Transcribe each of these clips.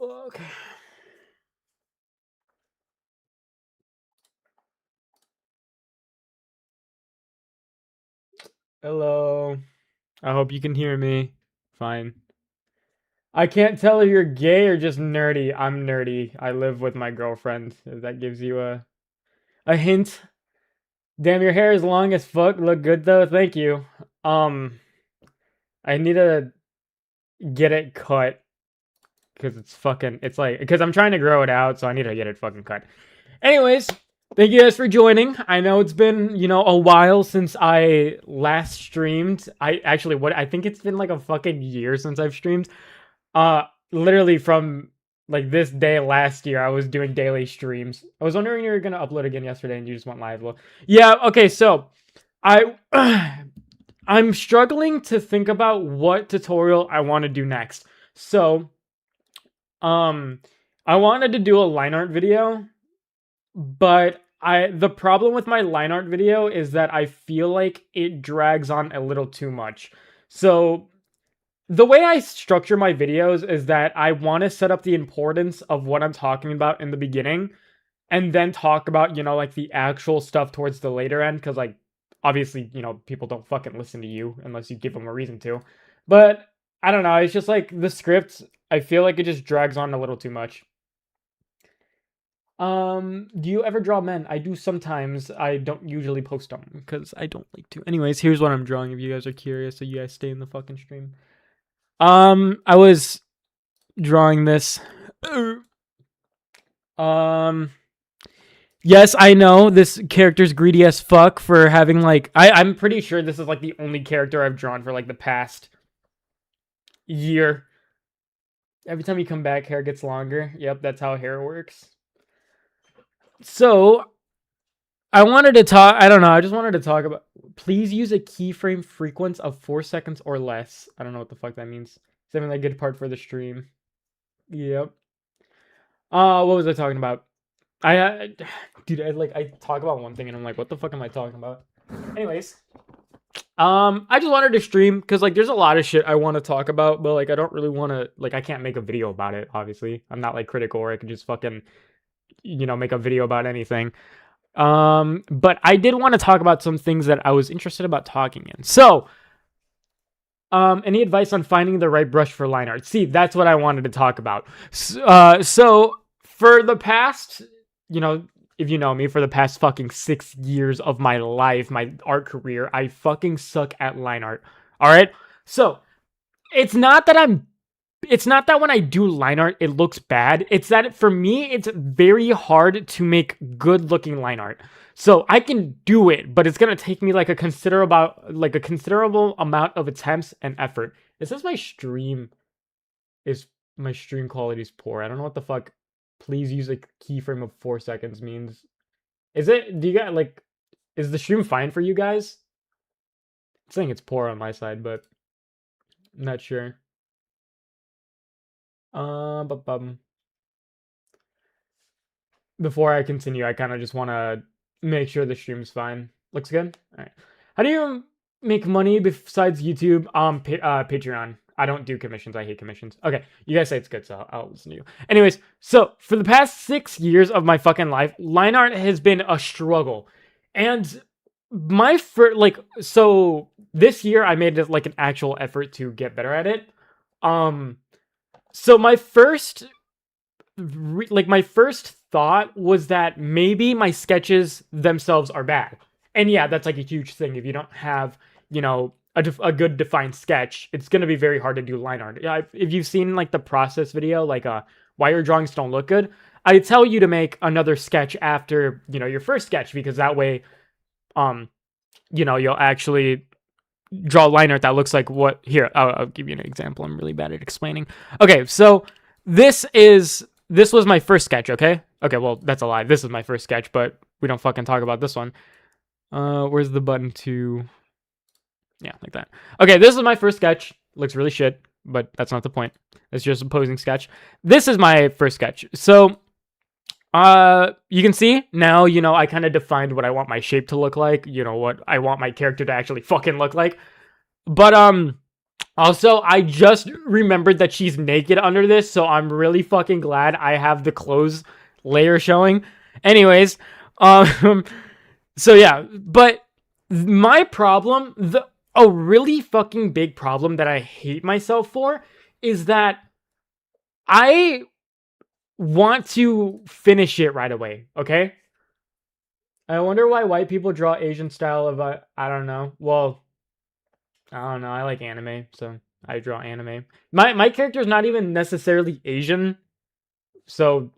Okay. Hello. I hope you can hear me. Fine. I can't tell if you're gay or just nerdy. I'm nerdy. I live with my girlfriend. If that gives you a hint. Damn, your hair is long as fuck. Look good though. Thank you. I need to get it cut because it's like because I'm trying to grow it out, so I need to get it fucking cut. Anyways, thank you guys for joining. I know it's been, a while since I last streamed. I think it's been like a fucking year since I've streamed. Literally from like this day last year, I was doing daily streams. I was wondering you were gonna upload again yesterday and you just went live. Well, yeah, okay, so I I'm struggling to think about what tutorial I want to do next. So, I wanted to do a line art video, but the problem with my line art video is that I feel like it drags on a little too much. So the way I structure my videos is that I want to set up the importance of what I'm talking about in the beginning and then talk about, like the actual stuff towards the later end. Cause like, obviously, people don't fucking listen to you unless you give them a reason to. But I don't know. It's just like the script, I feel like it just drags on a little too much. Do you ever draw men? I do sometimes. I don't usually post them because I don't like to. Anyways, here's what I'm drawing if you guys are curious, so you guys stay in the fucking stream. I was drawing this. Yes, I know this character's greedy as fuck for having like I'm pretty sure this is like the only character I've drawn for like the past year. Every time you come back, hair gets longer. Yep, that's how hair works. So, I wanted to talk, I don't know, I just wanted to talk about, please use a keyframe frequency of 4 seconds or less. I don't know what the fuck that means. Saving that good part for the stream. Yep. What was I talking about? Dude, I talk about one thing and I'm like, what the fuck am I talking about? Anyways. I just wanted to stream because like there's a lot of shit I want to talk about, but like I don't really want to, like I can't make a video about it, obviously. I'm not like critical where I can just fucking, make a video about anything. But I did want to talk about some things that I was interested about talking in. So, any advice on finding the right brush for line art? See, that's what I wanted to talk about. So for the past, if you know me, for the past fucking 6 years of my life, my art career, I fucking suck at line art. All right. So it's not that when I do line art, it looks bad. It's that for me, it's very hard to make good looking line art. So I can do it, but it's going to take me like a considerable amount of attempts and effort. It says my stream quality is poor. I don't know what the fuck. Please use a keyframe of 4 seconds means. Do you guys is the stream fine for you guys? It's saying it's poor on my side, but I'm not sure. Before I continue, I kind of just want to make sure the stream's fine. Looks good? All right. How do you make money besides YouTube? Patreon. I don't do commissions. I hate commissions. Okay, you guys say it's good, so I'll listen to you. Anyways, so for the past 6 years of my fucking life, line art has been a struggle. And my first, so this year I made it like an actual effort to get better at it. So my first thought was that maybe my sketches themselves are bad. And yeah, that's like a huge thing. If you don't have, a good defined sketch, it's going to be very hard to do line art. Yeah, if you've seen like the process video, why your drawings don't look good, I tell you to make another sketch after, your first sketch, because that way, you'll actually draw line art that looks like what here. I'll give you an example. I'm really bad at explaining. Okay, so this was my first sketch. Okay, well, that's a lie. This is my first sketch, but we don't fucking talk about this one. Where's the button to? Yeah, like that. Okay, this is my first sketch. Looks really shit, but that's not the point. It's just a posing sketch. This is my first sketch. So, you can see now, I kind of defined what I want my shape to look like. What I want my character to actually fucking look like. But, Also, I just remembered that she's naked under this, so I'm really fucking glad I have the clothes layer showing. Anyways, um, so yeah, but my problem, a really fucking big problem that I hate myself for is that I want to finish it right away, okay? I wonder why white people draw Asian style of, I don't know. Well, I don't know. I like anime, so I draw anime. My character's not even necessarily Asian, so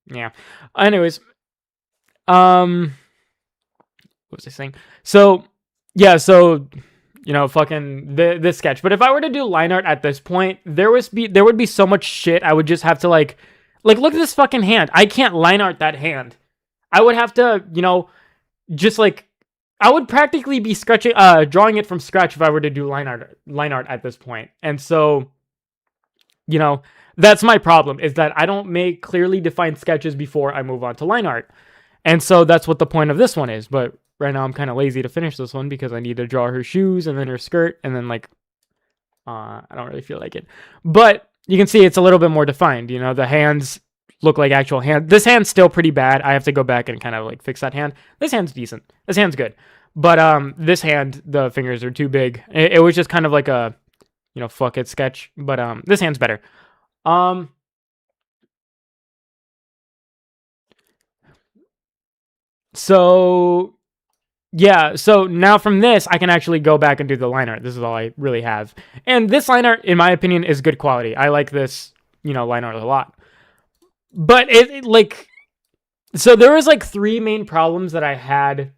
yeah. Anyways, um, what was I saying? So yeah, so fucking this sketch. But if I were to do line art at this point, there would be so much shit. I would just have to like look at this fucking hand. I can't line art that hand. I would have to, just like I would practically be sketching drawing it from scratch if I were to do line art at this point. And so, that's my problem, is that I don't make clearly defined sketches before I move on to line art. And so that's what the point of this one is. But right now I'm kind of lazy to finish this one because I need to draw her shoes and then her skirt and then I don't really feel like it. But you can see it's a little bit more defined. The hands look like actual hand. This hand's still pretty bad. I have to go back and kind of like fix that hand. This hand's decent. This hand's good. But this hand, the fingers are too big. It was just kind of like a, fuck it sketch. But this hand's better. So yeah, so now from this, I can actually go back and do the line art. This is all I really have. And this line art, in my opinion, is good quality. I like this, line art a lot. But so there was like 3 main problems that I had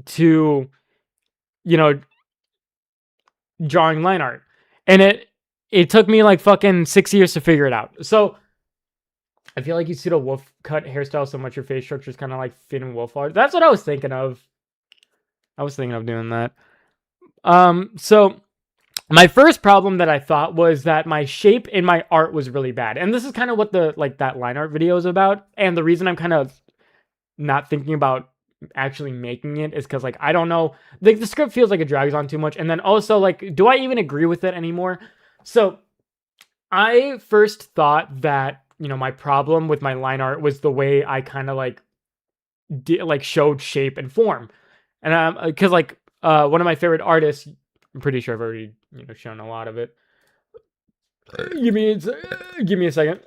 to, drawing line art. And it took me like fucking 6 years to figure it out. So I feel like you see the wolf cut hairstyle so much your face structure is kind of like Finn and Wolf art. That's what I was thinking of. I was thinking of doing that. So my first problem that I thought was that my shape in my art was really bad. And this is kind of what that line art video is about. And the reason I'm kind of not thinking about actually making it is because I don't know, the script feels like it drags on too much. And then also do I even agree with it anymore? So I first thought that, my problem with my line art was the way I kind of showed shape and form. And because one of my favorite artists, I'm pretty sure I've already shown a lot of it. Give me a second,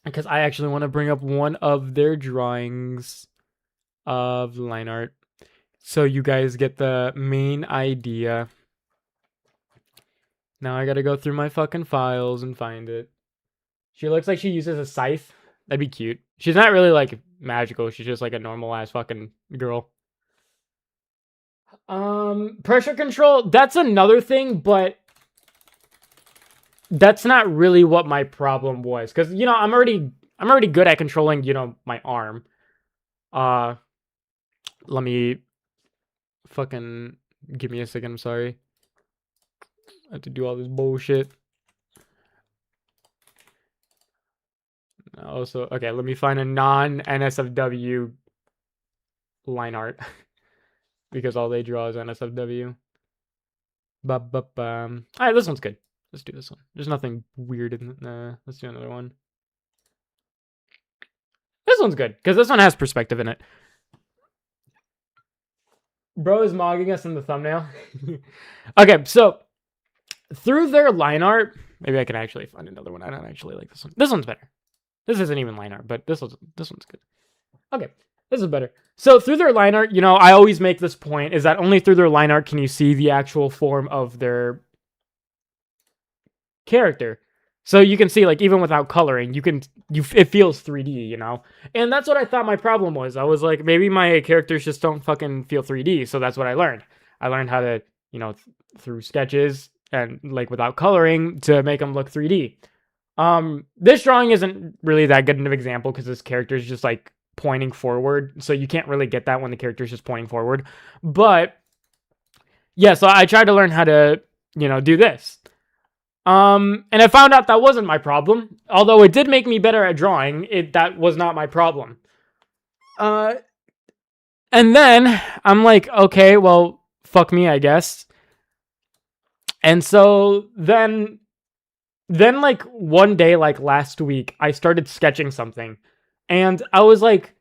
because I actually want to bring up one of their drawings of line art, so you guys get the main idea. Now I gotta go through my fucking files and find it. She looks like she uses a scythe. That'd be cute. She's not really magical. She's just like a normal ass fucking girl. Pressure control, that's another thing, but that's not really what my problem was. Because, I'm already good at controlling, my arm. Let me fucking give me a second, I'm sorry. I have to do all this bullshit. Also, okay, let me find a non-NSFW line art. Because all they draw is NSFW. Alright, this one's good. Let's do this one. There's nothing weird in let's do another one. This one's good, because this one has perspective in it. Bro is mogging us in the thumbnail. Okay, so through their line art, maybe I can actually find another one. I don't actually like this one. This one's better. This isn't even line art, but this one's good. Okay, this is better. So through their line art, I always make this point, is that only through their line art can you see the actual form of their character. So you can see, even without coloring, it feels 3D, And that's what I thought my problem was. I was like, maybe my characters just don't fucking feel 3D. So that's what I learned. I learned how to, through sketches and without coloring to make them look 3D. This drawing isn't really that good of an example because this character is just pointing forward. So you can't really get that when the character is just pointing forward. But yeah, so I tried to learn how to, do this. And I found out that wasn't my problem. Although it did make me better at drawing, that was not my problem. And then I'm like, okay, well, fuck me, I guess. And so then like one day, like last week, I started sketching something. And I was like,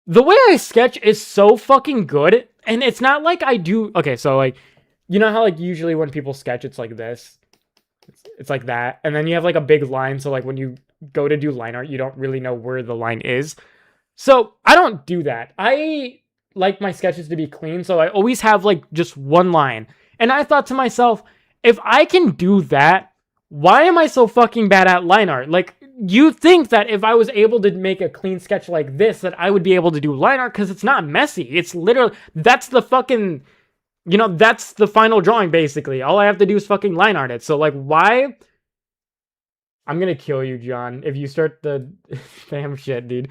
the way I sketch is so fucking good. And it's not like I do. Okay, so like, you know how like usually when people sketch, it's like this. It's like that. And then you have like a big line. So like when you go to do line art, you don't really know where the line is. So I don't do that. I like my sketches to be clean. So I always have like just one line. And I thought to myself, if I can do that, why am I so fucking bad at line art? Like, you think that if I was able to make a clean sketch like this, that I would be able to do line art because it's not messy. It's literally, that's the fucking, that's the final drawing, basically. All I have to do is fucking line art it. So, like, why? I'm gonna kill you, John, if you start the spam shit, dude.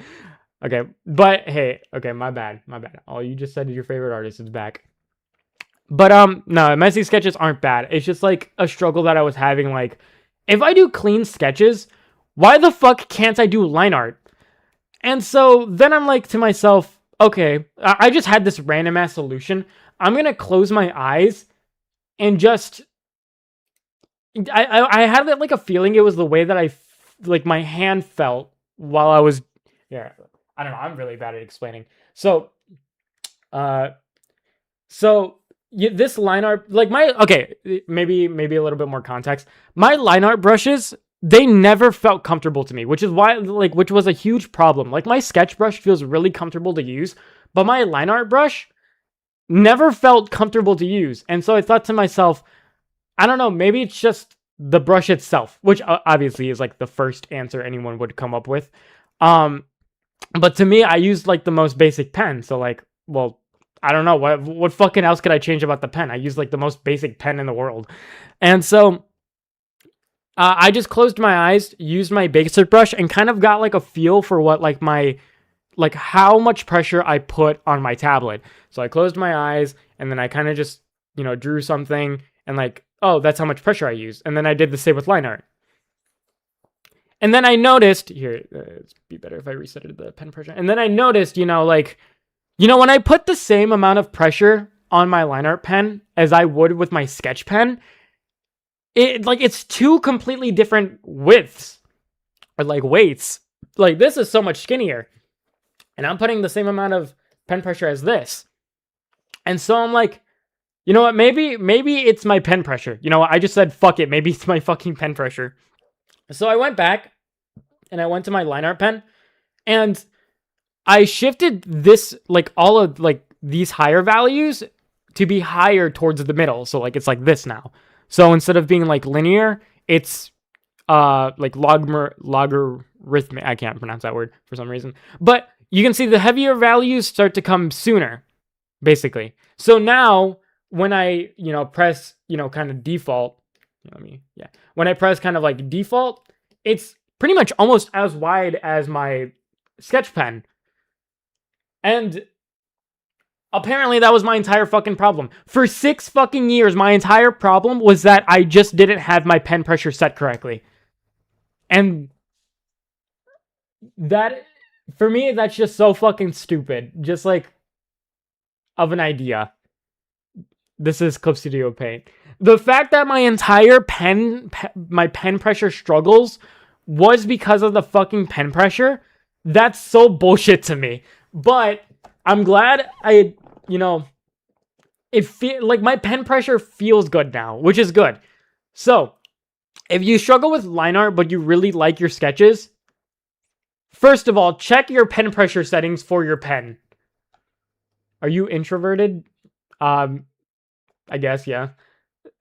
Okay, but hey, okay, my bad. All you just said is your favorite artist is back. But, no, messy sketches aren't bad. It's just, like, a struggle that I was having, like, if I do clean sketches, why the fuck can't I do line art? And so then I'm like to myself, okay, I just had this random ass solution. I'm gonna close my eyes and just, I had like a feeling it was the way that like my hand felt while I was, yeah, I don't know, I'm really bad at explaining. So, this line art, like okay, maybe a little bit more context. My line art brushes, they never felt comfortable to me, which is why, like, which was a huge problem. Like, my sketch brush feels really comfortable to use, but my line art brush never felt comfortable to use. And so I thought to myself, I don't know, maybe it's just the brush itself, which obviously is like the first answer anyone would come up with. But to me, I used like the most basic pen. So like, well, I don't know what fucking else could I change about the pen? I used like the most basic pen in the world. And so I just closed my eyes, used my basic brush, and kind of got like a feel for what like how much pressure I put on my tablet. So I closed my eyes, and then I kind of just, drew something, and like, oh, that's how much pressure I used. And then I did the same with line art. And then I noticed, here, it'd be better if I resetted the pen pressure. And then I noticed, when I put the same amount of pressure on my line art pen as I would with my sketch pen, it's two completely different widths, or like weights. Like, this is so much skinnier, and I'm putting the same amount of pen pressure as this. And so I'm like, you know what, maybe it's my pen pressure. You know what, I just said, fuck it, maybe it's my fucking pen pressure. So I went back, and I went to my line art pen, and I shifted this, like, all of, like, these higher values to be higher towards the middle. So, like, it's like this now. So instead of being like linear, it's like logarithmic. I can't pronounce that word for some reason. But you can see the heavier values start to come sooner, basically. So now when I, press, kind of default, when I press kind of like default, it's pretty much almost as wide as my sketch pen. And apparently that was my entire fucking problem. For 6 fucking years, my entire problem was that I just didn't have my pen pressure set correctly. And that, for me, that's just so fucking stupid. Just like, of an idea. This is Clip Studio Paint. The fact that my entire my pen pressure struggles was because of the fucking pen pressure, that's so bullshit to me. But I'm glad like my pen pressure feels good now, which is good. So, if you struggle with line art, but you really like your sketches, first of all, check your pen pressure settings for your pen. Are you introverted? I guess, yeah.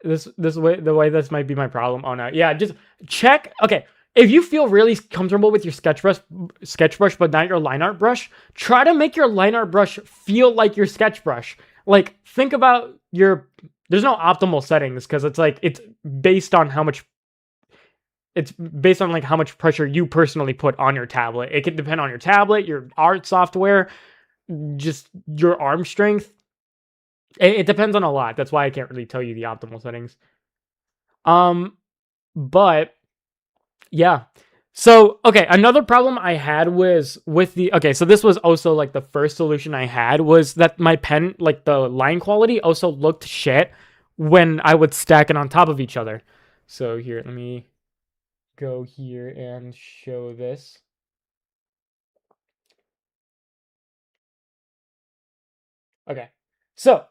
The way this might be my problem. Oh no, yeah, just check. Okay. If you feel really comfortable with your sketch brush, but not your line art brush, try to make your line art brush feel like your sketch brush. Like, think about there's no optimal settings, because it's like, it's based on like how much pressure you personally put on your tablet. It can depend on your tablet, your art software, just your arm strength. It depends on a lot. That's why I can't really tell you the optimal settings. But yeah. So, okay, another problem I had was with so this was also like the first solution I had, was that my pen, like the line quality also looked shit when I would stack it on top of each other. So here, let me go here and show this. Okay, so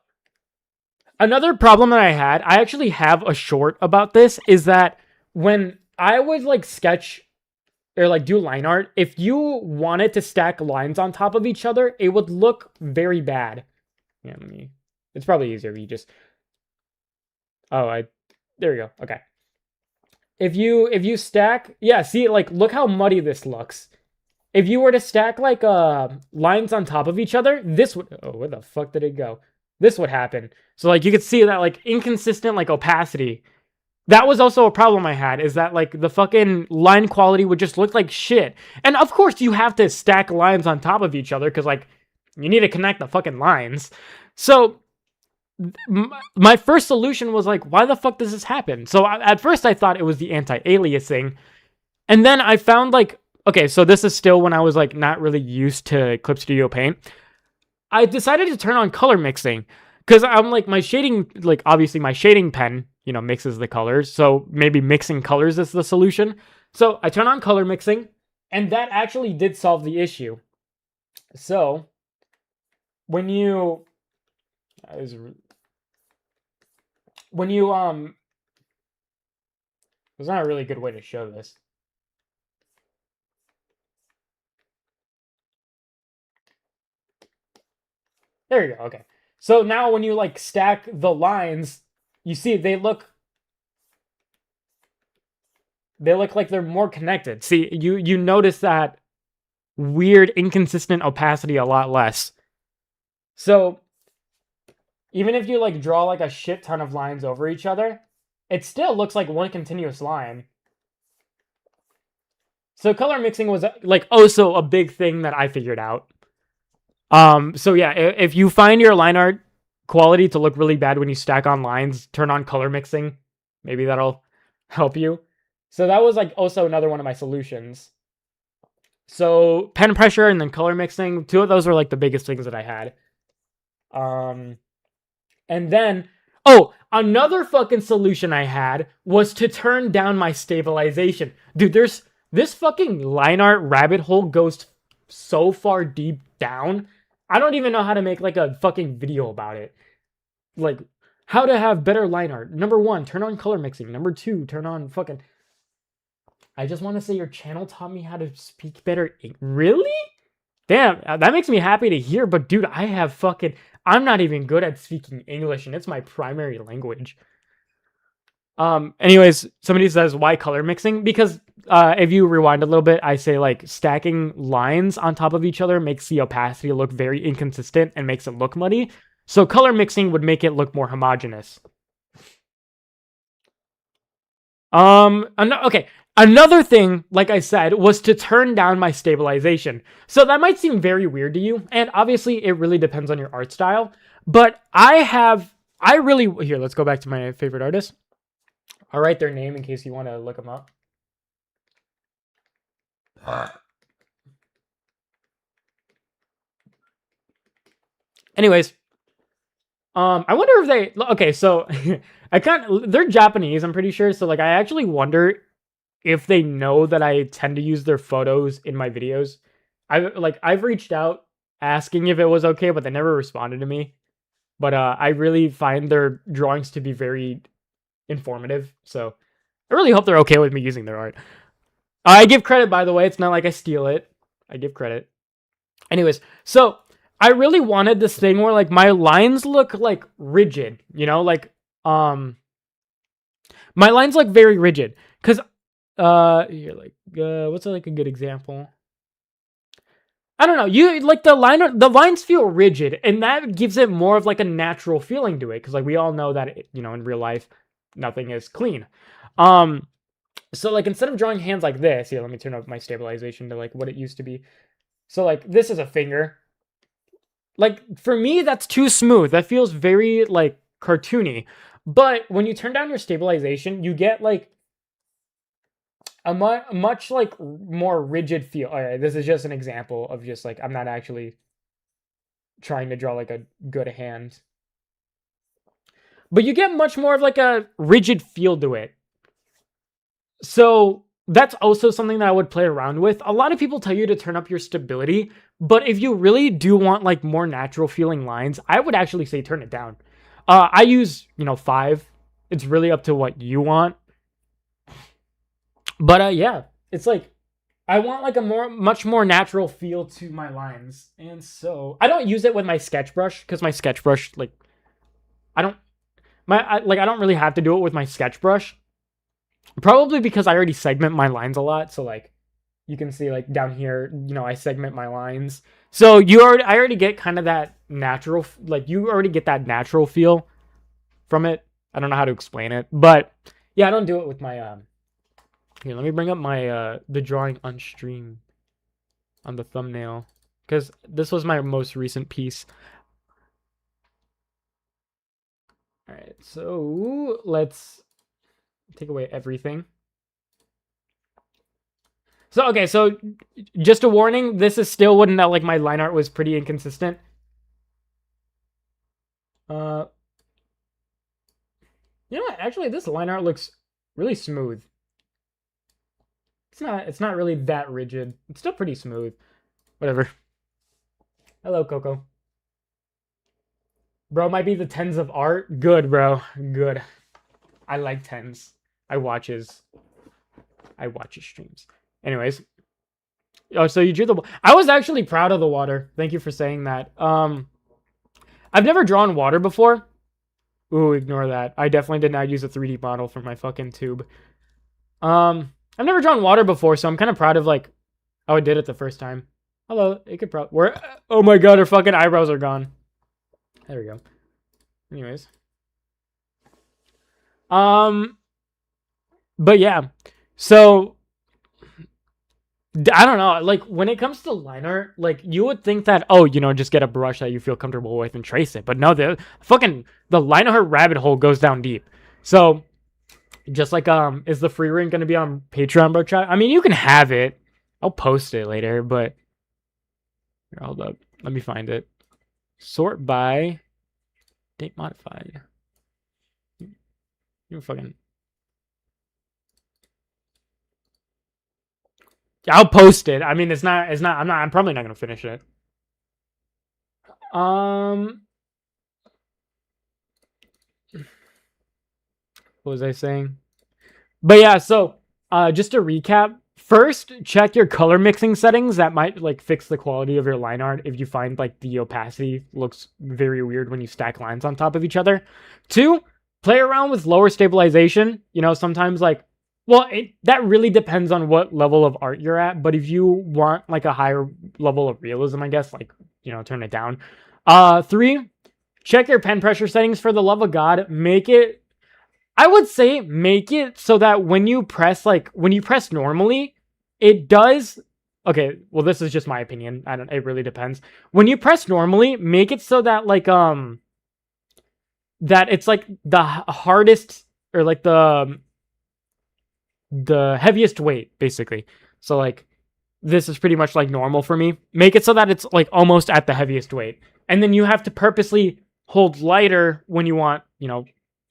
another problem that I had, I actually have a short about this, is that when I would like sketch or like do line art, if you wanted to stack lines on top of each other, it would look very bad. Yeah, let me. It's probably easier if you just. Oh, there we go. Okay. If you stack, yeah, see, like, look how muddy this looks. If you were to stack like lines on top of each other, this would. Oh, where the fuck did it go? This would happen. So like you could see that like inconsistent like opacity. That was also a problem I had, is that like the fucking line quality would just look like shit. And of course you have to stack lines on top of each other because like you need to connect the fucking lines. So my first solution was like, why the fuck does this happen? So at first I thought it was the anti-aliasing. And then I found like, okay, so this is still when I was like not really used to Clip Studio Paint. I decided to turn on color mixing because I'm like my shading, like obviously my shading pen, mixes the colors. So maybe mixing colors is the solution. So I turn on color mixing and that actually did solve the issue. So when you, there's not a really good way to show this. There you go. Okay. So now when you like stack the lines, you see they look like they're more connected. See, you notice that weird inconsistent opacity a lot less. So even if you like draw like a shit ton of lines over each other, it still looks like one continuous line. So color mixing was like also a big thing that I figured out. So yeah, if you find your line art quality to look really bad when you stack on lines, turn on color mixing. Maybe that'll help you. So that was like also another one of my solutions. So pen pressure and then color mixing, two of those were like the biggest things that I had. And then, another fucking solution I had was to turn down my stabilization. Dude, this fucking line art rabbit hole goes so far deep down. I don't even know how to make like a fucking video about it. Like how to have better line art. Number 1, turn on color mixing. Number 2, turn on fucking. I just want to say your channel taught me how to speak better. Really? Damn, that makes me happy to hear. But dude, I'm not even good at speaking English, and it's my primary language. Anyways, somebody says, why color mixing? Because if you rewind a little bit, I say like stacking lines on top of each other makes the opacity look very inconsistent and makes it look muddy. So color mixing would make it look more homogeneous. Okay. Another thing, like I said, was to turn down my stabilization. So that might seem very weird to you, and obviously it really depends on your art style. But here, let's go back to my favorite artist. I'll write their name in case you want to look them up. Anyways, I wonder if they, okay, so they're Japanese, I'm pretty sure. So like, I actually wonder if they know that I tend to use their photos in my videos. I've reached out asking if it was okay, but they never responded to me. But I really find their drawings to be very informative. So I really hope they're okay with me using their art. I give credit, by the way. It's not like I steal it. I give credit. Anyways, so I really wanted this thing where like my lines look like rigid, like my lines look very rigid. Cause what's like a good example? I don't know. You like the lines feel rigid, and that gives it more of like a natural feeling to it. Cause like we all know that in real life, nothing is clean. So like instead of drawing hands like this, let me turn up my stabilization to like what it used to be. So like this is a finger. Like for me, that's too smooth. That feels very like cartoony. But when you turn down your stabilization, you get like a much like more rigid feel. All right, this is just an example of just like I'm not actually trying to draw like a good hand. but you get much more of like a rigid feel to it. So that's also something that I would play around with. A lot of people tell you to turn up your stability, but if you really do want like more natural feeling lines, I would actually say turn it down. I use, 5. It's really up to what you want. But yeah, it's like I want like a much more natural feel to my lines. And so I don't use it with my sketch brush because my sketch brush, like, I don't really have to do it with my sketch brush. Probably because I already segment my lines a lot. So like you can see like down here, I segment my lines. So I already get kind of that natural, like you already get that natural feel from it. I don't know how to explain it, but yeah, I don't do it with my, here, let me bring up my, the drawing on stream on the thumbnail because this was my most recent piece. All right, so let's take away everything. So, okay, so just a warning, this is still wouldn't that like my line art was pretty inconsistent. You know what? Actually, this line art looks really smooth. It's not really that rigid. It's still pretty smooth. Whatever. Hello, Coco. Bro, might be the 10s of art. Good, bro. Good. I like 10s. I watch his streams. Anyways. Oh, so you drew the... I was actually proud of the water. Thank you for saying that. I've never drawn water before. Ooh, ignore that. I definitely did not use a 3D model for my fucking tube. I've never drawn water before, so I'm kind of proud of, like, how I did it the first time. Hello, it could probably... Where? Oh my god, her fucking eyebrows are gone. There we go. Anyways. But yeah. So... I don't know, like, when it comes to line art, like, you would think that, oh, just get a brush that you feel comfortable with and trace it. But no, the line art rabbit hole goes down deep. So, just like, is the free ring going to be on Patreon, bro chat? I mean, you can have it. I'll post it later, but... Here, hold up. Let me find it. Sort by... Date modified. You're fucking... I'll post it. I mean, I'm probably not going to finish it. What was I saying? But yeah, so, just to recap, first, check your color mixing settings. That might, like, fix the quality of your line art if you find, like, the opacity looks very weird when you stack lines on top of each other. 2, play around with lower stabilization. Sometimes, like, well, that really depends on what level of art you're at. But if you want, like, a higher level of realism, I guess, like, turn it down. 3, check your pen pressure settings. For the love of God, I would say make it so that when you press normally, it does... Okay, well, this is just my opinion. It really depends. When you press normally, make it so that, like, that it's, like, the hardest, or, like, the heaviest weight, basically. So, like, this is pretty much, like, normal for me. Make it so that it's, like, almost at the heaviest weight. And then you have to purposely hold lighter when you want,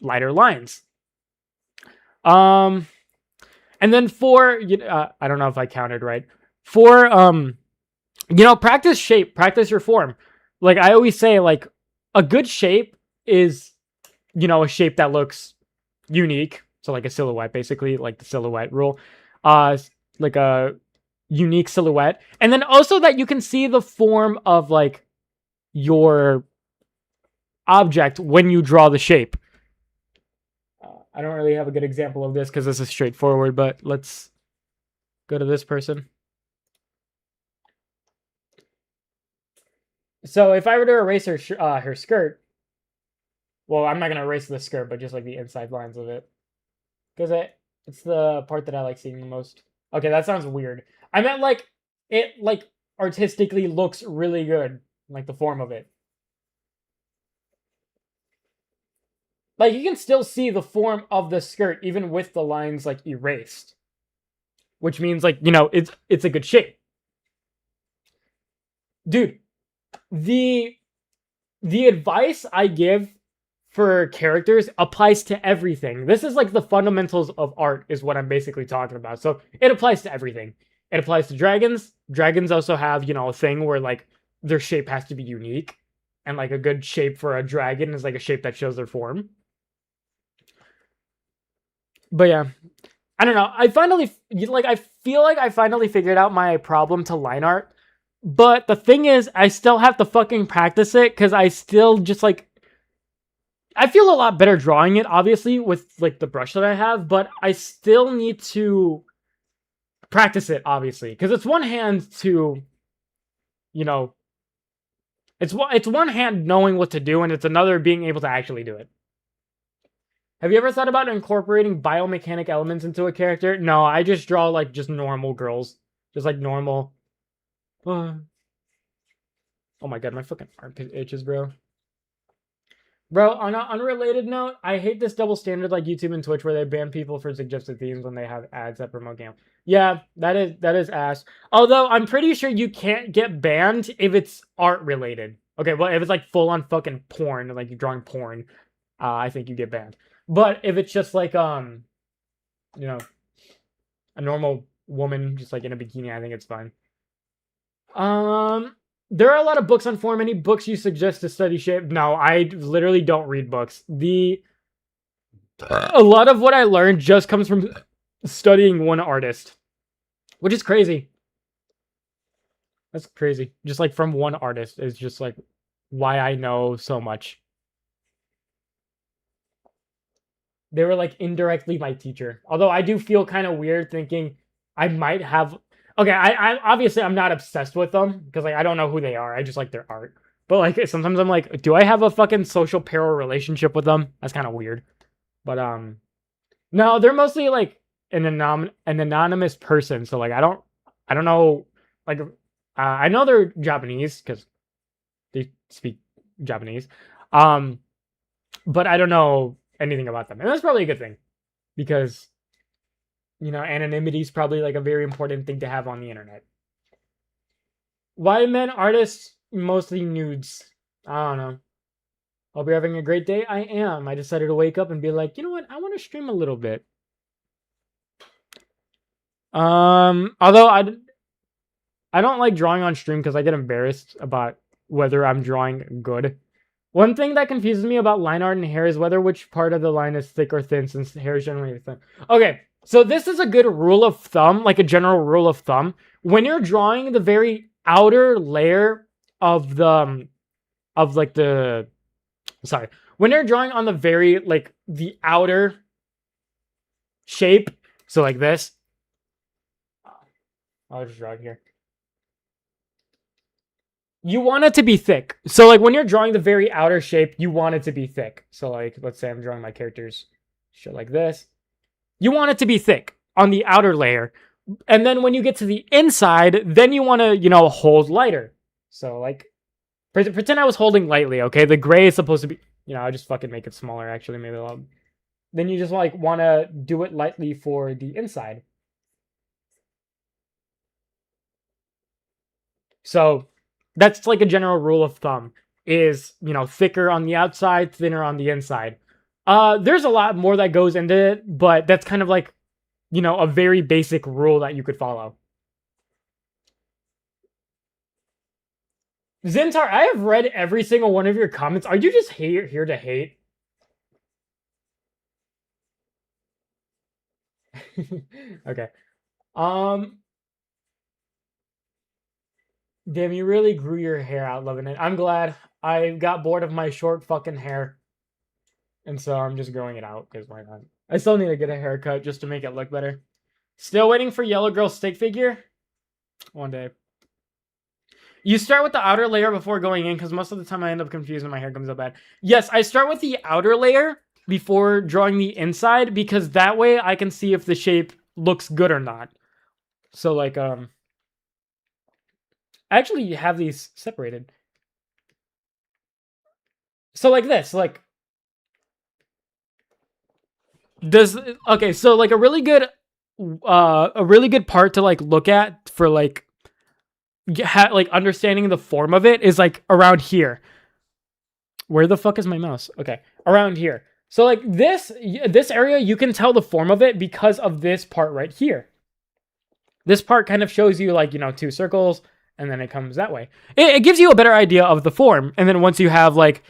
lighter lines. And then for, I don't know if I counted right. For, practice shape, practice your form. Like, I always say, like, a good shape is, a shape that looks unique. So, like, a silhouette, basically, like the silhouette rule. Like a unique silhouette. And then also that you can see the form of, like, your object when you draw the shape. I don't really have a good example of this because this is straightforward, but let's go to this person. So if I were to erase her skirt, well, I'm not going to erase the skirt, but just like the inside lines of it. Because it's the part that I like seeing the most. Okay, that sounds weird. I meant, like, it, like, artistically looks really good. Like, the form of it. Like, you can still see the form of the skirt even with the lines, like, erased. Which means, like, it's a good shape. Dude, the advice I give for characters applies to everything. This is like the fundamentals of art is what I'm basically talking about. So it applies to everything. It applies to dragons. Dragons also have, a thing where like their shape has to be unique. And like a good shape for a dragon is like a shape that shows their form. But yeah, I don't know. I feel like I finally figured out my problem to line art. But the thing is, I still have to fucking practice it because I still just like, I feel a lot better drawing it, obviously, with like the brush that I have, but I still need to practice it, obviously, because it's one hand to, it's one hand knowing what to do, and it's another being able to actually do it. Have you ever thought about incorporating biomechanic elements into a character? No, I just draw like just normal girls, just like normal. Oh my god, my fucking armpit itches, bro. Bro, on an unrelated note, I hate this double standard like YouTube and Twitch where they ban people for suggested themes when they have ads that promote game. Yeah, that is ass. Although I'm pretty sure you can't get banned if it's art related. Okay, well if it's like full on fucking porn, like you're drawing porn, I think you get banned. But if it's just like a normal woman just like in a bikini, I think it's fine. There are a lot of books on form. Any books you suggest to study shape? No, I literally don't read books. A lot of what I learned just comes from studying one artist, which is crazy. That's crazy. Just like from one artist is just like why I know so much. They were like indirectly my teacher. Although I do feel kind of weird thinking I might have. Okay, I obviously I'm not obsessed with them because like I don't know who they are. I just like their art. But like sometimes I'm like, do I have a fucking social parallel relationship with them? That's kind of weird. But no, they're mostly like an anonymous person. So like I don't know. Like I know they're Japanese because they speak Japanese. But I don't know anything about them, and that's probably a good thing because anonymity is probably like a very important thing to have on the internet. Why men artists mostly nudes? I don't know. Hope you're having a great day. I am. I decided to wake up and be like, you know what? I want to stream a little bit. Although I don't like drawing on stream because I get embarrassed about whether I'm drawing good. One thing that confuses me about line art and hair is whether which part of the line is thick or thin, since hair is generally thin. Okay, so this is a good rule of thumb, like a general rule of thumb. When you're drawing the very outer layer of when you're drawing on the very, like, the outer shape, so like this. I'll just draw it here. You want it to be thick. So like when you're drawing the very outer shape, you want it to be thick. So like, let's say I'm drawing my characters shit like this. You want it to be thick on the outer layer. And then when you get to the inside, then you want to, hold lighter. So like, pretend I was holding lightly, okay? The gray is supposed to be, I'll just fucking make it smaller actually. Maybe then you just like want to do it lightly for the inside. So that's like a general rule of thumb is, thicker on the outside, thinner on the inside. There's a lot more that goes into it, but that's kind of like, a very basic rule that you could follow. Zintar, I have read every single one of your comments. Are you just here to hate? Okay. Damn, you really grew your hair out, loving it. I'm glad. I got bored of my short fucking hair. And so I'm just growing it out, because why not? I still need to get a haircut just to make it look better. Still waiting for Yellow Girl stick figure? One day. You start with the outer layer before going in, because most of the time I end up confused and my hair comes out bad. Yes, I start with the outer layer before drawing the inside, because that way I can see if the shape looks good or not. So like, actually you have these separated. So like this, like, okay, so like a really good part to like look at for like like understanding the form of it is like around here. Where the fuck is my mouse? Okay, around here. So like this area, you can tell the form of it because of this part right here. This part kind of shows you like, 2 circles, and then it comes that way. It gives you a better idea of the form. And then once you have like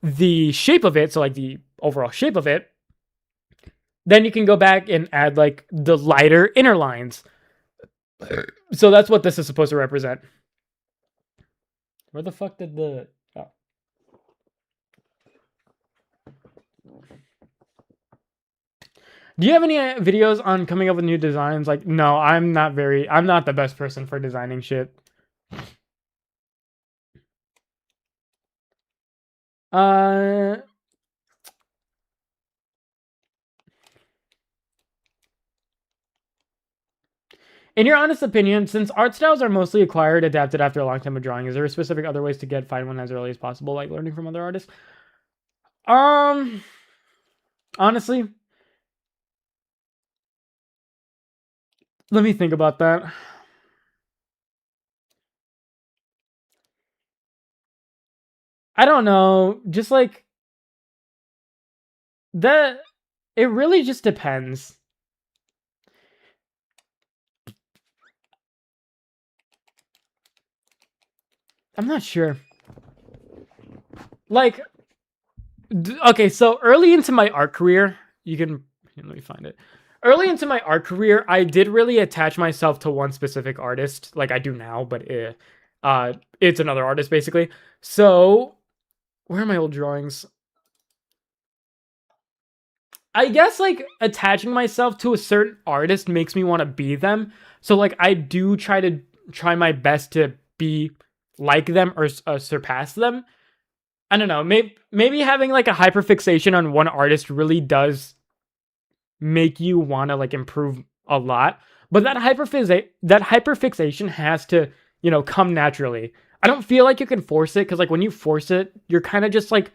the shape of it, so like the overall shape of it, then you can go back and add like the lighter inner lines. So that's what this is supposed to represent. Where the fuck did the... Oh. Do you have any videos on coming up with new designs? Like, no, I'm not the best person for designing shit. In your honest opinion, since art styles are mostly acquired, adapted after a long time of drawing, is there a specific other ways to find one as early as possible, like learning from other artists? Honestly, let me think about that. I don't know, just like that, it really just depends. I'm not sure. Like, okay, so early into my art career, let me find it. Early into my art career, I did really attach myself to one specific artist, like I do now, but it's another artist basically. So, where are my old drawings? I guess like attaching myself to a certain artist makes me want to be them. So like I do try my best to be like them or surpass them. I don't know. Maybe having like a hyperfixation on one artist really does make you want to like improve a lot. But that hyperfixation has to, come naturally. I don't feel like you can force it, because like when you force it, you're kind of just like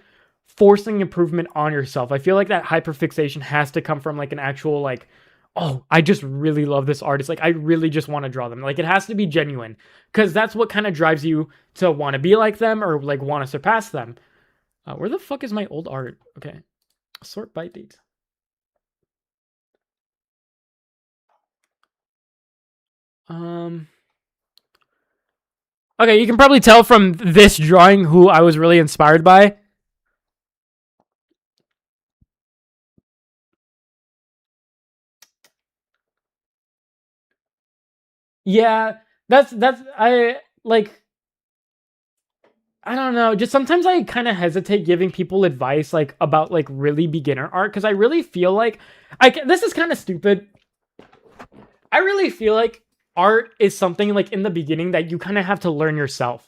forcing improvement on yourself. I feel like that hyperfixation has to come from like an actual like, oh, I just really love this artist. Like I really just want to draw them. Like it has to be genuine, because that's what kind of drives you to want to be like them or like want to surpass them. Where the fuck is my old art? Okay, sort by date. Okay, you can probably tell from this drawing who I was really inspired by. Yeah, that's I like, I don't know, just sometimes I kind of hesitate giving people advice like about like really beginner art, because I really feel like this is kind of stupid. I really feel like art is something like in the beginning that you kind of have to learn yourself.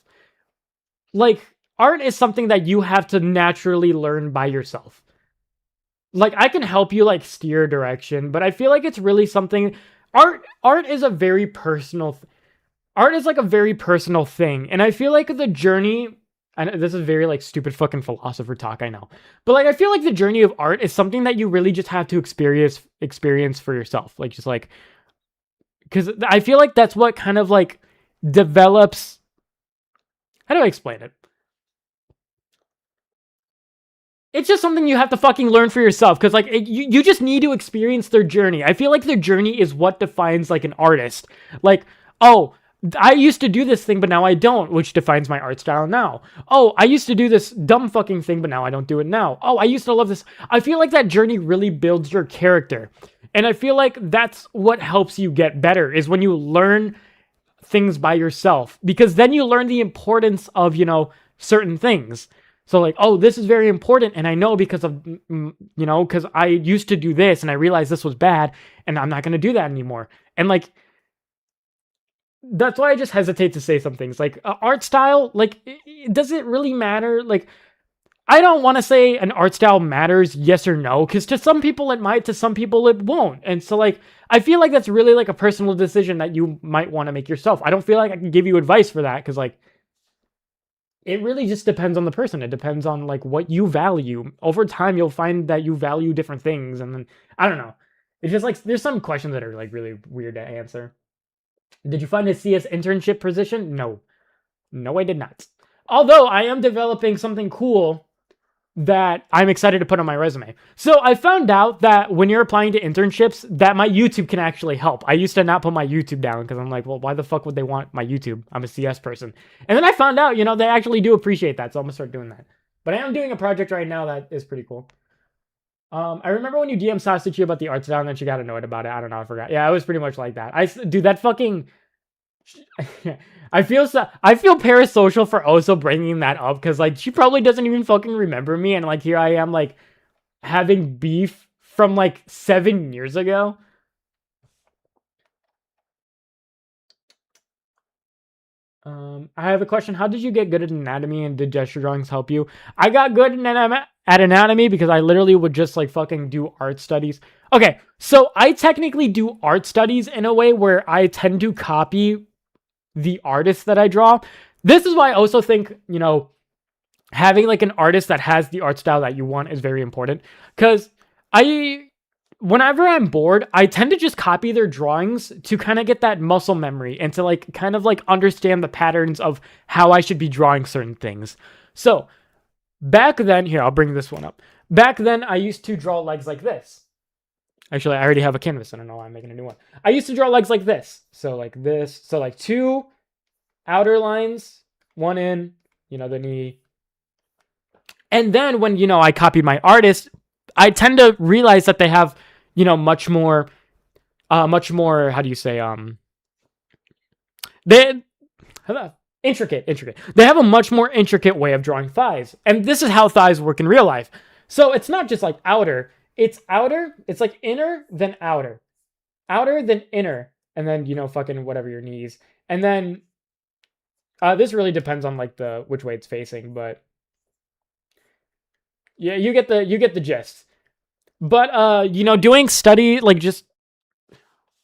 Like art is something that you have to naturally learn by yourself. Like I can help you like steer direction, but I feel like it's really something. Art is a very personal art is like a very personal thing, and I feel like the journey, and this is very like stupid fucking philosopher talk, I know, but like I feel like the journey of art is something that you really just have to experience for yourself, like just like, because I feel like that's what kind of like develops. How do I explain it? It's just something you have to fucking learn for yourself, because like you just need to experience their journey. I feel like their journey is what defines like an artist. Like, oh, I used to do this thing, but now I don't, which defines my art style now. Oh, I used to do this dumb fucking thing, but now I don't do it now. Oh, I used to love this. I feel like that journey really builds your character. And I feel like that's what helps you get better, is when you learn things by yourself, because then you learn the importance of, certain things. So like, oh, this is very important, and I know because of, because I used to do this and I realized this was bad, and I'm not going to do that anymore. And like, that's why I just hesitate to say some things like art style. Like, does it really matter? Like, I don't want to say an art style matters, yes or no, because to some people it might, to some people it won't. And so like, I feel like that's really like a personal decision that you might want to make yourself. I don't feel like I can give you advice for that, because like, it really just depends on the person. It depends on like what you value. Over time, you'll find that you value different things, and then I don't know. It's just like there's some questions that are like really weird to answer. Did you find a CS internship position? No, no, I did not. Although I am developing something cool that I'm excited to put on my resume. So I found out that when you're applying to internships, that my YouTube can actually help. I used to not put my YouTube down because I'm like, well, why the fuck would they want my YouTube? I'm a CS person. And then I found out, they actually do appreciate that. So I'm gonna start doing that. But I am doing a project right now that is pretty cool. I remember when you DM Sausage about the art style and then she got annoyed about it. I don't know, I forgot. Yeah, it was pretty much like that. Dude, that fucking... I feel parasocial for also bringing that up because like she probably doesn't even fucking remember me, and like here I am like having beef from like 7 years ago. I have a question. How did you get good at anatomy, and did gesture drawings help you? I got good at anatomy because I literally would just like fucking do art studies. Okay, so I technically do art studies in a way where I tend to copy the artist that I draw. This is why I also think, having like an artist that has the art style that you want is very important. Because whenever I'm bored, I tend to just copy their drawings to kind of get that muscle memory and to like kind of like understand the patterns of how I should be drawing certain things. So back then, here, I'll bring this one up. Back then, I used to draw legs like this. Actually, I already have a canvas. I don't know why I'm making a new one. I used to draw legs like this. So like this. So like 2 outer lines, 1 in, the knee. And then when, I copied my artist, I tend to realize that they have, much more, how do you say, intricate. They have a much more intricate way of drawing thighs. And this is how thighs work in real life. So it's not just like outer. It's outer, it's like inner, then outer. Outer, then inner. And then, fucking whatever your knees. And then, this really depends on like which way it's facing, but yeah, you get the gist. But, doing study, like just,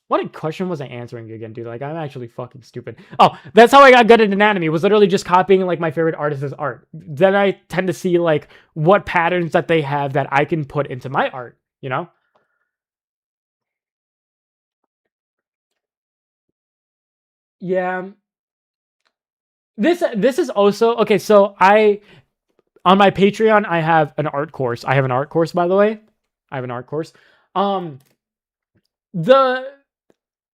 what question was I answering again, dude? Like, I'm actually fucking stupid. Oh, that's how I got good at anatomy, was literally just copying, like, my favorite artist's art. Then I tend to see, like, what patterns that they have that I can put into my art, Yeah. This is also... Okay, so on my Patreon, I have an art course. I have an art course, by the way. I have an art course.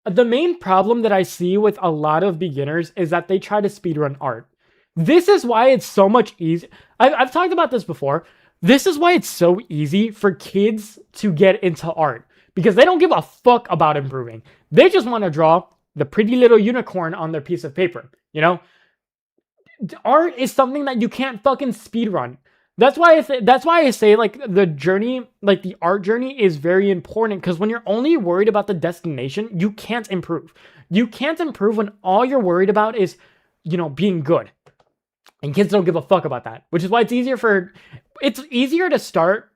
The main problem that I see with a lot of beginners is that they try to speedrun art. This is why it's so much easy. I've talked about this before. This is why it's so easy for kids to get into art. Because they don't give a fuck about improving. They just want to draw the pretty little unicorn on their piece of paper. Art is something that you can't fucking speedrun. That's why I say like the journey, like the art journey is very important, because when you're only worried about the destination, you can't improve. You can't improve when all you're worried about is, being good. And kids don't give a fuck about that, which is why it's easier to start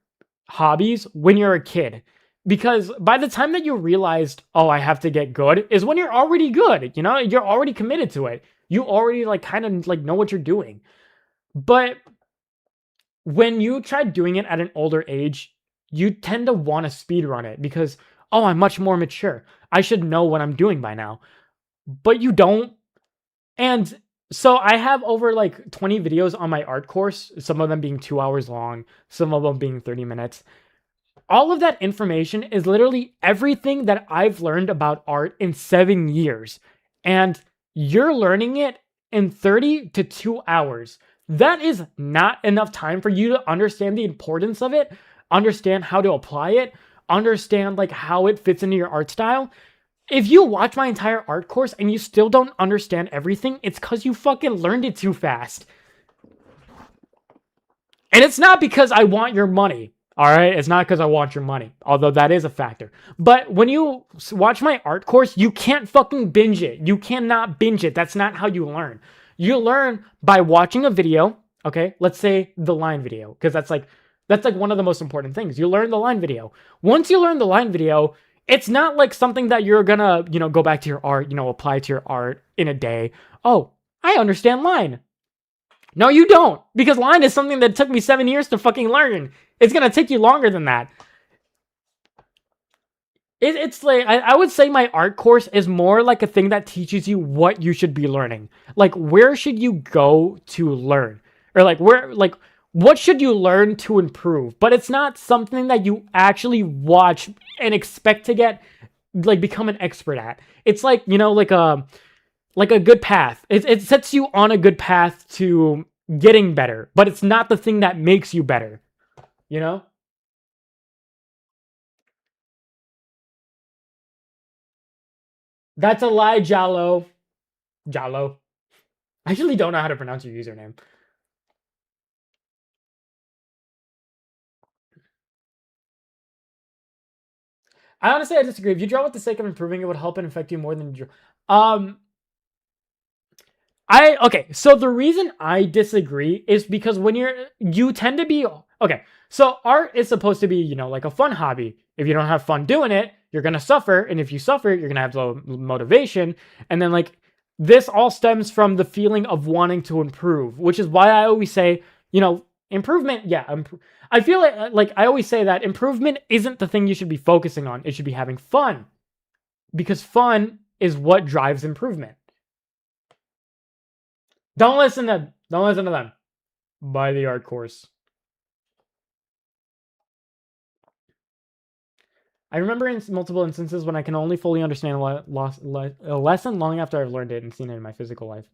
hobbies when you're a kid. Because by the time that you realized, oh, I have to get good, is when you're already good, you're already committed to it. You already like kind of like know what you're doing. But when you try doing it at an older age, you tend to want to speedrun it because, oh, I'm much more mature. I should know what I'm doing by now. But you don't. And so I have over like 20 videos on my art course, some of them being 2 hours long, some of them being 30 minutes. All of that information is literally everything that I've learned about art in 7 years. And you're learning it in 30 to 2 hours. That is not enough time for you to understand the importance of it, understand how to apply it, understand like how it fits into your art style. If you watch my entire art course and you still don't understand everything, it's because you fucking learned it too fast. And it's not because I want your money. All right, it's not because I want your money, although that is a factor. But when you watch my art course, you can't fucking binge it. You cannot binge it. That's not how you learn. You learn by watching a video, okay? Let's say the line video, because that's like one of the most important things. You learn the line video. Once you learn the line video, it's not like something that you're gonna, go back to your art, apply to your art in a day. Oh, I understand line. No, you don't, because line is something that took me 7 years to fucking learn. It's gonna take you longer than that. It's like, I would say my art course is more like a thing that teaches you what you should be learning. Like, where should you go to learn? Or like, what should you learn to improve? But it's not something that you actually watch and expect to get, like, become an expert at. It's like, you know, like a good path. It sets you on a good path to getting better, but it's not the thing that makes you better, you know? That's a lie, Jallo. Jallo. I actually don't know how to pronounce your username. I disagree. If you draw with the sake of improving, it would help and affect you more than you draw. Okay, so the reason I disagree is because when you tend to be okay. So art is supposed to be, you know, like a fun hobby. If you don't have fun doing it, you're gonna suffer, and if you suffer, you're gonna have low motivation. And then, like, this all stems from the feeling of wanting to improve, which is why I always say, you know, improvement. Yeah, I feel like I always say that improvement isn't the thing you should be focusing on. It should be having fun, because fun is what drives improvement. Don't listen to them. Buy the art course. I remember in multiple instances when I can only fully understand a lesson long after I've learned it and seen it in my physical life.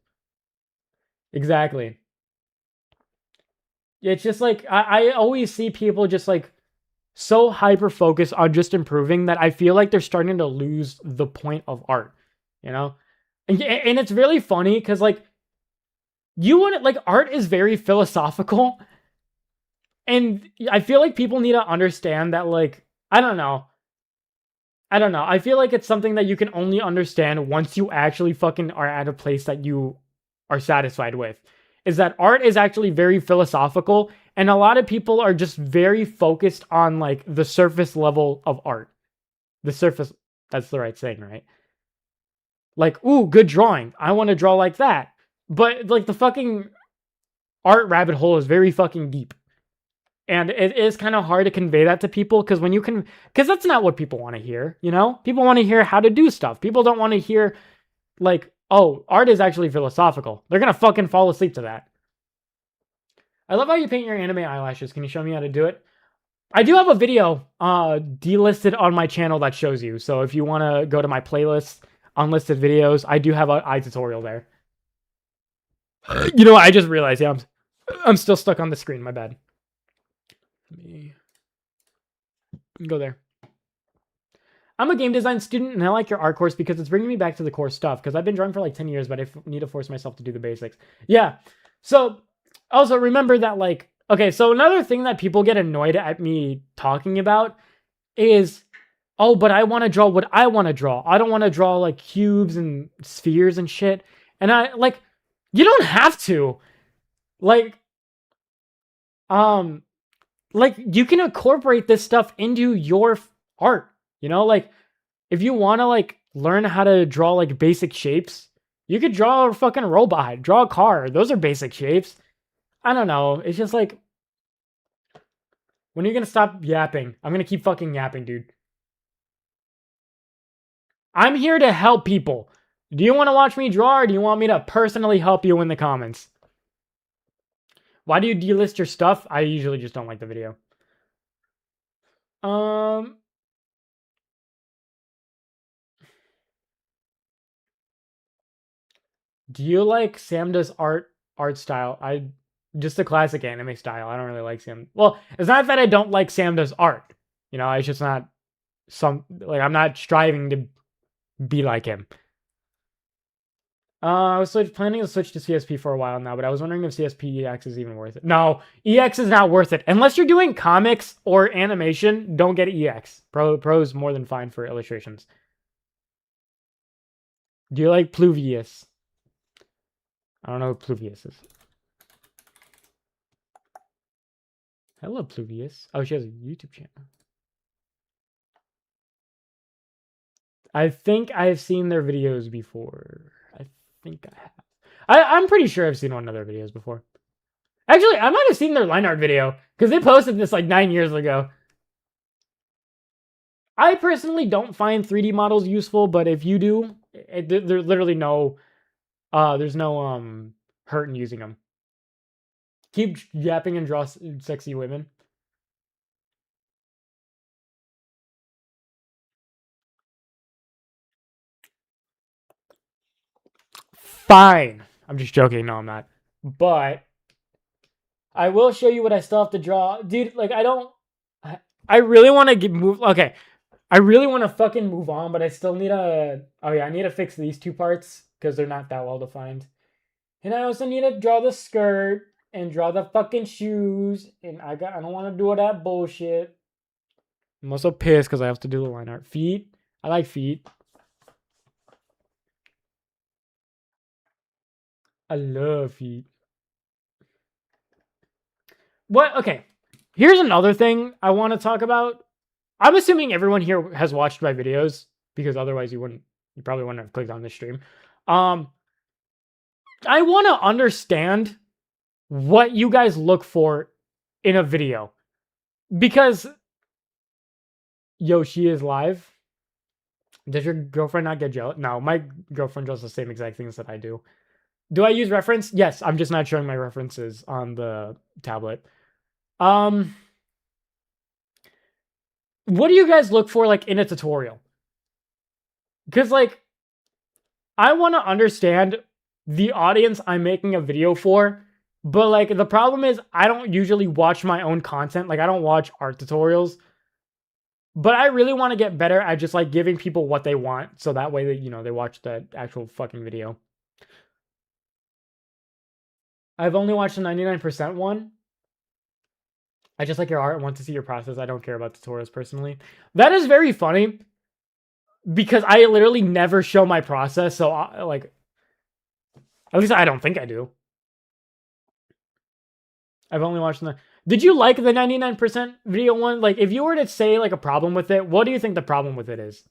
Exactly. It's just like I always see people just like so hyper focused on just improving that I feel like they're starting to lose the point of art, you know? And it's really funny because, like, you want to, like, art is very philosophical. And I feel like people need to understand that, like, I don't know. I feel like it's something that you can only understand once you actually fucking are at a place that you are satisfied with. Is that art is actually very philosophical, and a lot of people are just very focused on, like, the surface level of art. The surface, that's the right saying, right? Like, ooh, good drawing. I want to draw like that. But, like, the fucking art rabbit hole is very fucking deep. And it is kind of hard to convey that to people because because that's not what people want to hear, you know? People want to hear how to do stuff. People don't want to hear, like, oh, art is actually philosophical. They're going to fucking fall asleep to that. I love how you paint your anime eyelashes. Can you show me how to do it? I do have a video delisted on my channel that shows you. So if you want to go to my playlist, unlisted videos, I do have an eye tutorial there. You know what? I just realized, yeah, I'm still stuck on the screen. My bad. Let me go there. I'm a game design student, and I like your art course because it's bringing me back to the core stuff. Because I've been drawing for like 10 years, but I need to force myself to do the basics. Yeah. So, also remember that, like, okay, so another thing that people get annoyed at me talking about is, oh, but I want to draw what I want to draw. I don't want to draw, like, cubes and spheres and shit. And you don't have to. Like, you can incorporate this stuff into your art, you know? Like, if you want to, like, learn how to draw, like, basic shapes, you could draw a fucking robot, draw a car. Those are basic shapes. I don't know. It's just like, when are you gonna stop yapping? I'm gonna keep fucking yapping, dude. I'm here to help people. Do you want to watch me draw, or do you want me to personally help you in the comments? Why do you delist your stuff? I usually just don't like the video. Do you like Samda's art style? Just the classic anime style. I don't really like Sam. Well, it's not that I don't like Samda's art. You know, it's just not I'm not striving to be like him. I was planning to switch to CSP for a while now, but I was wondering if CSP EX is even worth it. No, EX is not worth it. Unless you're doing comics or animation, don't get EX. Pro is more than fine for illustrations. Do you like Pluvius? I don't know who Pluvius is. I love Pluvius. Oh, she has a YouTube channel. I think I've seen their videos before. I think I have. I'm pretty sure I've seen one of their videos before. Actually, I might have seen their line art video because they posted this like 9 years ago. I personally don't find 3D models useful, but if you do, there's literally no, there's no hurt in using them. Keep yapping and draw sexy women. Fine. I'm just joking. No, I'm not. But I will show you what I still have to draw. Dude, like, I really want to move. Okay. I really want to fucking move on, but I still need to. Oh, yeah. I need to fix these two parts because they're not that well defined. And I also need to draw the skirt and draw the fucking shoes. And I don't want to do all that bullshit. I'm also pissed because I have to do the line art. Feet. I like feet. I love feet. What? Okay. Here's another thing I want to talk about. I'm assuming everyone here has watched my videos because otherwise you probably wouldn't have clicked on this stream. I want to understand what you guys look for in a video because she is live. Does your girlfriend not get jealous? No, my girlfriend does the same exact things that I do. Do I use reference? Yes, I'm just not showing my references on the tablet. What do you guys look for like in a tutorial? Because like I want to understand the audience I'm making a video for, but like the problem is I don't usually watch my own content. Like I don't watch art tutorials. But I really want to get better at just like giving people what they want so that way they, they watch the actual fucking video. I've only watched the 99% one. I just like your art and want to see your process. I don't care about tutorials personally. That is very funny because I literally never show my process. So like, at least I don't think I do. I've only watched the... Did you like the 99% video one? Like, if you were to say like a problem with it, what do you think the problem with it is?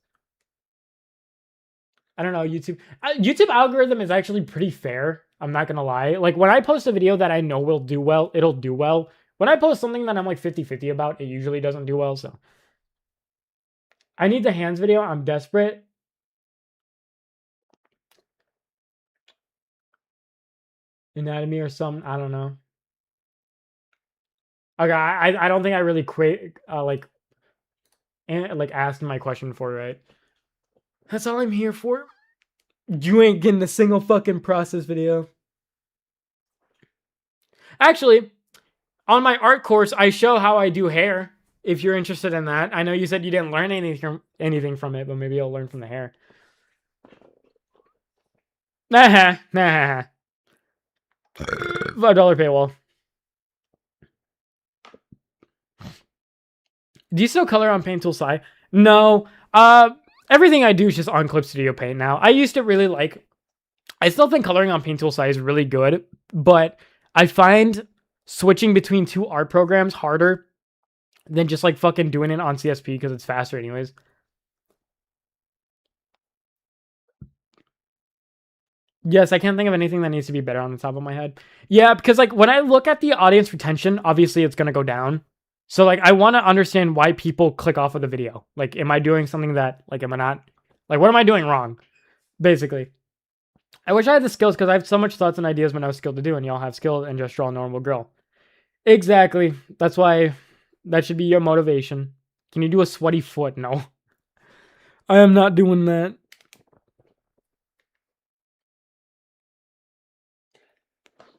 I don't know, YouTube algorithm is actually pretty fair. I'm not gonna lie. Like when I post a video that I know will do well, it'll do well. When I post something that I'm like 50-50 about, it usually doesn't do well. So I need the hands video. I'm desperate. Anatomy or something. I don't know. Okay, I don't think I really asked my question for right. That's all I'm here for. You ain't getting a single fucking process video. Actually, on my art course, I show how I do hair. If you're interested in that. I know you said you didn't learn anything from it, but maybe you'll learn from the hair. Nah. $5 paywall. Do you still color on Paint Tool Sci? No. Everything I do is just on Clip Studio Paint now. I used to really like... I still think coloring on Paint Tool Sci is really good, but I find switching between two art programs harder than just like fucking doing it on CSP because it's faster anyways. Yes, I can't think of anything that needs to be better on the top of my head. Yeah, because like when I look at the audience retention, obviously it's going to go down. So like I want to understand why people click off of the video. Like, am I doing something that, like, am I not, like, what am I doing wrong? Basically. I wish I had the skills because I have so much thoughts and ideas when I was skilled to do, and y'all have skill and just draw a normal girl. Exactly. That's why that should be your motivation. Can you do a sweaty foot? No. I am not doing that.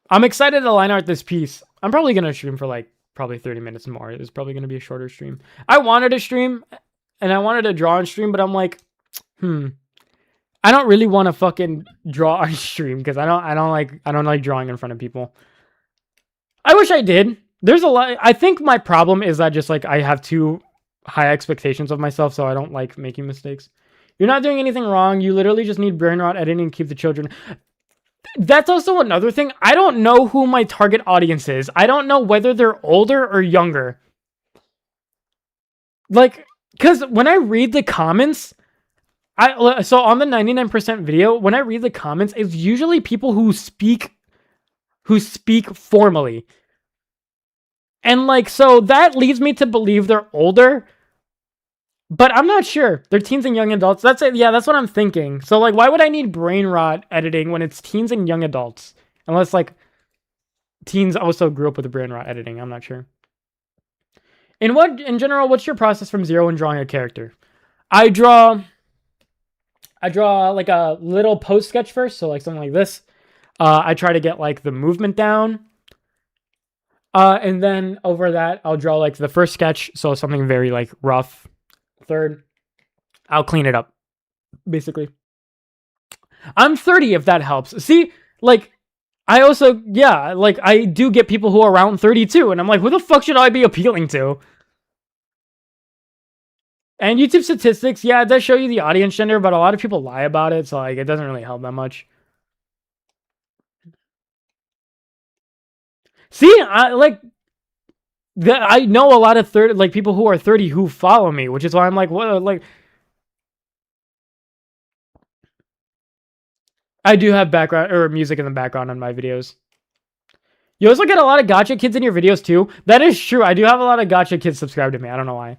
I'm excited to line art this piece. I'm probably going to stream for like probably 30 minutes more. It's probably going to be a shorter stream. I wanted to stream and I wanted to draw on stream, but I'm like, I don't really want to fucking draw on stream because I don't like drawing in front of people. I wish I did. There's a lot. I think my problem is that just like I have too high expectations of myself, so I don't like making mistakes. You're not doing anything wrong. You literally just need brain rot editing and keep the children. That's also another thing. I don't know who my target audience is. I don't know whether they're older or younger. Like, because when I read the comments, so on the 99% video, when I read the comments, it's usually people who speak formally. And like, so that leads me to believe they're older, but I'm not sure. They're teens and young adults. That's it. Yeah, that's what I'm thinking. So like, why would I need brain rot editing when it's teens and young adults? Unless like, teens also grew up with the brain rot editing. I'm not sure. In general, what's your process from zero in drawing a character? I draw like a little post sketch first, so like something like this. I try to get like the movement down. And then over that, I'll draw like the first sketch, so something very like rough. Third, I'll clean it up, basically. I'm 30 if that helps. See, like, I also, yeah, like, I do get people who are around 32, and I'm like, who the fuck should I be appealing to? And YouTube statistics, yeah, it does show you the audience gender, but a lot of people lie about it, so, like, it doesn't really help that much. See, I know a lot of people who are 30 who follow me, which is why I'm like, what, like, I do have background or music in the background on my videos. You also get a lot of gotcha kids in your videos too. That is true. I do have a lot of gotcha kids subscribed to me. I don't know why.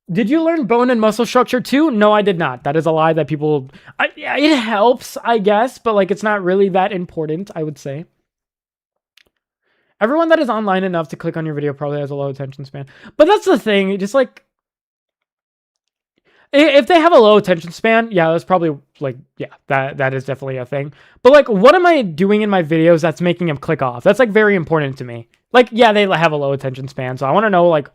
Did you learn bone and muscle structure too? No, I did not. That is a lie that people... it helps, I guess, but like it's not really that important, I would say. Everyone that is online enough to click on your video probably has a low attention span. But that's the thing. Just like... if they have a low attention span, yeah, that's probably like... yeah, that is definitely a thing. But like, what am I doing in my videos that's making them click off? That's like very important to me. Like, yeah, they have a low attention span, so I want to know like...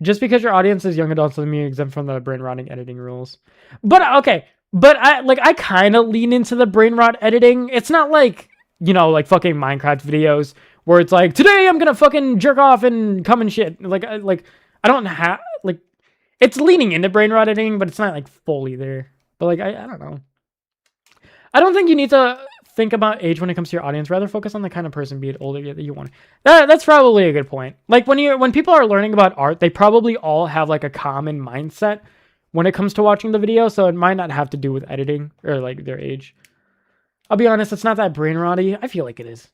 just because your audience is young adults doesn't mean you're exempt from the brain rotting editing rules. But okay, but I kind of lean into the brain rot editing. It's not like, you know, like fucking Minecraft videos where it's like, today I'm gonna fucking jerk off and come and shit. Like I don't have like, it's leaning into brain rot editing, but it's not like fully there. But like I don't know. I don't think you need to think about age when it comes to your audience. Rather focus on the kind of person, be it older, that you want. That's probably a good point. Like when people are learning about art, they probably all have like a common mindset when it comes to watching the video. So it might not have to do with editing or like their age. I'll be honest, it's not that brain rotty. I feel like it is.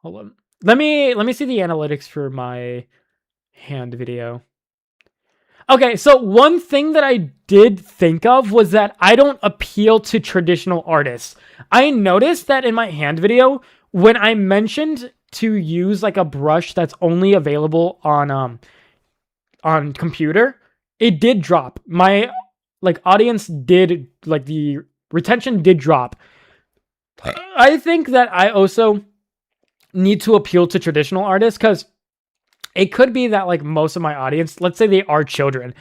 Hold on. Let me see the analytics for my hand video. Okay, so one thing that I did think of was that I don't appeal to traditional artists. I noticed that in my hand video, when I mentioned to use like a brush that's only available on computer, it did drop. My like audience did, like the retention did drop. I think that I also need to appeal to traditional artists because it could be that like most of my audience, let's say they are children.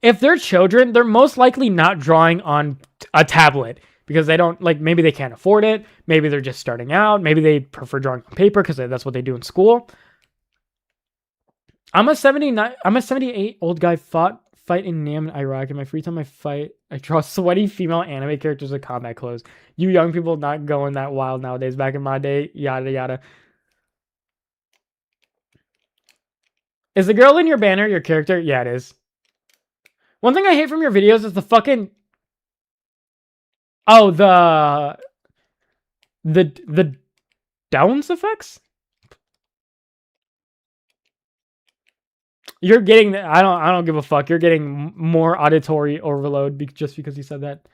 If they're children, they're most likely not drawing on a tablet because they don't like, maybe they can't afford it. Maybe they're just starting out. Maybe they prefer drawing on paper because that's what they do in school. I'm a 78 old guy fight in Nam, Iraq. In my free time, I draw sweaty female anime characters with combat clothes. You young people not going that wild nowadays. Back in my day, yada yada. Is the girl in your banner your character? Yeah, it is. One thing I hate from your videos is the fucking... oh, the Downs effects? You're getting... I don't give a fuck. You're getting more auditory overload just because you said that.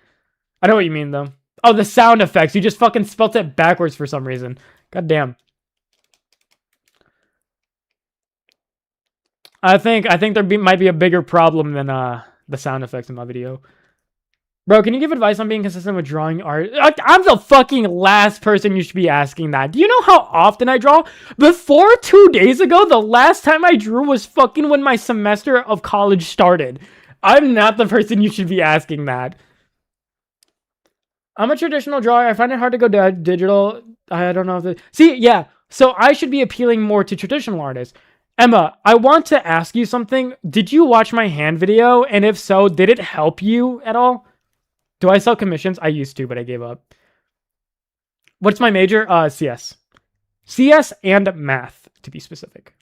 I know what you mean, though. Oh, the sound effects. You just fucking spelt it backwards for some reason. God damn. I think there might be a bigger problem than the sound effects in my video. Bro, can you give advice on being consistent with drawing art? I'm the fucking last person you should be asking that. Do you know how often I draw? Before 2 days ago, the last time I drew was fucking when my semester of college started. I'm not the person you should be asking that. I'm a traditional drawer. I find it hard to go digital. I don't know if it... see, yeah. So I should be appealing more to traditional artists. Emma, I want to ask you something. Did you watch my hand video? And if so, did it help you at all? Do I sell commissions? I used to, but I gave up. What's my major? CS. CS and math, to be specific.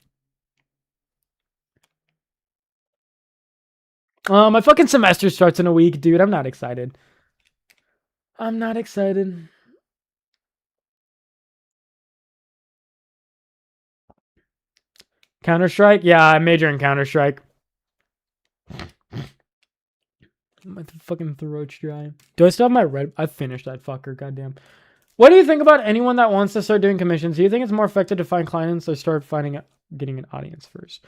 My fucking semester starts in a week, dude. I'm not excited. I'm not excited. Counter-Strike? Yeah, I major in Counter-Strike. My fucking throat's dry. Do I still have my red? I finished that fucker. Goddamn. What do you think about anyone that wants to start doing commissions? Do you think it's more effective to find clients or start getting an audience first?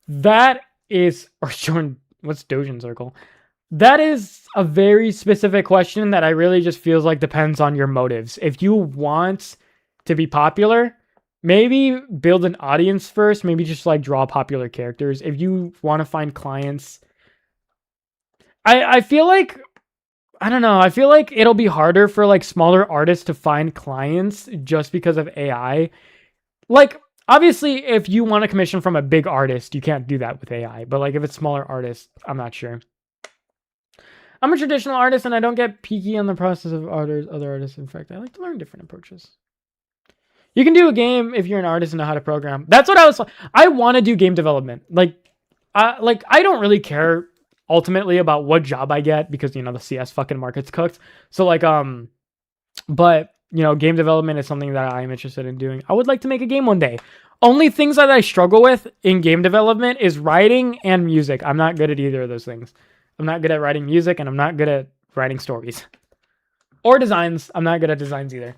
That is, or join, what's Dojin Circle? That is a very specific question that I really just feels like depends on your motives. If you want to be popular, maybe build an audience first. Maybe just like draw popular characters. If you want to find clients, I feel like, I don't know. I feel like it'll be harder for like smaller artists to find clients just because of AI. Like, obviously, if you want a commission from a big artist, you can't do that with AI. But like if it's smaller artists, I'm not sure. I'm a traditional artist and I don't get peaky on the process of other artists. In fact, I like to learn different approaches. You can do a game if you're an artist and know how to program. That's what I want to do game development. Like I don't really care ultimately about what job I get because, you know, the CS fucking market's cooked. So like, but you know, game development is something that I'm interested in doing. I would like to make a game one day. Only things that I struggle with in game development is writing and music. I'm not good at either of those things. I'm not good at writing music and I'm not good at writing stories or designs. I'm not good at designs either.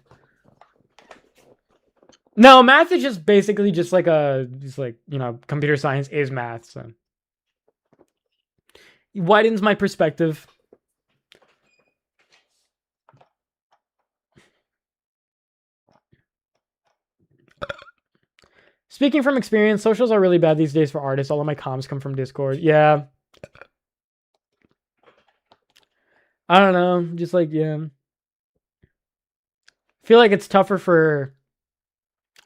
No, math is just basically just like you know, computer science is math. So it widens my perspective. Speaking from experience, socials are really bad these days for artists. All of my comms come from Discord. Yeah. I don't know. Just like, yeah. I feel like it's tougher for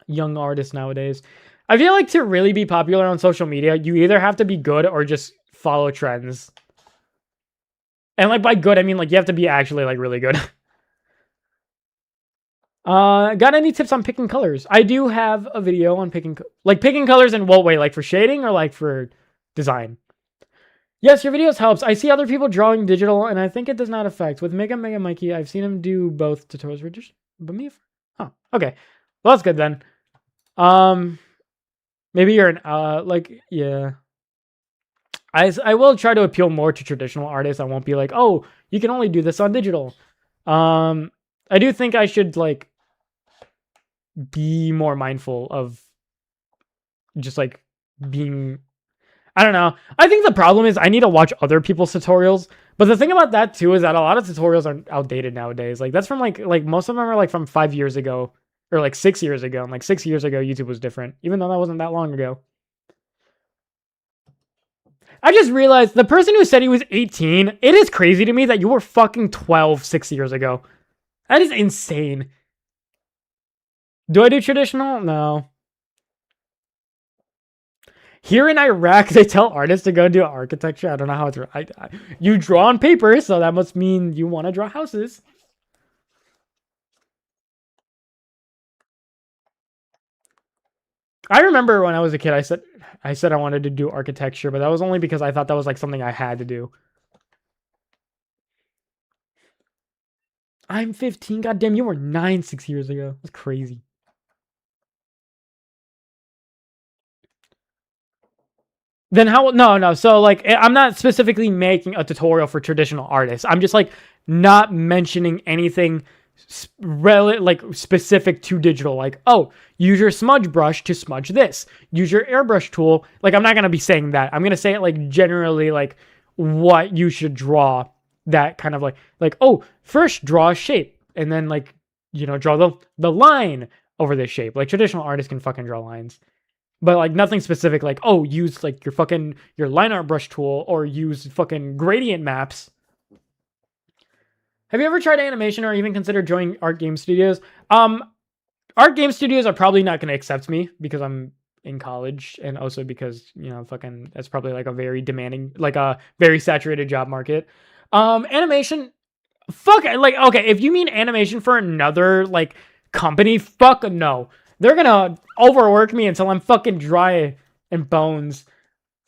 young artists nowadays. I feel like to really be popular on social media, you either have to be good or just follow trends. And like by good, I mean like you have to be actually like really good. Got any tips on picking colors? I do have a video on picking colors in what way? Like for shading or like for design? Yes, your videos helps. I see other people drawing digital and I think it does not affect. With Mega Mikey, I've seen him do both tutorials for digital. But me, oh, okay. Well, that's good then. Maybe you're an like, yeah. I will try to appeal more to traditional artists. I won't be like, oh, you can only do this on digital. I do think I should like be more mindful of just like being, I don't know. I think the problem is I need to watch other people's tutorials. But the thing about that too is that a lot of tutorials are outdated nowadays. Like that's from like most of them are like from 5 years ago or like 6 years ago. And like 6 years ago, YouTube was different, even though that wasn't that long ago. I just realized the person who said he was 18, it is crazy to me that you were fucking 12 6 years ago. That is insane. Do I do traditional? No. Here in Iraq, they tell artists to go do architecture. I don't know how it's... you draw on paper, so that must mean you want to draw houses. I remember when I was a kid, I said I wanted to do architecture, but that was only because I thought that was like something I had to do. I'm 15. Goddamn, you were 9 6 years ago. That's crazy. Then how? No. So like, I'm not specifically making a tutorial for traditional artists. I'm just like not mentioning anything like specific to digital. Like, oh, use your smudge brush to smudge this. Use your airbrush tool. Like, I'm not gonna be saying that. I'm gonna say it like generally like what you should draw. That kind of like oh, first draw a shape and then like, you know, draw the line over this shape. Like traditional artists can fucking draw lines. But like nothing specific like, oh, use like your line art brush tool or use fucking gradient maps. Have you ever tried animation or even considered joining art game studios? Art game studios are probably not going to accept me because I'm in college and also because, you know, fucking that's probably like a very demanding, like a very saturated job market. Animation, fuck, like, okay, if you mean animation for another like company, fuck no. They're gonna overwork me until I'm fucking dry and bones.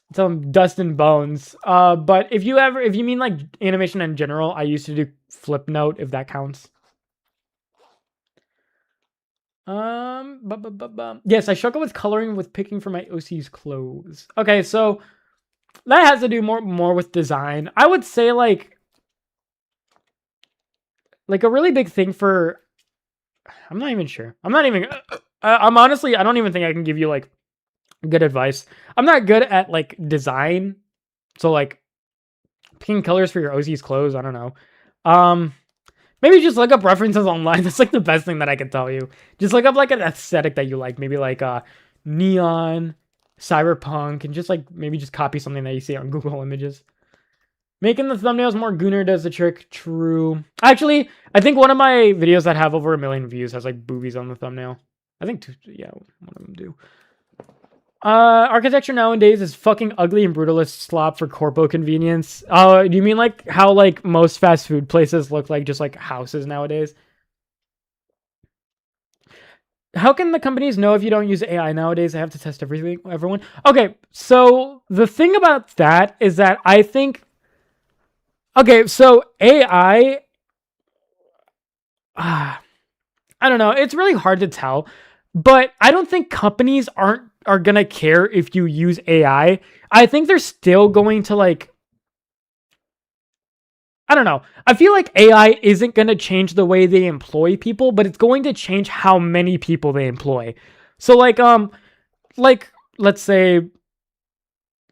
Until I'm dust and bones. But if you mean like animation in general, I used to do Flipnote, if that counts. Yes, I struggle with coloring with picking for my OC's clothes. Okay, so that has to do more with design. I would say like like a really big thing for, I'm not even sure. I'm honestly, I don't even think I can give you like good advice. I'm not good at like design. So like picking colors for your OC's clothes, I don't know. Maybe just look up references online. That's like the best thing that I can tell you. Just look up like an aesthetic that you like. Maybe like neon, cyberpunk, and just like maybe just copy something that you see on Google Images. Making the thumbnails more gooner does the trick. True. Actually, I think one of my videos that have over 1 million views has like boobies on the thumbnail. I think yeah, one of them do. Architecture nowadays is fucking ugly and brutalist slop for corpo convenience. Do you mean like how like most fast food places look like just like houses nowadays? How can the companies know if you don't use AI nowadays? They have to test everyone. Okay, so the thing about that is that I think, okay, so AI, I don't know. It's really hard to tell, but I don't think companies are gonna care if you use AI. I think they're still going to like, I don't know. I feel like AI isn't gonna change the way they employ people, but it's going to change how many people they employ. So like let's say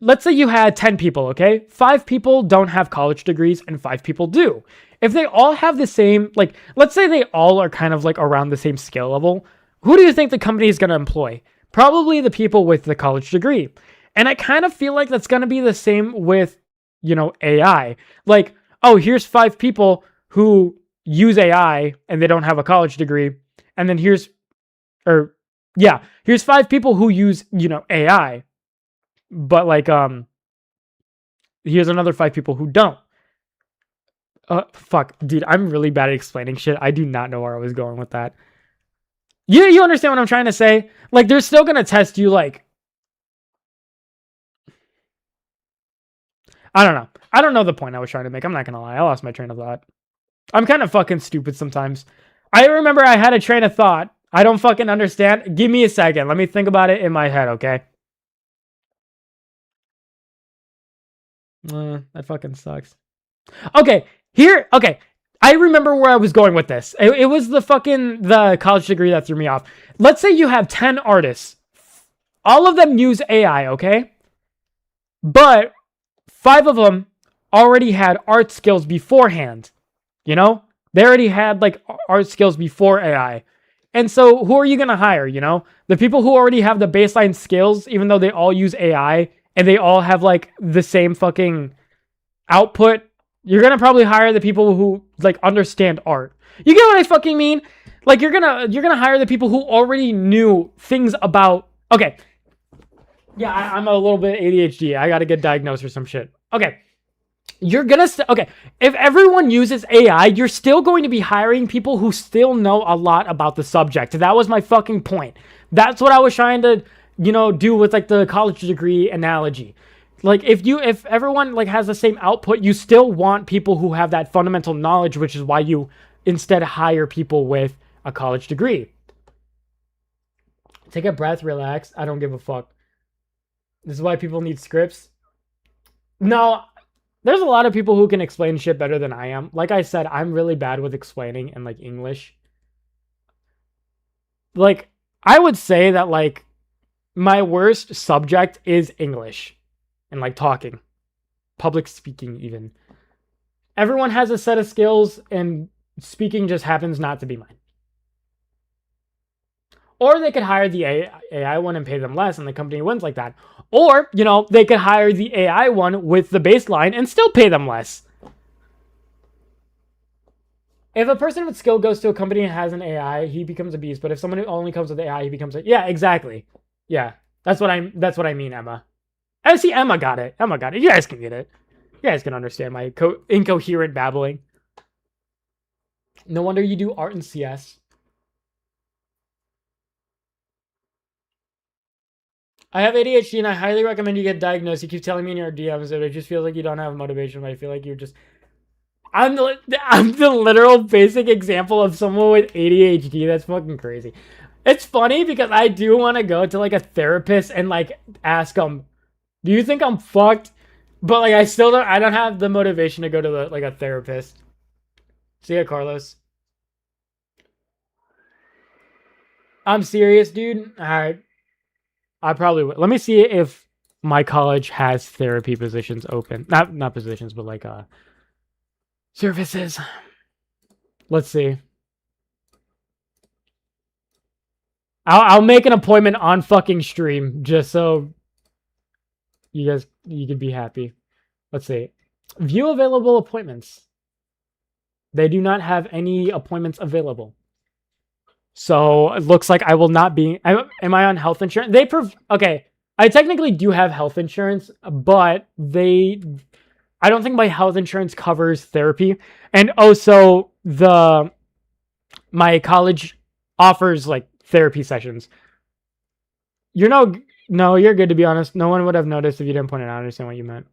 you had 10 people, okay? 5 people don't have college degrees and 5 people do. If they all have the same, like, let's say they all are kind of like around the same skill level, who do you think the company is going to employ? Probably the people with the college degree. And I kind of feel like that's going to be the same with, AI. Like, oh, here's 5 people who use AI and they don't have a college degree. And then here's 5 people who use, AI. But like, here's another 5 people who don't. Fuck, dude, I'm really bad at explaining shit. I do not know where I was going with that. You understand what I'm trying to say? Like, they're still gonna test you, like, I don't know. I don't know the point I was trying to make. I'm not gonna lie. I lost my train of thought. I'm kind of fucking stupid sometimes. I remember I had a train of thought. I don't fucking understand. Give me a second. Let me think about it in my head, okay? That fucking sucks. Okay, okay. I remember where I was going with this. It was the college degree that threw me off. Let's say you have 10 artists. All of them use AI, okay? But 5 of them already had art skills beforehand. They already had like art skills before AI. And so who are you going to hire, The people who already have the baseline skills, even though they all use AI and they all have like the same fucking output, you're going to probably hire the people who like understand art. You get what I fucking mean? Like you're going to hire the people who already knew things about, okay. Yeah, I'm a little bit ADHD. I got to get diagnosed or some shit. Okay. Okay, if everyone uses AI, you're still going to be hiring people who still know a lot about the subject. That was my fucking point. That's what I was trying to, do with like the college degree analogy. Like if everyone like has the same output, you still want people who have that fundamental knowledge, which is why you instead hire people with a college degree. Take a breath, relax. I don't give a fuck. This is why people need scripts. No, there's a lot of people who can explain shit better than I am. Like I said, I'm really bad with explaining and like English. Like, I would say that like my worst subject is English and like talking, public speaking even. Everyone has a set of skills and speaking just happens not to be mine. Or they could hire the AI one and pay them less and the company wins like that. Or, they could hire the AI one with the baseline and still pay them less. If a person with skill goes to a company and has an AI, he becomes a beast. But if someone who only comes with AI, he becomes a... Yeah, exactly. Yeah, that's what I mean, Emma. I see Emma got it. Emma got it. You guys can get it. You guys can understand my incoherent babbling. No wonder you do art in CS. I have ADHD and I highly recommend you get diagnosed. You keep telling me in your DMs that it just feels like you don't have motivation, but I feel like you're just... I'm the literal basic example of someone with ADHD. That's fucking crazy. It's funny because I do want to go to like a therapist and like ask them, do you think I'm fucked? But like I don't have the motivation to go to like a therapist. See ya, Carlos. I'm serious, dude. Alright. I probably would. Let me see if my college has therapy positions open. Not positions, but like services. Let's see. I'll make an appointment on fucking stream just so you could be happy. Let's see. View available appointments. They do not have any appointments available. So it looks like I will not be. Am I on health insurance? Okay. I technically do have health insurance, but I don't think my health insurance covers therapy. And also my college offers like therapy sessions. No, you're good, to be honest. No one would have noticed if you didn't point it out. I understand what you meant.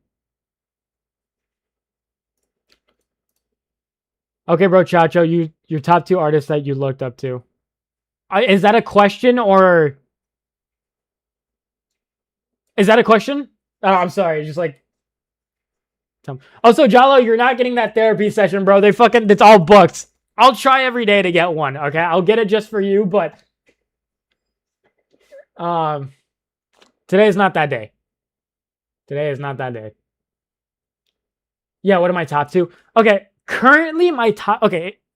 Okay, bro, Chacho, your top 2 artists that you looked up to. Is that a question or is that a question? Oh, I'm sorry. Just like, also, Jalo, you're not getting that therapy session, bro. It's all booked. I'll try every day to get one. Okay, I'll get it just for you, but today is not that day. Today is not that day. Yeah, what are my top 2? Okay, currently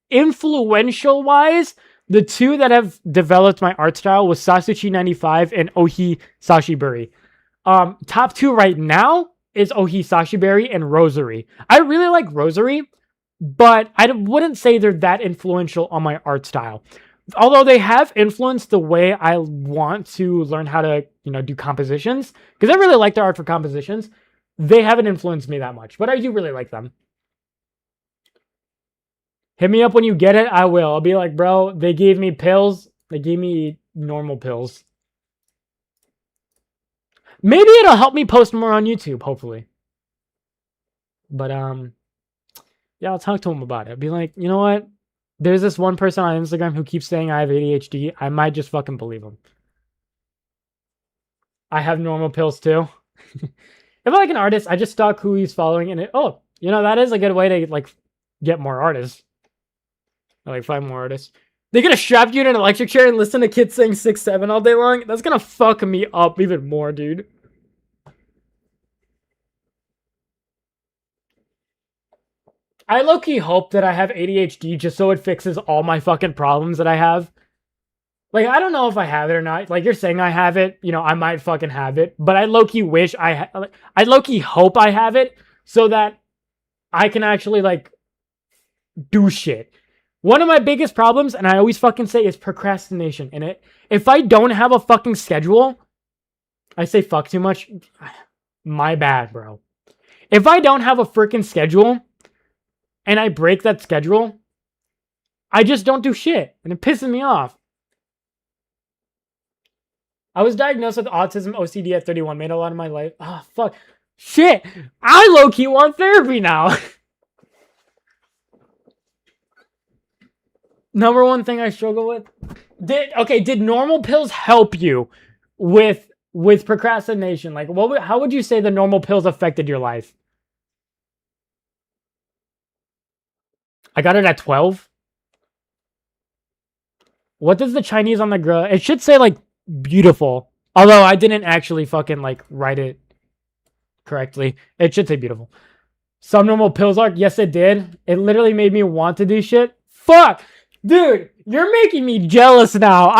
influential wise, the 2 that have developed my art style was Sasuchi95 and Ohi Sashiburi. Top 2 right now is Ohi Sashiburi and Rosary. I really like Rosary, but I wouldn't say they're that influential on my art style. Although they have influenced the way I want to learn how to, do compositions, because I really like their art for compositions. They haven't influenced me that much, but I do really like them. Hit me up when you get it. I will. I'll be like, bro, they gave me pills. They gave me normal pills. Maybe it'll help me post more on YouTube, hopefully. But, yeah, I'll talk to him about it. I'll be like, you know what? There's this one person on Instagram who keeps saying I have ADHD. I might just fucking believe him. I have normal pills too. If I like an artist, I just stalk who he's following, and that is a good way to like get more artists. I like 5 more artists. They're gonna strap you in an electric chair and listen to kids saying 6'7" all day long. That's gonna fuck me up even more, dude. I low-key hope that I have ADHD just so it fixes all my fucking problems that I have. Like, I don't know if I have it or not. Like, you're saying I have it. I might fucking have it. But I low-key wish I low-key hope I have it so that I can actually, like, do shit. One of my biggest problems, and I always fucking say, is procrastination. And if I don't have a fucking schedule, I say fuck too much. My bad, bro. If I don't have a freaking schedule, and I break that schedule, I just don't do shit. And it pisses me off. I was diagnosed with autism OCD at 31. Made a lot of my life. Ah, fuck. Shit. I low-key want therapy now. Number one thing I struggle with. Did normal pills help you with procrastination? Like, how would you say the normal pills affected your life? I got it at 12. What does the Chinese on the grill? It should say like beautiful. Although I didn't actually fucking like write it correctly. It should say beautiful. Some normal pills are. Yes, it did. It literally made me want to do shit. Fuck. Dude, you're making me jealous now.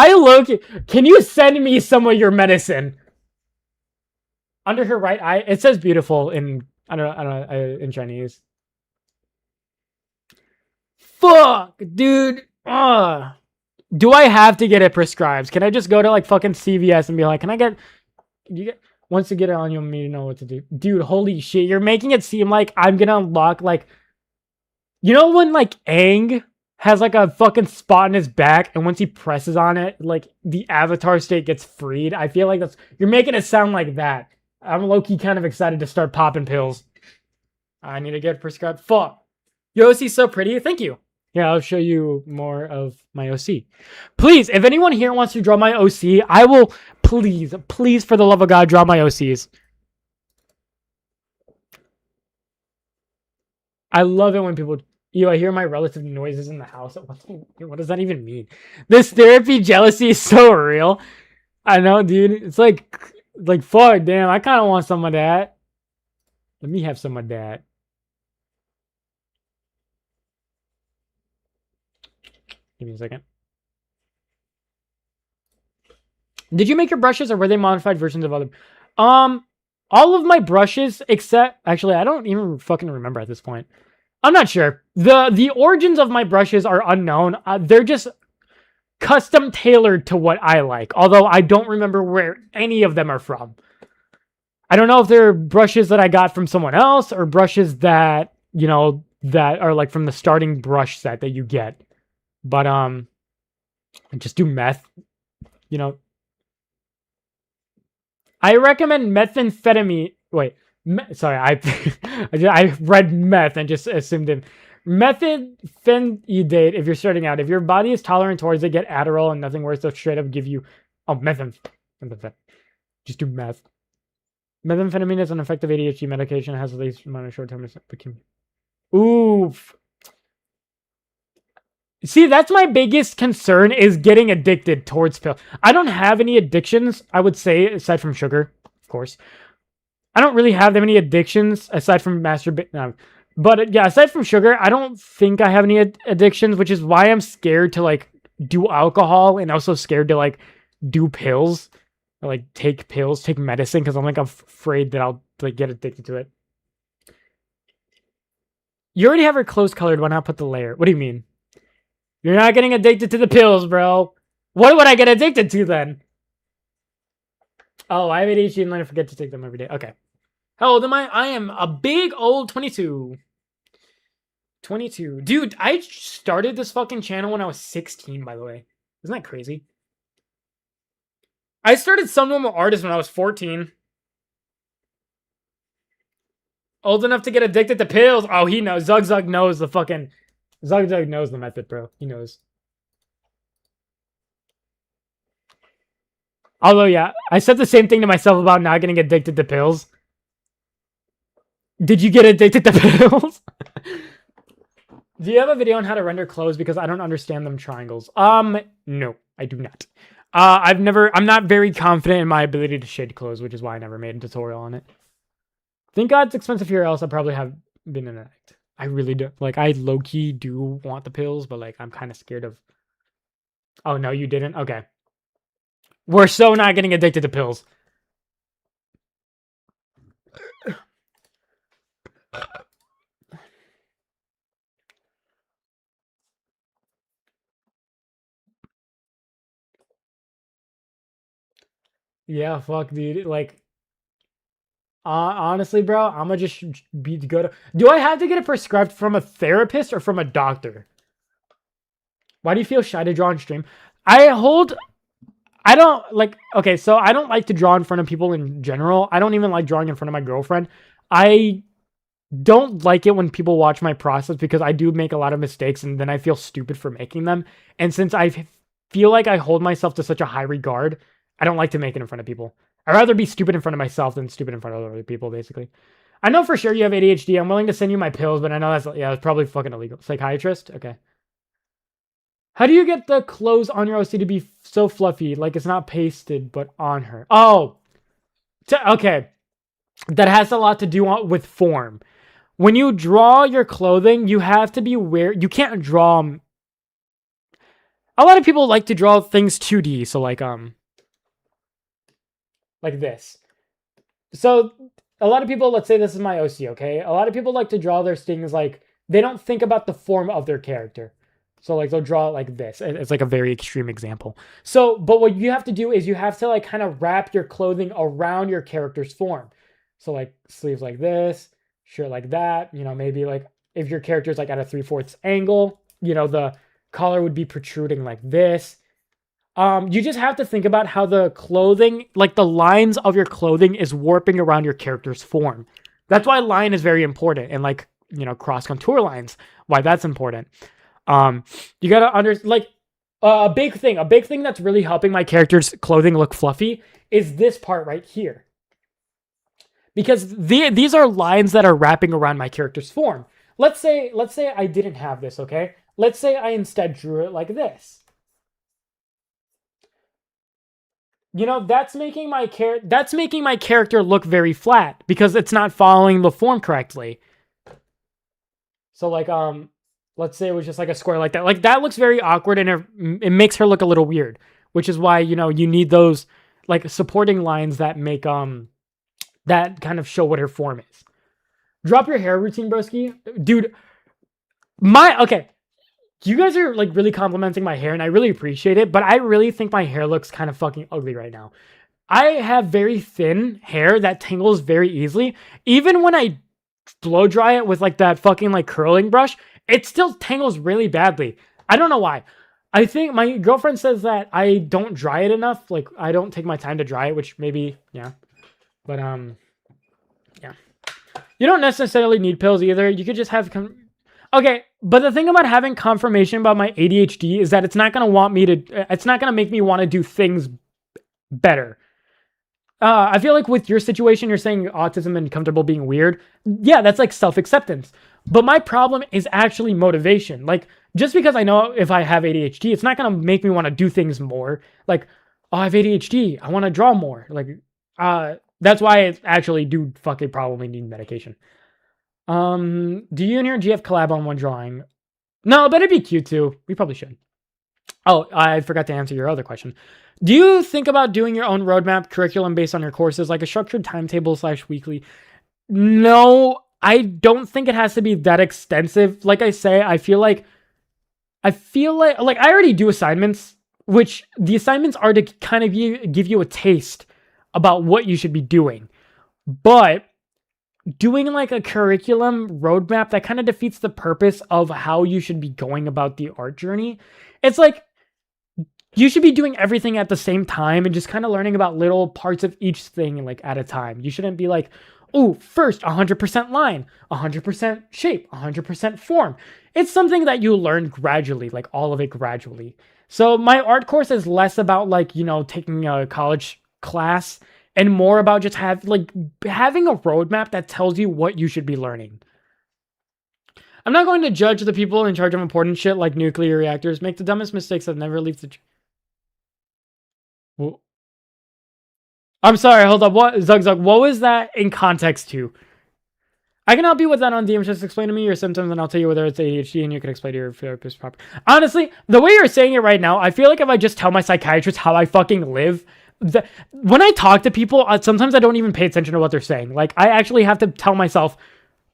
Can you send me some of your medicine? Under her right eye, it says beautiful in I don't know in Chinese. Fuck, dude. Do I have to get it prescribed? Can I just go to like fucking CVS and be like, once you get it on, you'll need to know what to do. Dude, holy shit. You're making it seem like I'm gonna unlock like, when like Aang has like a fucking spot in his back, and once he presses on it, like the avatar state gets freed. I feel like you're making it sound like that. I'm low-key kind of excited to start popping pills. I need to get prescribed. Fuck. Your OC's so pretty. Thank you. Yeah, I'll show you more of my OC. Please, if anyone here wants to draw my OC, I will, please, for the love of God, draw my OCs. I love it when people... I hear my relative noises in the house. What does that even mean? This therapy jealousy is so real. I know, dude. It's like fuck, damn. I kind of want some of that. Let me have some of that. Give me a second. Did you make your brushes or were they modified versions of other? All of my brushes except actually I don't even fucking remember at this point. I'm not sure. The origins of my brushes are unknown. They're just custom tailored to what I like. Although I don't remember where any of them are from. I don't know if they're brushes that I got from someone else or brushes that, that are like from the starting brush set that you get. But just do meth, I recommend methamphetamine. Wait, sorry, I read meth and just assumed it. Methylphenidate if you're starting out. If your body is tolerant towards it, get Adderall and nothing worse. They'll straight up give you methamphetamine. Just do meth. Methamphetamine is an effective ADHD medication. It has the least amount of short-term. Oof. See, that's my biggest concern is getting addicted towards pills. I don't have any addictions, I would say, aside from sugar, of course. I don't really have that many addictions aside from masturbation. No. But yeah, aside from sugar, I don't think I have any addictions, which is why I'm scared to like do alcohol and also scared to like do pills, or, like take pills, take medicine, because I'm afraid that I'll like get addicted to it. You already have her clothes colored. Why not put the layer? What do you mean? You're not getting addicted to the pills, bro. What would I get addicted to then? Oh, I have ADHD and I forget to take them every day. Okay. How old am I? I am a big old 22. 22. Dude, I started this fucking channel when I was 16, by the way. Isn't that crazy? I started Some Normal Artist when I was 14. Old enough to get addicted to pills. Oh, he knows. Zug knows the fucking... Zug knows the method, bro. He knows. Although, yeah, I said the same thing to myself about not getting addicted to pills. Did you get addicted to pills? Do you have a video on how to render clothes? Because I don't understand them triangles. No, I do not. I'm not very confident in my ability to shade clothes, which is why I never made a tutorial on it. Thank God it's expensive here, else I probably have been an addict. I really do. Like, I low-key do want the pills, but, like, I'm kind of scared of... Oh, no, you didn't? Okay. We're so not getting addicted to pills. Yeah, fuck, dude. Like, honestly, bro, I'm gonna just be good. Do I have to get it prescribed from a therapist or from a doctor? Why do you feel shy to draw on stream? I don't like, okay, so I don't like to draw in front of people in general. I don't even like drawing in front of my girlfriend. I don't like it when people watch my process because I do make a lot of mistakes and then I feel stupid for making them. And since I feel like I hold myself to such a high regard, I don't like to make it in front of people. I'd rather be stupid in front of myself than stupid in front of other people, basically. I know for sure you have ADHD. I'm willing to send you my pills, but I know that's probably fucking illegal. Psychiatrist? Okay. How do you get the clothes on your OC to be so fluffy, like it's not pasted, but on her? Oh, okay. That has a lot to do with form. When you draw your clothing, you have to be aware. You can't draw... A lot of people like to draw things 2D, so like this. So a lot of people, let's say this is my OC, okay? A lot of people like to draw their things like, they don't think about the form of their character. So like they'll draw it like this. It's like a very extreme example. So, but what you have to do is you have to like kind of wrap your clothing around your character's form. So like sleeves like this, shirt like that, maybe like if your character is like at a 3/4 angle, the collar would be protruding like this. You just have to think about how the clothing, like the lines of your clothing is warping around your character's form. That's why line is very important. And like, cross contour lines, why that's important. You gotta a big thing that's really helping my character's clothing look fluffy is this part right here. Because these are lines that are wrapping around my character's form. Let's say I didn't have this, okay? Let's say I instead drew it like this. You know, that's making my character look very flat because it's not following the form correctly. So like let's say it was just like a square like that. Like that looks very awkward and it makes her look a little weird, which is why, you know, you need those like supporting lines that make that kind of show what her form is. Drop your hair routine, broski. Dude, okay. You guys are like really complimenting my hair and I really appreciate it, but I really think my hair looks kind of fucking ugly right now. I have very thin hair that tangles very easily. Even when I blow dry it with like that fucking like curling brush, it still tangles really badly. I don't know why. I think my girlfriend says that I don't dry it enough. Like I don't take my time to dry it, which maybe, yeah. But yeah. You don't necessarily need pills either. You could just have okay, but the thing about having confirmation about my ADHD is that it's not going to make me want to do things better. I feel like with your situation, you're saying autism and comfortable being weird. Yeah, that's like self-acceptance. But my problem is actually motivation. Like, just because I know if I have ADHD, it's not going to make me want to do things more. Like, oh, I have ADHD. I want to draw more. Like, that's why I actually do fucking probably need medication. Do you and your GF collab on one drawing? No, but it'd be cute too. We probably should. Oh, I forgot to answer your other question. Do you think about doing your own roadmap curriculum based on your courses, like a structured timetable / weekly? No, I don't think it has to be that extensive. Like I say, I feel like I already do assignments, which the assignments are to kind of give you a taste about what you should be doing. But doing like a curriculum roadmap, that kind of defeats the purpose of how you should be going about the art journey. It's like you should be doing everything at the same time and just kind of learning about little parts of each thing like at a time. You shouldn't be like, oh, first 100% line, 100% shape, 100% form. It's something that you learn gradually, like all of it gradually. So my art course is less about like, you know, taking a college class and more about just having a roadmap that tells you what you should be learning. I'm not going to judge the people in charge of important shit like nuclear reactors. Make the dumbest mistakes that never leave the... I'm sorry, hold up. What, Zug, what was that in context to? I can help you with that on DMs. Just explain to me your symptoms and I'll tell you whether it's ADHD and you can explain to your therapist properly. Honestly, the way you're saying it right now, I feel like if I just tell my psychiatrist how I fucking live, when I talk to people, sometimes I don't even pay attention to what they're saying. Like, I actually have to tell myself,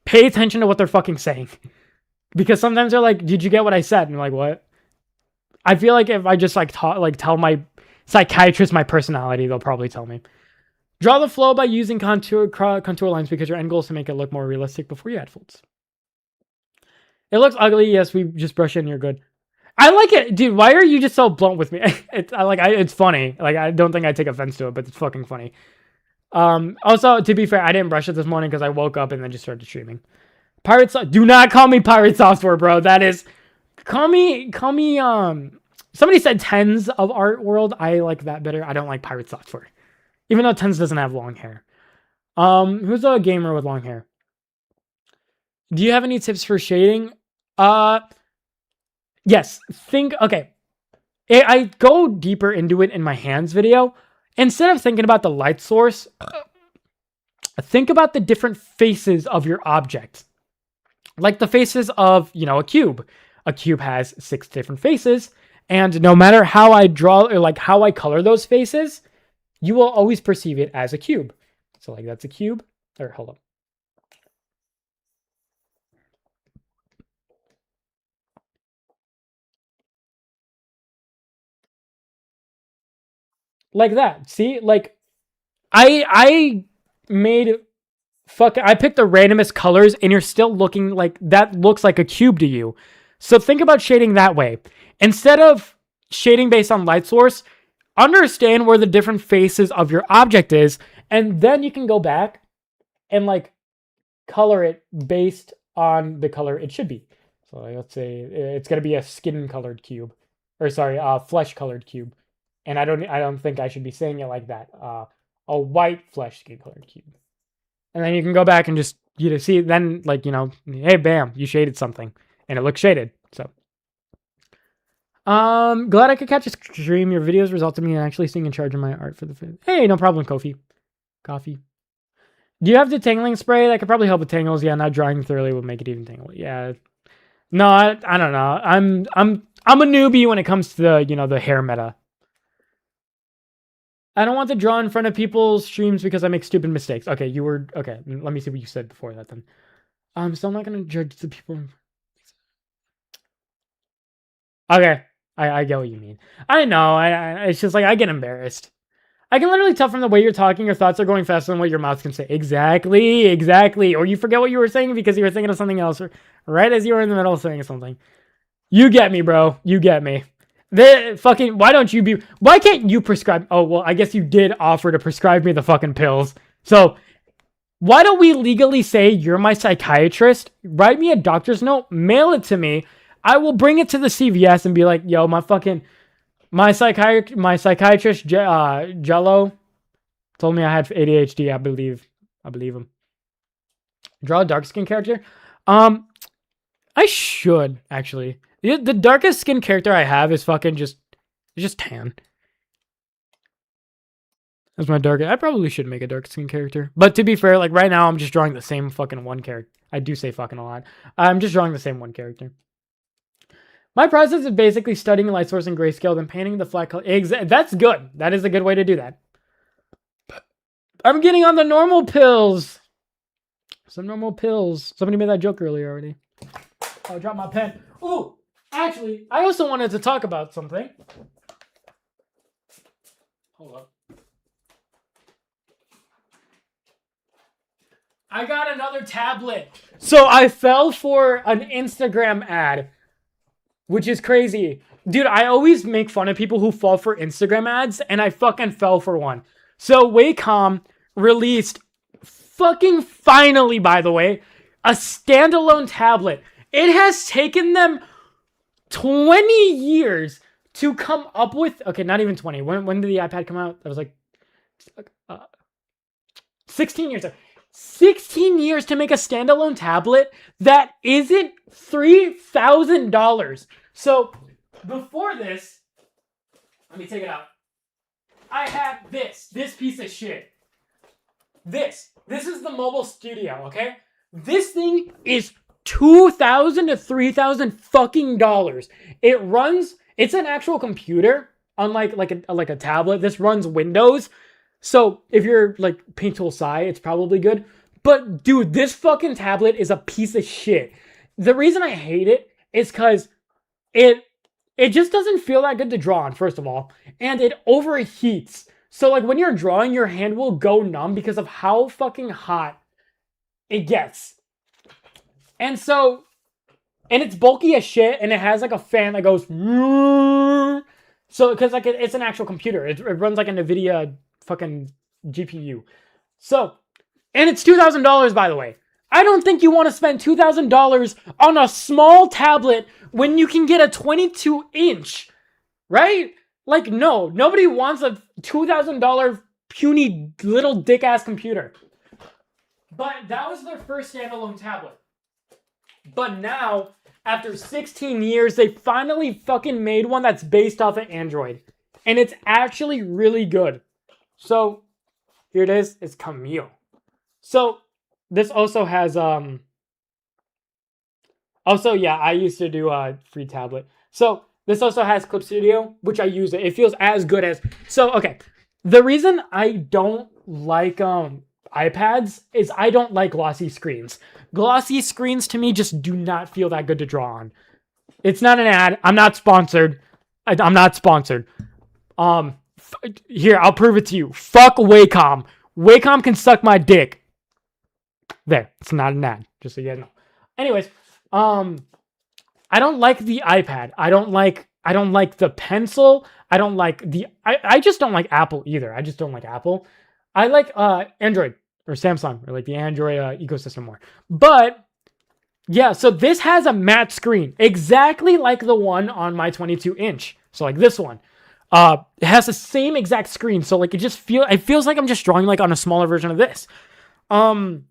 pay attention to what they're fucking saying. Because sometimes they're like, did you get what I said? And I'm like, what? I feel like if I just tell my psychiatrist my personality, they'll probably tell me. Draw the flow by using contour lines because your end goal is to make it look more realistic before you add folds. It looks ugly. Yes, we just brush it and you're good. I like it. Dude, why are you just so blunt with me? It's funny. Like, I don't think I take offense to it, but it's fucking funny. Also, to be fair, I didn't brush it this morning because I woke up and then just started streaming. Do not call me Pirate Software, bro. That is... Call me, somebody said Tens of Art World. I like that better. I don't like Pirate Software. Even though Tens doesn't have long hair. Who's a gamer with long hair? Do you have any tips for shading? Yes. Okay. I go deeper into it in my hands video. Instead of thinking about the light source, think about the different faces of your object. Like the faces of, you know, a cube. A cube has 6 different faces. And no matter how I draw or like how I color those faces, you will always perceive it as a cube. So like that's a cube. Or hold up. Like that. See? Like I picked the randomest colors and you're still looking like that looks like a cube to you. So think about shading that way. Instead of shading based on light source, understand where the different faces of your object is, and then you can go back and like color it based on the color it should be. So let's say it's gonna be a skin colored cube, or sorry, flesh colored cube. And I don't think I should be saying it like that. A white flesh skin colored cube. And then you can go back and just, see, then, like, hey, bam, you shaded something. And it looks shaded, so. Glad I could catch a stream. Your videos resulted in me actually seeing in charge of my art for the video. Hey, no problem, Kofi. Coffee. Do you have the tangling spray? That could probably help with tangles. Yeah, not drying thoroughly will make it even tangle. Yeah. No, I don't know. I'm a newbie when it comes to the, the hair meta. I don't want to draw in front of people's streams because I make stupid mistakes. Okay, okay. Let me see what you said before that then. So I'm not gonna judge the people. Okay, I get what you mean. I know. It's just like I get embarrassed. I can literally tell from the way you're talking, your thoughts are going faster than what your mouth can say. Exactly. Or you forget what you were saying because you were thinking of something else, or right as you were in the middle of saying something. You get me, bro. You get me. Why can't you prescribe? Oh, well, I guess you did offer to prescribe me the fucking pills. So why don't we legally say you're my psychiatrist? Write me a doctor's note, mail it to me. I will bring it to the CVS and be like, yo, my psychiatrist, Jello, told me I had ADHD. I believe him. Draw a dark skin character. I should actually. The darkest skin character I have is fucking just tan. That's my dark. I probably should make a dark skin character. But to be fair, like right now, I'm just drawing the same fucking one character. I do say fucking a lot. I'm just drawing the same one character. My process is basically studying light source and grayscale, then painting the flat color. That's good. That is a good way to do that. I'm getting on the normal pills. Some normal pills. Somebody made that joke earlier already. I dropped my pen. Ooh, actually, I also wanted to talk about something. Hold up. I got another tablet. So I fell for an Instagram ad, which is crazy. Dude, I always make fun of people who fall for Instagram ads, and I fucking fell for one. So Wacom released, fucking finally, by the way, a standalone tablet. It has taken them 20 years to come up with... Okay, not even 20. When did the iPad come out? That was like... 16 years. 16 years to make a standalone tablet that isn't $3,000. So, before this... Let me take it out. I have this piece of shit. This is the Mobile Studio, okay? This thing is $2,000 to $3,000 fucking dollars. It runs, it's an actual computer, unlike like a tablet. This runs Windows. So if you're like Paint Tool Sci, it's probably good. But dude, this fucking tablet is a piece of shit. The reason I hate it is because it just doesn't feel that good to draw on, first of all. And it overheats. So like when you're drawing, your hand will go numb because of how fucking hot it gets. And so, and it's bulky as shit, and it has like a fan that goes, so because like it's an actual computer. It runs like a NVIDIA fucking GPU. So, and it's $2,000, by the way. I don't think you want to spend $2,000 on a small tablet when you can get a 22-inch, right? Like, no, nobody wants a $2,000 puny little dick-ass computer. But that was their first standalone tablet. But now, after 16 years, they finally fucking made one that's based off of Android. And it's actually really good. So, here it is. It's Camille. So, this also has, also, yeah, I used to do a free tablet. So, this also has Clip Studio, which I use. It feels as good as... So, okay. The reason I don't like iPads is I don't like glossy screens. Glossy screens to me just do not feel that good to draw on. It's not an ad. I'm not sponsored. I'm not sponsored. Here, I'll prove it to you. Fuck Wacom. Wacom can suck my dick. There. It's not an ad. Just so you guys know. Anyways, I don't like the iPad. I don't like the pencil. I just don't like Apple either. I just don't like Apple. I like Android or Samsung, or like the Android ecosystem more. But yeah, so this has a matte screen, exactly like the one on my 22-inch. So like this one, it has the same exact screen. So like it feels like I'm just drawing like on a smaller version of this. And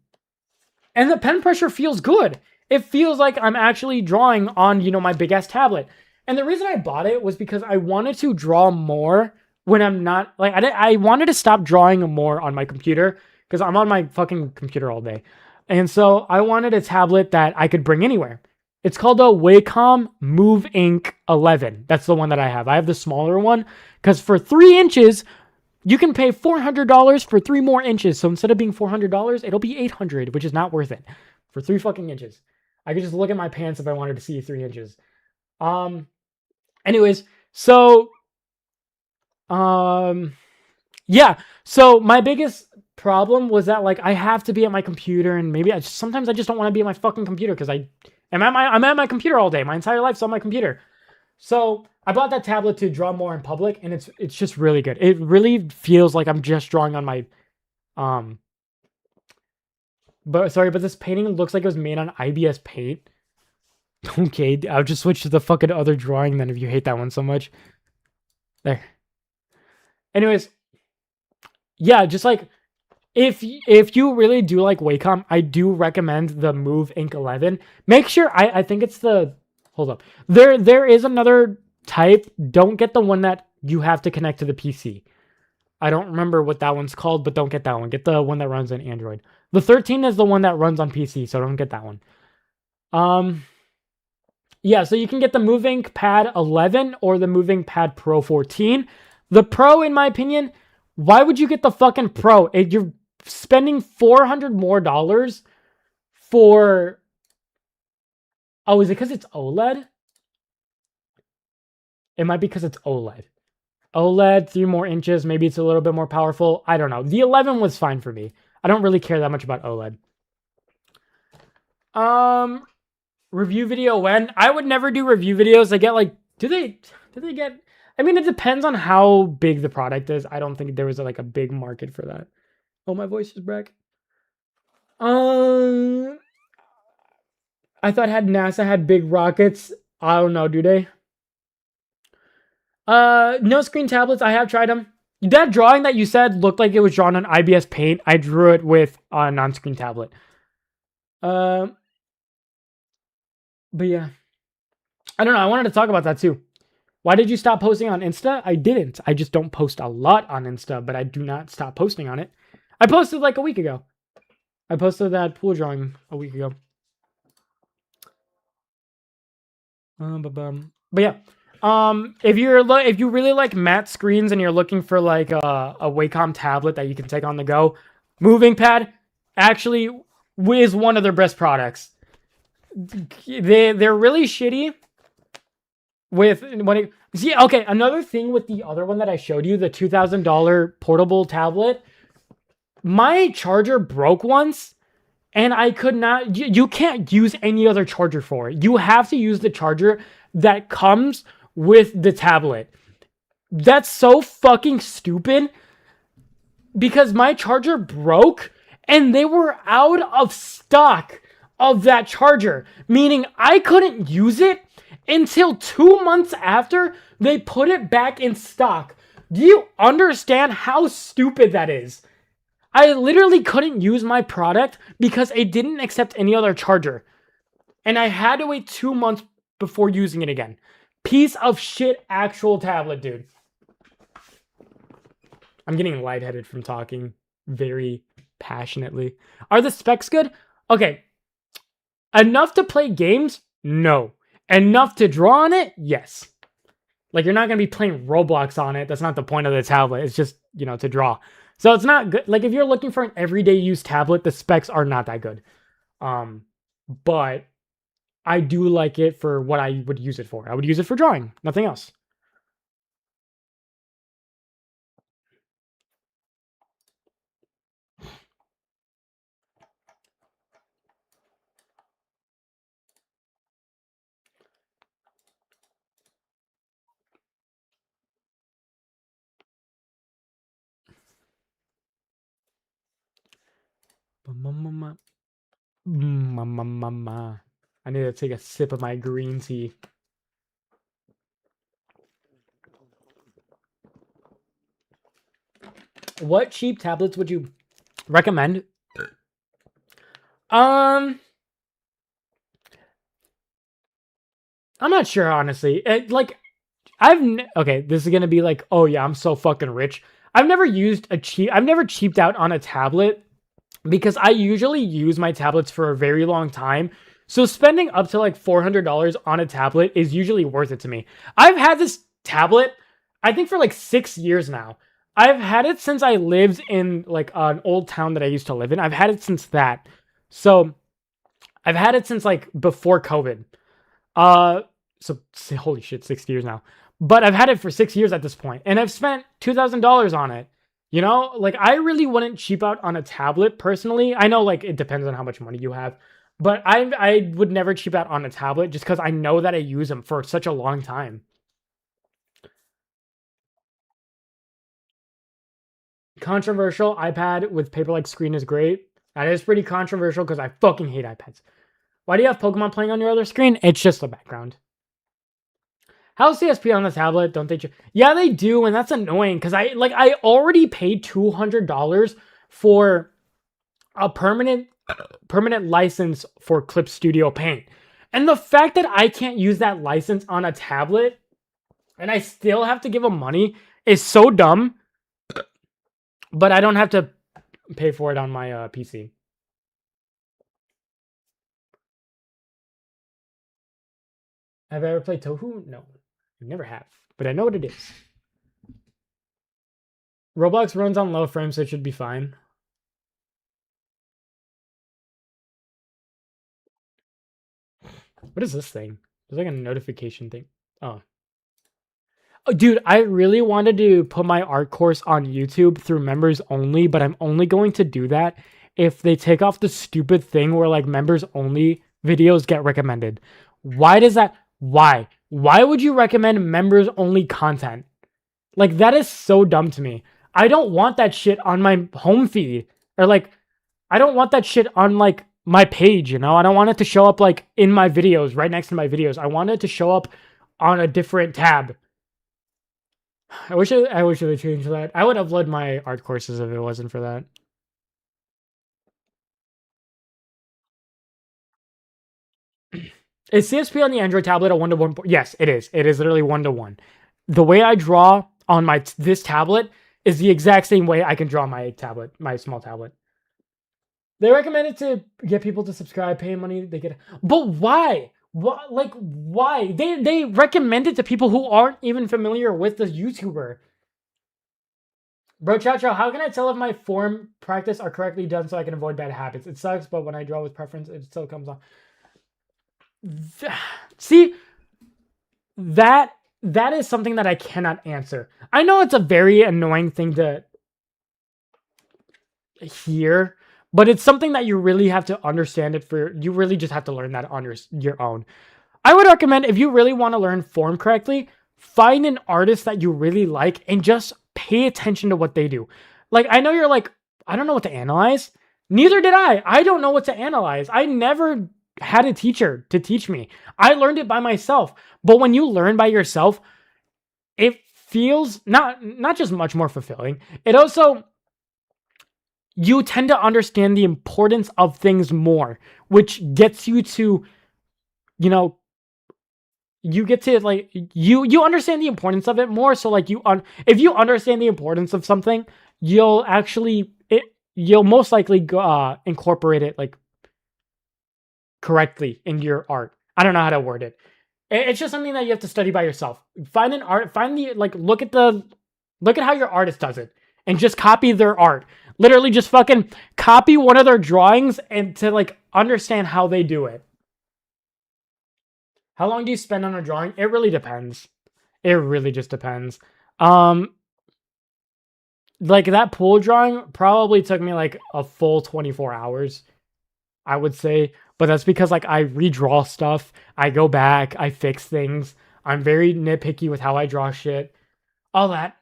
the pen pressure feels good. It feels like I'm actually drawing on, my big ass tablet. And the reason I bought it was because I wanted to draw more when I'm not like I wanted to stop drawing more on my computer because I'm on my fucking computer all day. And so I wanted a tablet that I could bring anywhere. It's called a Wacom Move Ink 11. That's the one that I have. I have the smaller one because for 3 inches, you can pay $400 for 3 more inches. So instead of being $400, it'll be $800, which is not worth it for 3 fucking inches. I could just look at my pants if I wanted to see 3 inches. Anyways, so yeah. So my biggest problem was that like I have to be at my computer, and maybe sometimes I just don't want to be at my fucking computer because I'm at my computer all day. My entire life's on my computer. So I bought that tablet to draw more in public, and it's just really good. It really feels like I'm just drawing on my but this painting looks like it was made on IBS Paint. Okay, I'll just switch to the fucking other drawing then if you hate that one so much. There. Anyways, yeah, just like if you really do like Wacom, I do recommend the Move Ink 11. Make sure I think it's the hold up. There is another type. Don't get the one that you have to connect to the PC. I don't remember what that one's called, but don't get that one. Get the one that runs on Android. The 13 is the one that runs on PC, so don't get that one. Yeah, so you can get the Move Ink Pad 11 or the Move Ink Pad Pro 14. The Pro, in my opinion, why would you get the fucking Pro? You're spending $400 more for... Oh, is it because it's OLED? It might be because it's OLED. OLED, 3 more inches, maybe it's a little bit more powerful. I don't know. The 11 was fine for me. I don't really care that much about OLED. Review video when? I would never do review videos. They get like, do they get... I mean, it depends on how big the product is. I don't think there was like a big market for that. Oh, my voice is back. I thought NASA had big rockets. I don't know, do they? No screen tablets. I have tried them. That drawing that you said looked like it was drawn on IBS Paint. I drew it with a non-screen tablet. But yeah. I don't know. I wanted to talk about that too. Why did you stop posting on Insta? I didn't. I just don't post a lot on Insta, but I do not stop posting on it. I posted like a week ago. I posted that pool drawing a week ago. But yeah. If you really like matte screens and you're looking for like a Wacom tablet that you can take on the go, Moving Pad actually is one of their best products. They're really shitty with okay, another thing with the other one that I showed you, the $2,000 portable tablet, my charger broke once and I could not, you can't use any other charger for it. You have to use the charger that comes with the tablet. That's so fucking stupid because my charger broke and they were out of stock of that charger, meaning I couldn't use it until 2 months after they put it back in stock. Do you understand how stupid that is? I literally couldn't use my product because it didn't accept any other charger. And I had to wait 2 months before using it again. Piece of shit actual tablet, dude. I'm getting lightheaded from talking very passionately. Are the specs good? Okay. Enough to play games? No. Enough to draw on it? Yes. Like, you're not going to be playing Roblox on it. That's not the point of the tablet. It's just, to draw. So it's not good. Like, if you're looking for an everyday use tablet, the specs are not that good. But I do like it for what I would use it for. I would use it for drawing, nothing else. I need to take a sip of my green tea. What cheap tablets would you recommend I'm not sure, honestly. Like, okay, this is gonna be like, oh yeah, I'm so fucking rich. I've never cheaped out on a tablet because I usually use my tablets for a very long time. So spending up to like $400 on a tablet is usually worth it to me. I've had this tablet, I think for like 6 years now. I've had it since I lived in like an old town that I used to live in. I've had it since that. So I've had it since like before COVID. Uh, so holy shit, 6 years now. But I've had it for 6 years at this point, and I've spent $2,000 on it. You know, like I really wouldn't cheap out on a tablet personally. I know like it depends on how much money you have, but I would never cheap out on a tablet just because I know that I use them for such a long time. Controversial iPad with paper-like screen is great. That is pretty controversial because I fucking hate iPads. Why do you have Pokemon playing on your other screen? It's just the background. How's CSP on the tablet? Don't they? Yeah, they do, and that's annoying because I already paid $200 for a permanent license for Clip Studio Paint, and the fact that I can't use that license on a tablet and I still have to give them money is so dumb. But I don't have to pay for it on my PC. Have I ever played Tohu? No, I never have, but I know what it is. Roblox runs on low frames, so it should be fine. What is this thing? There's like a notification thing. Oh. Oh, dude, I really wanted to put my art course on YouTube through members only, but I'm only going to do that if they take off the stupid thing where like members only videos get recommended. Why does that? Why? Why would you recommend members only content? Like that is so dumb to me. I don't want that shit on my home feed or like I don't want that shit on like my page, you know? I don't want it to show up like in my videos, right next to my videos. I want it to show up on a different tab. I wish they changed that. I would upload my art courses if it wasn't for that. Is CSP on the Android tablet a 1-to-1? Yes, it is. It is literally 1-to-1. The way I draw on this tablet is the exact same way I can draw my tablet, my small tablet. They recommend it to get people to subscribe, pay money. They get, but why? Why? Like why? They recommend it to people who aren't even familiar with the YouTuber. Bro, Chacho, how can I tell if my form practice are correctly done so I can avoid bad habits? It sucks, but when I draw with preference, it still comes on. See, that is something that I cannot answer. I know it's a very annoying thing to hear, but it's something that you really have to understand it for. You really just have to learn that on your own. I would recommend if you really want to learn form correctly, find an artist that you really like and just pay attention to what they do. Like, I know you're like, I don't know what to analyze. Neither did I. I don't know what to analyze. I never had a teacher to teach me. I learned it by myself. But when you learn by yourself, it feels not just much more fulfilling. It also you tend to understand the importance of things more, which gets you to, you know, you get to like you understand the importance of it more. So like if you understand the importance of something, you'll actually you'll most likely incorporate it like correctly in your art. I don't know how to word it. It's just something that you have to study by yourself. Find an art, find the like look at how your artist does it and just copy their art. Literally just fucking copy one of their drawings and to like understand how they do it. How long do you spend on a drawing? It really depends. It really just depends. Um, like that pool drawing probably took me like a full 24 hours, I would say. But that's because like I redraw stuff, I go back, I fix things. I'm very nitpicky with how I draw shit. All that.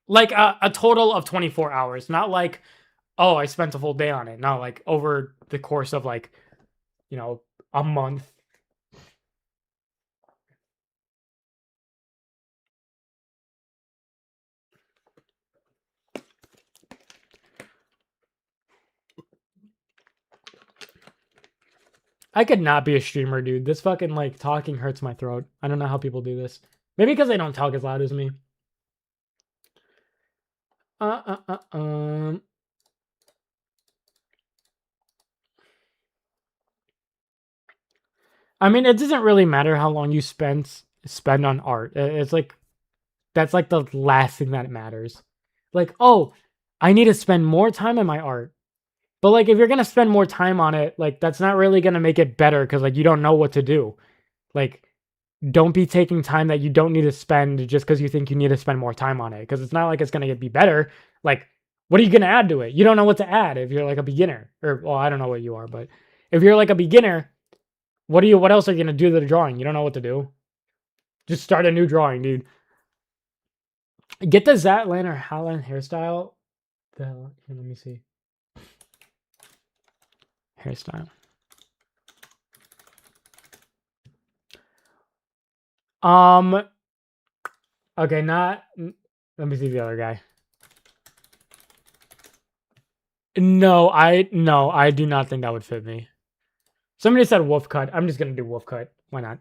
Like a total of 24 hours, not like, oh, I spent a full day on it. Not like over the course of like, you know, a month. I could not be a streamer, dude. This fucking like talking hurts my throat. I don't know how people do this. Maybe because they don't talk as loud as me. I mean, it doesn't really matter how long you spend on art. It's like that's like the last thing that matters. Like, oh, I need to spend more time on my art. But like if you're going to spend more time on it, like that's not really going to make it better cuz like you don't know what to do. Like don't be taking time that you don't need to spend just cuz you think you need to spend more time on it cuz it's not like it's going to be better. Like what are you going to add to it? You don't know what to add if you're like a beginner or well, I don't know what you are, but if you're like a beginner, what else are you going to do to the drawing? You don't know what to do. Just start a new drawing, dude. Get the Zatlan or Howland hairstyle. Here, let me see. Hairstyle. Okay, not. Let me see the other guy. No, I do not think that would fit me. Somebody said wolf cut. I'm just gonna do wolf cut. Why not?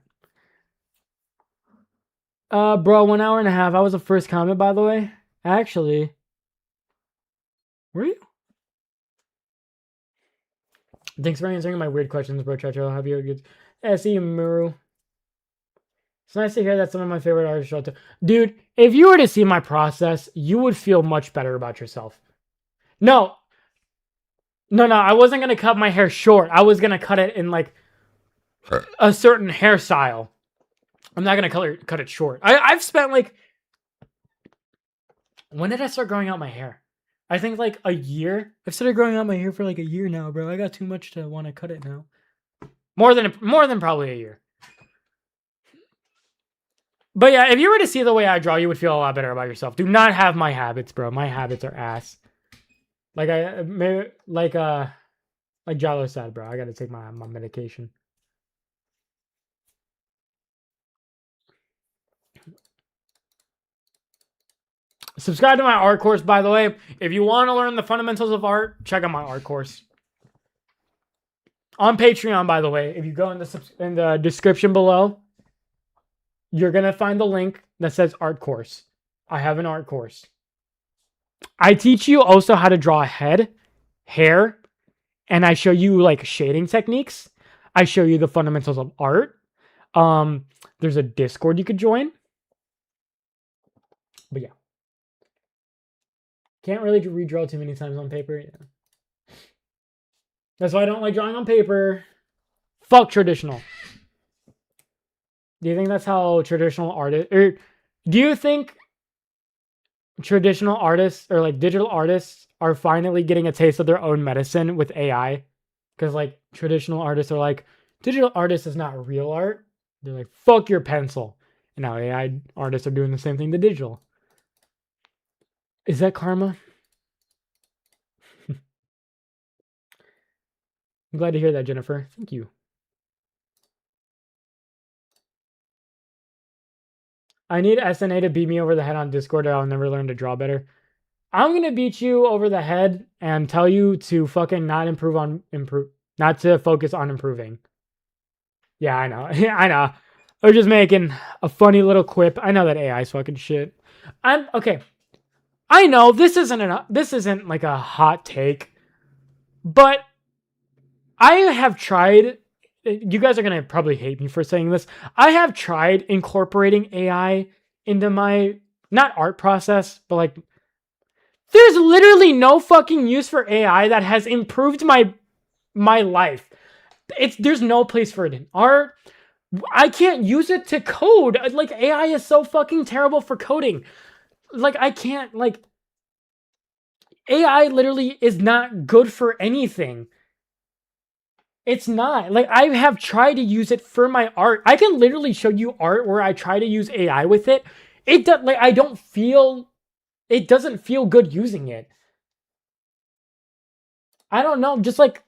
Bro, 1 hour and a half. I was the first comment, by the way. Actually, were you? Thanks for answering my weird questions, bro. Chacho, have you a good? Yeah, see you, Muru. It's nice to hear that some of my favorite artists show too. Dude, if you were to see my process, you would feel much better about yourself. No, I wasn't gonna cut my hair short. I was gonna cut it in like a certain hairstyle. I'm not gonna cut it short. I've spent like. When did I start growing out my hair? I think like a year. I've started growing out my hair for like a year now, bro. I got too much to want to cut it now. More than probably a year. But yeah, if you were to see the way I draw, you would feel a lot better about yourself. Do not have my habits, bro. My habits are ass. Like Jalo said, bro. I gotta take my medication. Subscribe to my art course, by the way. If you want to learn the fundamentals of art, check out my art course. On Patreon, by the way. If you go in the description below, you're going to find the link that says art course. I have an art course. I teach you also how to draw a head, hair, and I show you like shading techniques. I show you the fundamentals of art. There's a Discord you could join. But yeah. Can't really redraw too many times on paper. Yeah. That's why I don't like drawing on paper. Fuck traditional. Do you think that's how traditional artists... Or do you think traditional artists or like digital artists are finally getting a taste of their own medicine with AI? Because like traditional artists are like, digital artist is not real art. They're like, fuck your pencil. And now AI artists are doing the same thing to digital. Is that karma? I'm glad to hear that, Jennifer. Thank you. I need SNA to beat me over the head on Discord or I'll never learn to draw better. I'm going to beat you over the head and tell you to fucking not not to focus on improving. Yeah, I know. I know. We're just making a funny little quip. I know that AI is fucking shit. Okay. I know this isn't like a hot take, but I have tried. You guys are gonna probably hate me for saying this. I have tried incorporating AI into my not art process, but like there's literally no fucking use for AI that has improved my life. There's no place for it in art. I can't use it to code. Like AI is so fucking terrible for coding. Like I can't like AI literally is not good for anything. It's not. Like I have tried to use it for my art. I can literally show you art where I try to use AI with it. It does like it doesn't feel good using it. I don't know, just like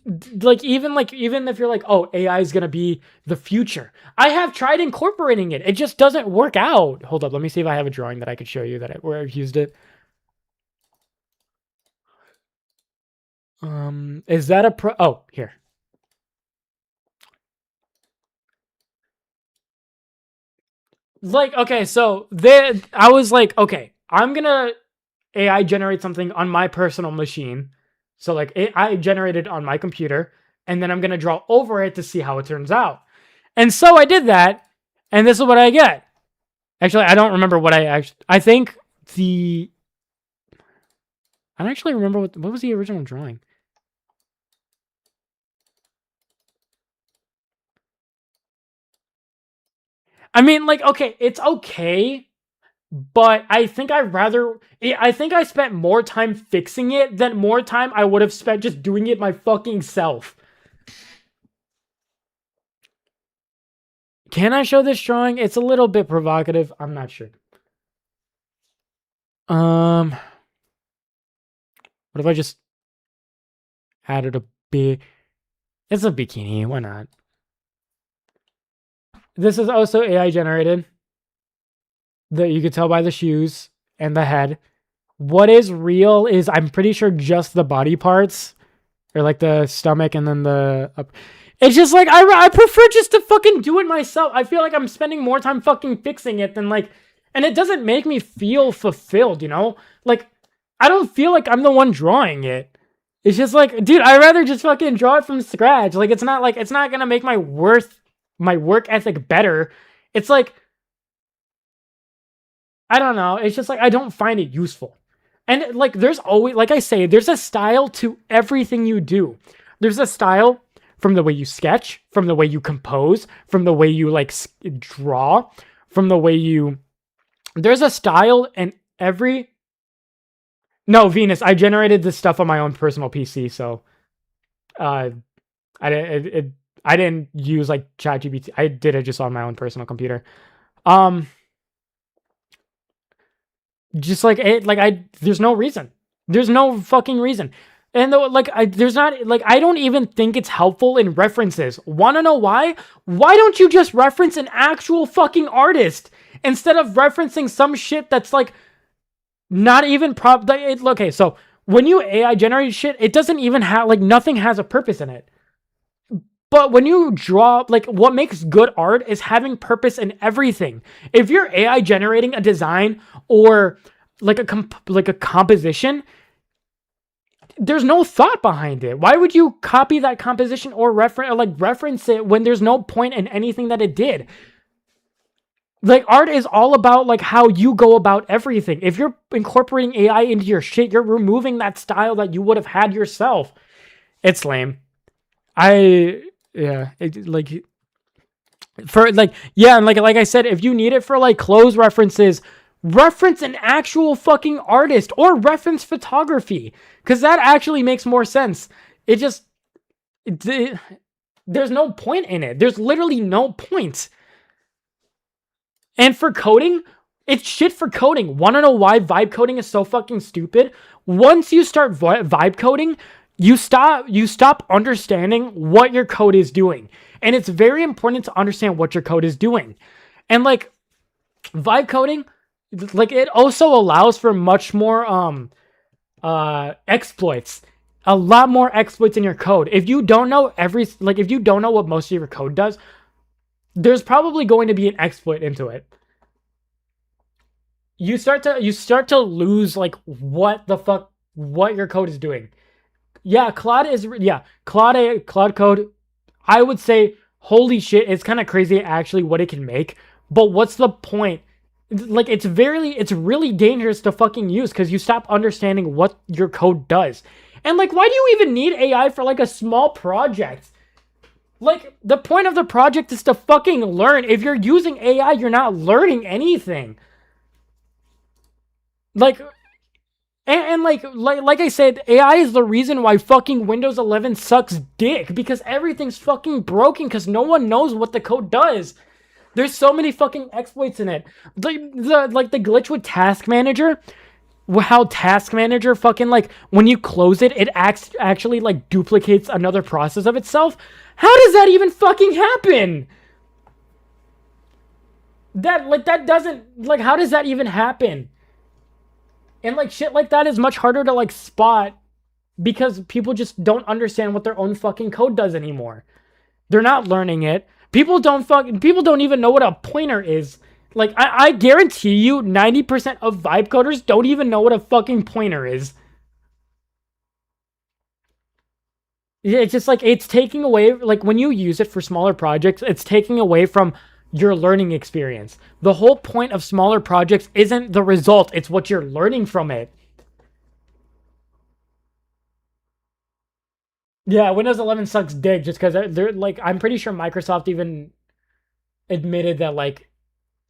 even if you're like, oh, AI is gonna be the future. I have tried incorporating it. It just doesn't work out. Hold up, let me see if I have a drawing that I could show you where I've used it. Is that a pro? Oh, here. Like, okay, so then I was like, okay, I'm gonna AI generate something on my personal machine. So like AI generated on my computer, and then I'm gonna draw over it to see how it turns out. And so I did that, and this is what I get. Actually, I don't remember what I think the I don't actually remember what was the original drawing. I mean, like, okay, it's okay, but I think I spent more time fixing it than more time I would have spent just doing it my fucking self. Can I show this drawing? It's a little bit provocative. I'm not sure. What if I just added a big... It's a bikini. Why not? This is also AI generated. That you could tell by the shoes and the head. What is real is, I'm pretty sure, just the body parts. Or like the stomach and then the... It's just like, I prefer just to fucking do it myself. I feel like I'm spending more time fucking fixing it than like... And it doesn't make me feel fulfilled, you know? Like, I don't feel like I'm the one drawing it. It's just like, dude, I'd rather just fucking draw it from scratch. Like, it's not gonna make my work ethic better. It's like, I don't know. It's just like, I don't find it useful. And like, there's always, like I say, there's a style to everything you do. There's a style from the way you sketch, from the way you compose, from the way you like draw, from the way you... There's a style in every... No, Venus, I generated this stuff on my own personal PC, so I didn't use like ChatGPT. I did it just on my own personal computer. Just like it, there's no reason. There's no fucking reason. And though, like, there's not, like, I don't even think it's helpful in references. Wanna know why? Why don't you just reference an actual fucking artist instead of referencing some shit that's like not even okay, so when you AI generate shit, it doesn't even have, like, nothing has a purpose in it. But when you draw, like, what makes good art is having purpose in everything. If you're AI generating a design or like a composition, there's no thought behind it. Why would you copy that composition or reference it when there's no point in anything that it did? Like, art is all about like how you go about everything. If you're incorporating AI into your shit, you're removing that style that you would have had yourself. It's lame. And like I said, if you need it for like clothes references, reference an actual fucking artist or reference photography, because that actually makes more sense. There's no point in it. There's literally no point. And for coding, it's shit for coding. Want to know why vibe coding is so fucking stupid? Once you start vibe coding, you stop understanding what your code is doing. And it's very important to understand what your code is doing. And like, vibe coding, like, it also allows for much more exploits. A lot more exploits in your code. If you don't know if you don't know what most of your code does, there's probably going to be an exploit into it. You start to lose like what your code is doing. Yeah, Claude code. I would say, holy shit, it's kind of crazy actually what it can make. But what's the point? Like, it's really dangerous to fucking use because you stop understanding what your code does. And like, why do you even need AI for like a small project? Like, the point of the project is to fucking learn. If you're using AI, you're not learning anything. Like, and like I said, AI is the reason why fucking Windows 11 sucks dick, because everything's fucking broken because no one knows what the code does. There's so many fucking exploits in it. The glitch with Task Manager, how Task Manager fucking, like, when you close it, it actually like duplicates another process of itself. How does that even fucking happen? That doesn't, like, how does that even happen? And like, shit like that is much harder to like spot because people just don't understand what their own fucking code does anymore. They're not learning it. People don't even know what a pointer is. Like, I guarantee you 90% of vibe coders don't even know what a fucking pointer is. It's just like, it's taking away, like, when you use it for smaller projects, it's taking away from your learning experience. The whole point of smaller projects isn't the result, it's what you're learning from it. Yeah, Windows 11 sucks dick just because they're like, I'm pretty sure Microsoft even admitted that like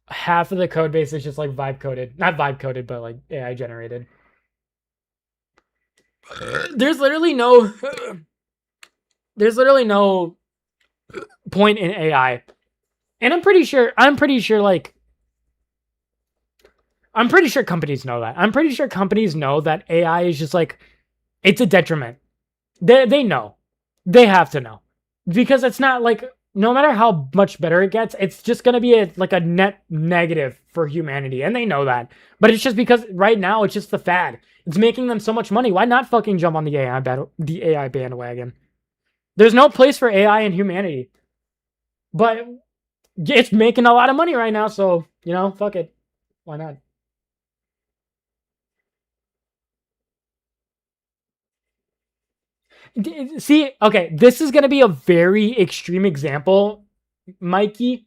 half of the code base is just like vibe coded. Not vibe coded, but like AI generated. There's literally no point in AI. And I'm pretty sure companies know that. I'm pretty sure companies know that AI is just like, it's a detriment. They know. They have to know. Because it's not like, no matter how much better it gets, it's just going to be a net negative for humanity. And they know that. But it's just because right now it's just the fad. It's making them so much money. Why not fucking jump on the AI bandwagon? There's no place for AI in humanity. But it's making a lot of money right now, so, you know, fuck it. Why not? See, okay, this is going to be a very extreme example, Mikey.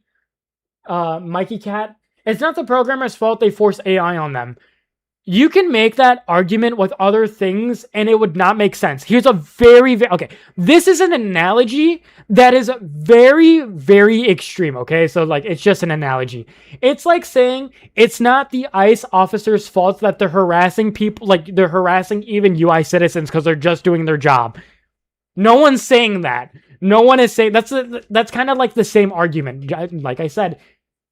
Mikey Cat. It's not the programmer's fault they force AI on them. You can make that argument with other things and it would not make sense. Here's a okay, this is an analogy that is very, very extreme, okay? So, like, it's just an analogy. It's like saying it's not the ICE officers' fault that they're harassing people, like, they're harassing even UI citizens because they're just doing their job. No one's saying that. No one is saying, that's kind of like the same argument. Like I said,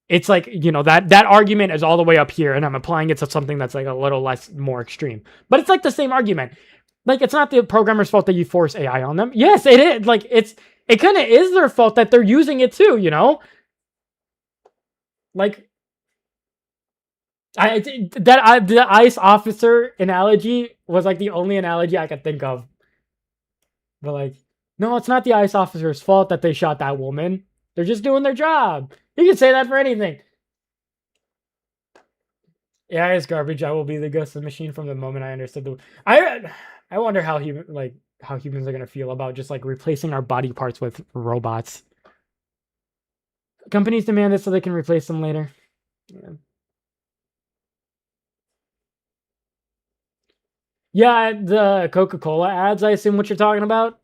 it's like, you know, that argument is all the way up here, and I'm applying it to something that's like a little less more extreme. But it's like the same argument. Like, it's not the programmer's fault that you force AI on them. Yes, it is. Like, it kind of is their fault that they're using it too, you know? Like, the ICE officer analogy was like the only analogy I could think of. But like, no, it's not the ICE officer's fault that they shot that woman. They're just doing their job. You can say that for anything. Yeah, it's garbage. I will be the ghost of the machine from the moment I understood the. I wonder how humans are gonna feel about just like replacing our body parts with robots. Companies demand it so they can replace them later. Yeah. Yeah, the Coca-Cola ads. I assume what you're talking about.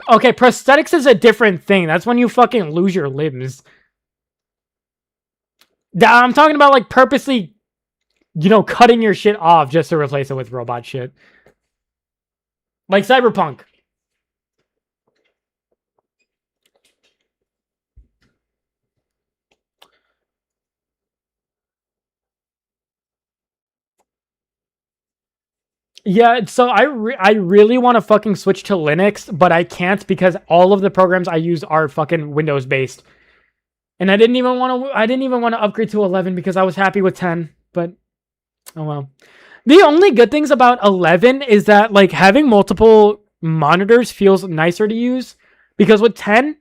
Okay, prosthetics is a different thing. That's when you fucking lose your limbs. I'm talking about like purposely, you know, cutting your shit off just to replace it with robot shit. Like Cyberpunk. Yeah, so I really want to fucking switch to Linux, but I can't because all of the programs I use are fucking Windows based. And I didn't even want to upgrade to 11 because I was happy with 10, but oh well. The only good things about 11 is that like having multiple monitors feels nicer to use because with 10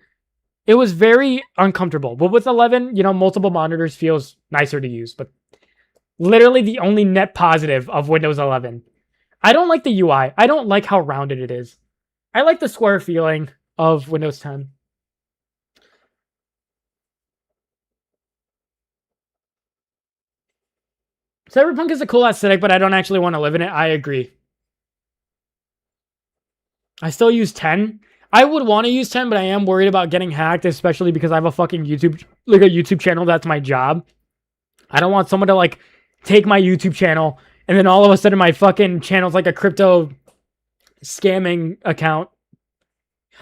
it was very uncomfortable. But with 11, you know, multiple monitors feels nicer to use, but literally the only net positive of Windows 11. I don't like the UI. I don't like how rounded it is. I like the square feeling of Windows 10. Cyberpunk is a cool aesthetic, but I don't actually want to live in it. I agree. I still use 10. I would want to use 10, but I am worried about getting hacked, especially because I have a fucking YouTube channel that's my job. I don't want someone to like take my YouTube channel and then all of a sudden my fucking channel's like a crypto scamming account.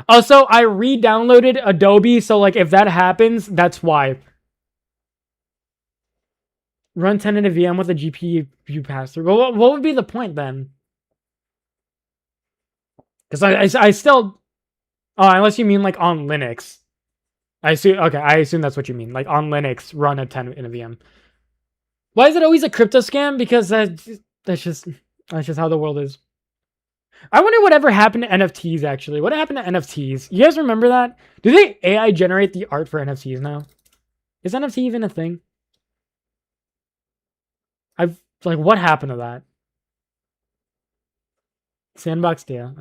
Also, I re-downloaded Adobe, so like if that happens, that's why. Run 10 in a VM with a GPU pass-through. Well, what would be the point then? Because I still... Oh, unless you mean like on Linux. I assume that's what you mean. Like on Linux, run a 10 in a VM. Why is it always a crypto scam? Because that's just how the world is. I wonder whatever happened to NFTs, actually. What happened to NFTs? You guys remember that? Do they AI generate the art for NFTs now? Is NFT even a thing? Like, what happened to that? Sandbox, yeah.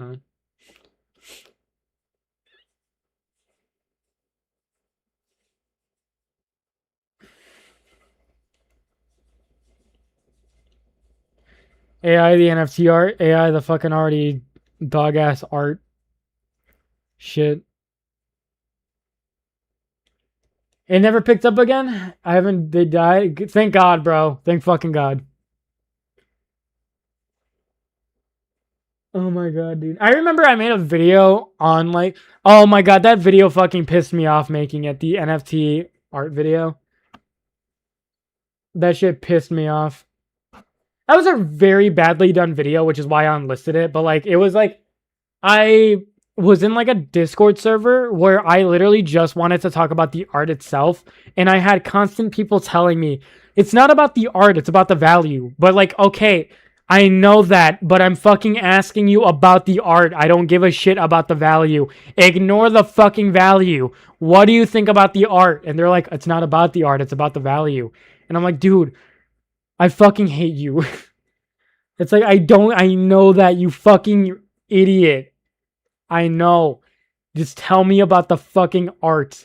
AI the NFT art, AI the fucking already dog ass art shit. It never picked up again? I haven't, they died? Thank God, bro. Thank fucking God. Oh my God, dude. I remember I made a video on like, oh my God, that video fucking pissed me off making it. The NFT art video. That shit pissed me off. That was a very badly done video, which is why I unlisted it. But like, it was like, I was in like a Discord server where I literally just wanted to talk about the art itself. And I had constant people telling me, it's not about the art, it's about the value. But like, okay, I know that, but I'm fucking asking you about the art. I don't give a shit about the value. Ignore the fucking value. What do you think about the art? And they're like, it's not about the art, it's about the value. And I'm like, dude, I fucking hate you. It's like, I know that, you fucking idiot. I know. Just tell me about the fucking art.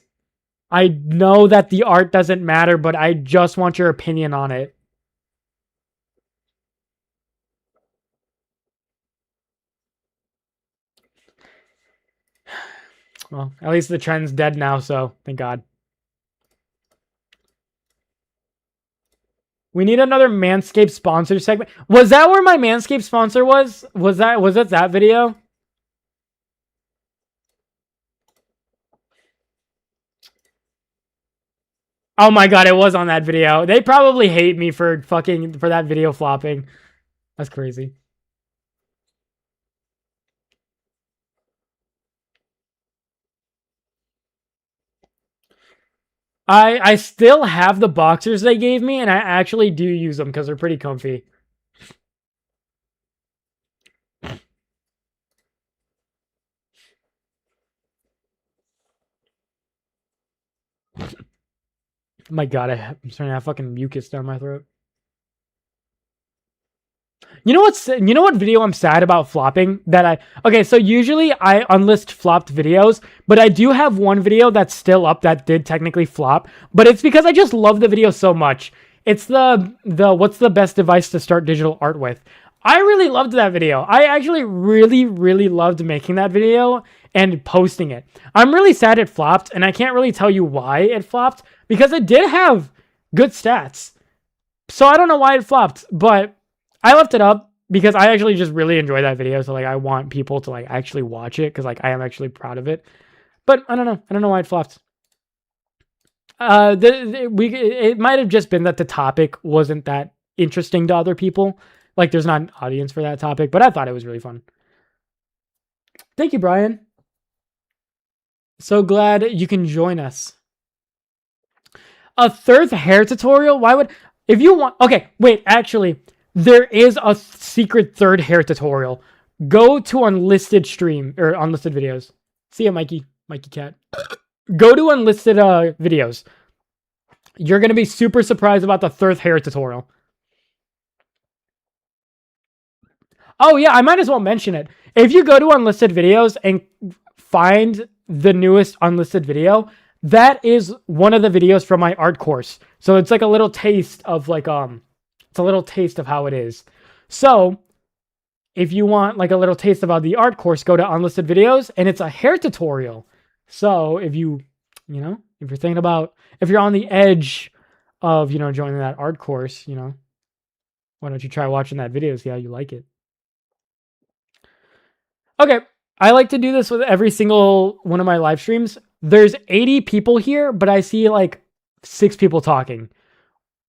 I know that the art doesn't matter, but I just want your opinion on it. Well, at least the trend's dead now, so thank God. We need another Manscaped sponsor segment. Was that where my Manscaped sponsor was? Was it that video? Oh my God, it was on that video. They probably hate me for that video flopping. That's crazy. I still have the boxers they gave me, and I actually do use them because they're pretty comfy. My God, I'm starting to have fucking mucus down my throat. You know what video I'm sad about flopping? Okay, so usually I unlist flopped videos, but I do have one video that's still up that did technically flop, but it's because I just love the video so much. It's the what's the best device to start digital art with? I really loved that video. I actually really loved making that video and posting it. I'm really sad it flopped, and I can't really tell you why it flopped because it did have good stats. So I don't know why it flopped, but I left it up because I actually just really enjoy that video. So like, I want people to like actually watch it because like I am actually proud of it. But I don't know. I don't know why it flopped. It might have just been that the topic wasn't that interesting to other people. Like, there's not an audience for that topic. But I thought it was really fun. Thank you, Brian. So glad you can join us. A third hair tutorial? Why would... If you want... Okay, wait, actually... There is a secret third hair tutorial. Go to unlisted stream or unlisted videos. See ya, Mikey Cat. Go to unlisted videos. You're gonna be super surprised about the third hair tutorial. Oh yeah, I might as well mention it. If you go to unlisted videos and find the newest unlisted video, that is one of the videos from my art course. So it's like a little taste of like it's a little taste of how it is. So if you want like a little taste about the art course, go to unlisted videos, and it's a hair tutorial. So if you're thinking about, if you're on the edge of, joining that art course, why don't you try watching that video, see how you like it. Okay, I like to do this with every single one of my live streams. There's 80 people here, but I see like 6 people talking.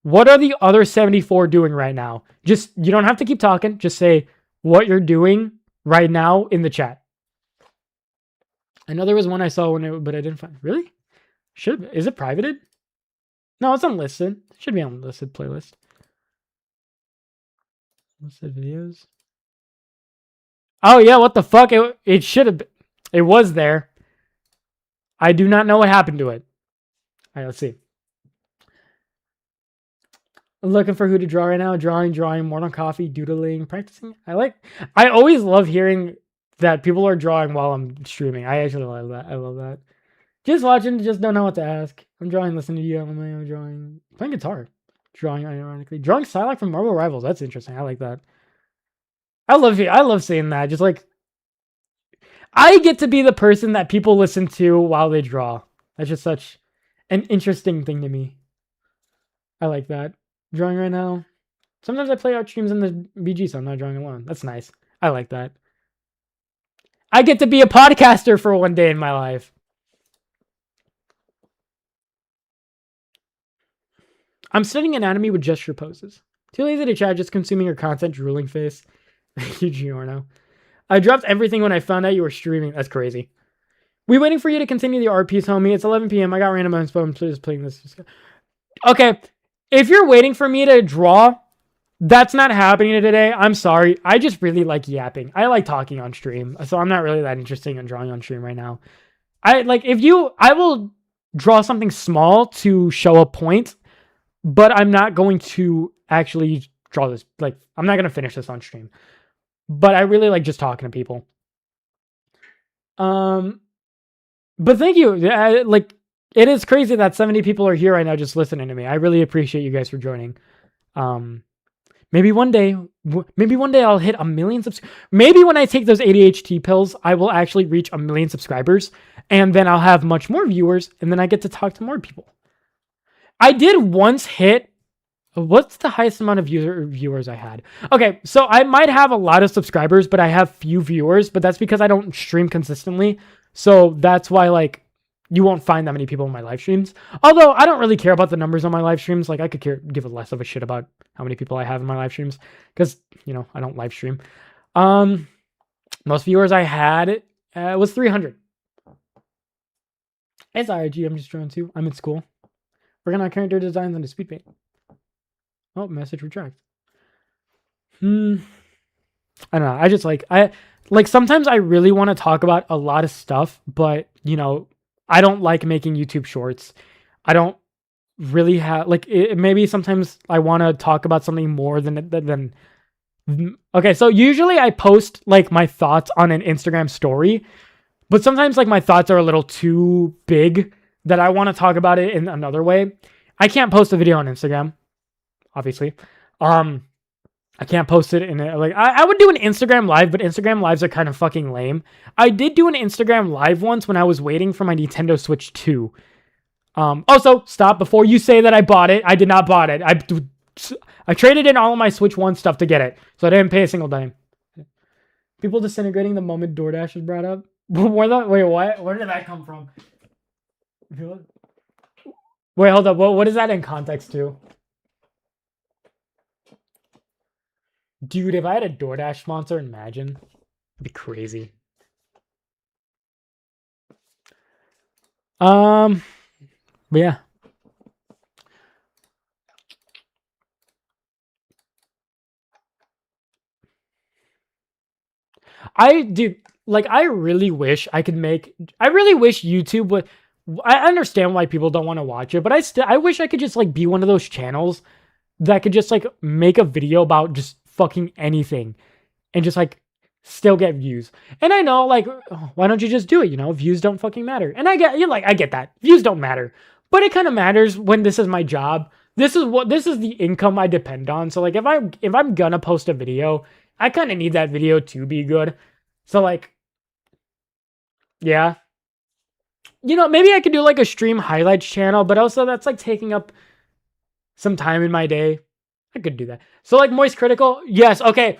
What are the other 74 doing right now? You don't have to keep talking. Just say what you're doing right now in the chat. I know there was one I saw but I didn't find. Really? Is it privated? No, it's unlisted. It should be on unlisted playlist. Listed videos. Oh yeah, what the fuck? It should have. It was there. I do not know what happened to it. All right, let's see. Looking for who to draw right now. Drawing, morning coffee, doodling, practicing. I always love hearing that people are drawing while I'm streaming. I actually love that. I love that. Just watching, just don't know what to ask. I'm drawing, listening to you. I'm drawing, playing guitar. Drawing, ironically. Drawing Psylocke from Marvel Rivals. That's interesting. I like that. I love seeing that. Just like, I get to be the person that people listen to while they draw. That's just such an interesting thing to me. I like that. Drawing right now. Sometimes I play art streams in the BG, so I'm not drawing alone. That's nice. I like that. I get to be a podcaster for one day in my life. I'm studying anatomy with gesture poses. Too lazy to chat, just consuming your content, drooling face. Thank you, Giorno. I dropped everything when I found out you were streaming. That's crazy. We waiting for you to continue the art piece, homie. It's 11 p.m. I got random inspo. I'm just playing this. Okay. If you're waiting for me to draw, that's not happening today. I'm sorry. I just really like yapping. I like talking on stream. So I'm not really that interested in drawing on stream right now. I will draw something small to show a point, but I'm not going to actually draw this. Like, I'm not going to finish this on stream. But I really like just talking to people. But thank you. Like, it is crazy that 70 people are here right now just listening to me. I really appreciate you guys for joining. Maybe one day I'll hit 1 million subscribers. Maybe when I take those ADHD pills, I will actually reach 1 million subscribers, and then I'll have much more viewers, and then I get to talk to more people. I did once hit, what's the highest amount of viewers I had? Okay, so I might have a lot of subscribers, but I have few viewers, but that's because I don't stream consistently. So that's why, like, you won't find that many people in my live streams. Although I don't really care about the numbers on my live streams. Like, I could give a less of a shit about how many people I have in my live streams, because, you know, I don't live stream. Most viewers I had was 300. It's RG. I'm just drawing too. I'm in school. Working on character designs on the speed paint. Oh, message retract. I don't know. I just like sometimes I really want to talk about a lot of stuff, but you know, I don't like making YouTube shorts. I don't really have maybe sometimes I want to talk about something more than okay, so usually I post like my thoughts on an Instagram story, but sometimes like my thoughts are a little too big that I want to talk about it in another way. I can't post a video on Instagram, obviously. I can't post it in I would do an Instagram live, but Instagram lives are kind of fucking lame. I did do an Instagram live once when I was waiting for my Nintendo Switch 2. Also, stop before you say that I bought it. I did not bought it. I traded in all of my Switch 1 stuff to get it, so I didn't pay a single dime. People disintegrating the moment DoorDash was brought up. Wait, what? Where did that come from? Wait, hold up. What is that in context to? Dude, if I had a DoorDash sponsor, imagine. It'd be crazy. But yeah. I really wish I could make, I really wish YouTube would, I understand why people don't want to watch it, but I wish I could just like be one of those channels that could just like make a video about just fucking anything and just like still get views. And I know, like, why don't you just do it? You know, views don't fucking matter. And I get that views don't matter, but it kind of matters when this is my job. This is the income I depend on. So like, if I'm gonna post a video, I kind of need that video to be good. So like, yeah, you know, maybe I could do like a stream highlights channel, but also that's like taking up some time in my day. I could do that. So like Moist Critical, yes, okay.